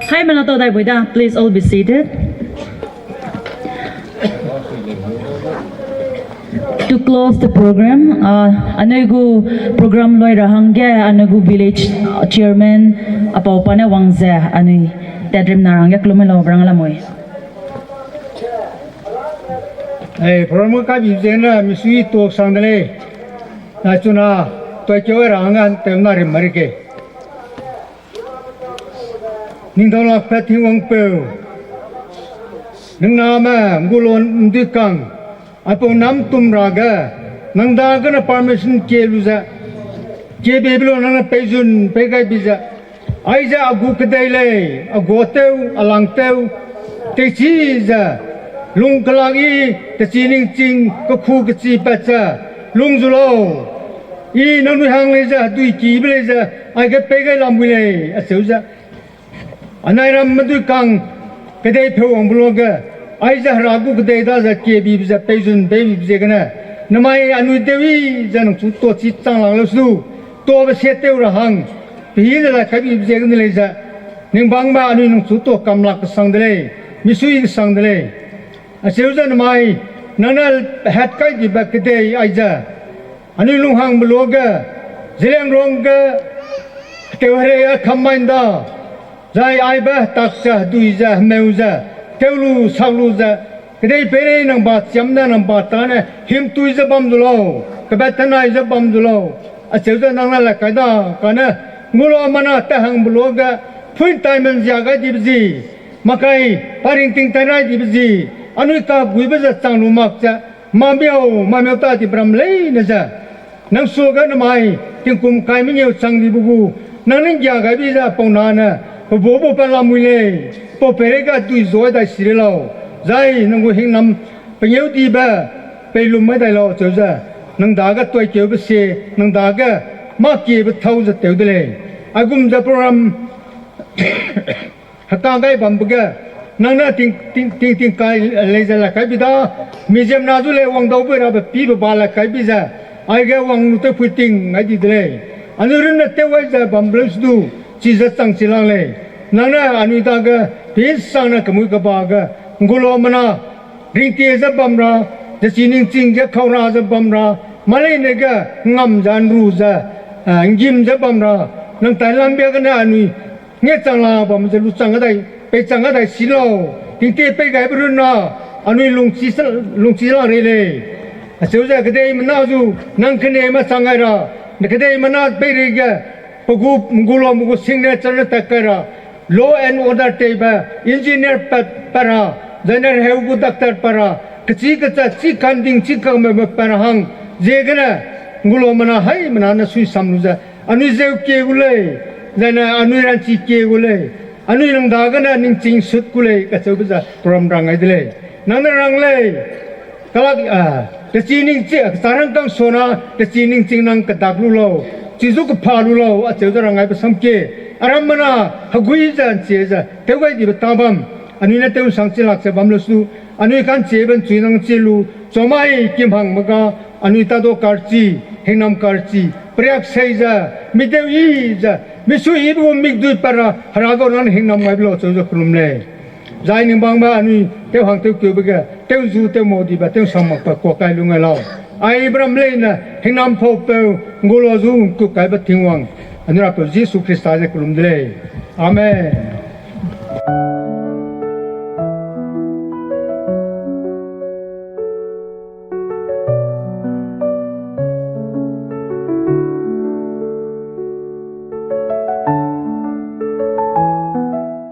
Hai manato dai boida, please all be seated. To close the program, anagu program loi rahangge anagu village chairman apopana wangze ani tadrim narangge klumelo brangala moi. Program ka bizena misui to sandale na chuna to kyo rangan temna rimarike. Ningdolak pati wang pe. Ningnama ngulon ndikang Apo nam tum raga nang da gana permission ke luza ke beblo nang pejun pegai biza aiza agu kedaile agoteu alangteu te chiza lung kalagi te chining ching ko khu ke chi pacha lung zulo I nang hang leza dui ki bleza ai ke pegai lambule aseuza anai ram madu kang kedai phewang bloga Aiza ragu kedai da za ke bi biza pejun baby biza kana namai anu dewi janang chu to chi chang lang lo su to ba se teu ra hang bi la ka bi biza kana le za ning bang ba anu nang chu to kam lak sang dele misui sang dele aseu za namai nanal hat kai di ba kedai aiza anu lung hang bloga zeleng rong ga teu hare khammain da zai ai ba taksa duiza meuza Telu saluza, kedai pere nang bat jamna nang batane him tuiza bamdulo, kebatana iza bamdulo. Aseuza nang la kada kana ngulo mana tahang buloga twin time jaga dibzi, makai paring ting tanai dibzi. Anu ka guibaza tang lumakja, mamiao ta di bramlei naza. Nang suga namai tingkum kai minyo chang dibugu, nang ning jaga biza ponana, bobo palamule. Po perega tu zoi da sirilo zai nangu hing nam penyau di ba pelum mai dai lo choza nang daga toy keu ba se nang daga ma ki ba thau za teu dele agum za program hata gai bam buga nang na ting kai le za la kai bi da museum na zu le wang dau ba ra ba pi ba la kai bi za ai ga wang nu te puting ngai di dele anu ren na te wai za bam blus du chi za tang silang le nang na anu ta ga Pisang na kamu kabaga, ngulo mana, ringti za bamra, the sining ching za kaura za bamra, malay nega ngam za ruza, ngim za bamra, nang Thailand biya na anu, nge changla bam za lu changadai, pe changadai silo, ringti pe gai bruna, anu lung sila rele, aseuza kadai manazu, nang kene ma changaira, kadai manat pe rega, pagu ngulo mugu singne chana takara. Law and order teba, engineer para, general health doctor para, kecil kecil kanding cikang para hang, jegana ngulo mana hai mana na sui samluza, anu zeu ke ulai, zana anu ran chi ke gule anu nang da ga na ning ching sut gule ka chau ba program rang ai dile nang na rang le kalak the chi ning chi sarang kang sona the chi ning ching nang ka dak lu lo chi zu ka pha lu lo a chau da rang ai ba sam ke aram mana hagui jan che ja te wai di ba ta bam anu na te sang chi lak se bam lo su anu kan che ben chui nang chi lu chomai kim hang ma ga anu ta do kar chi hinam kar chi priak sei ja mi de yi ja mi su yi bu mi du para hara go nan hinam ngai lo chau ja krum le zai ning bang ba anu te hang te kyu ba ga te zu te mo di ba te sam ma pa ko kai lu ngai lo ai bram le na hinam pho pe ngolo zu ku kai ba thing wang anu ra ko jesu christa ja krum le amen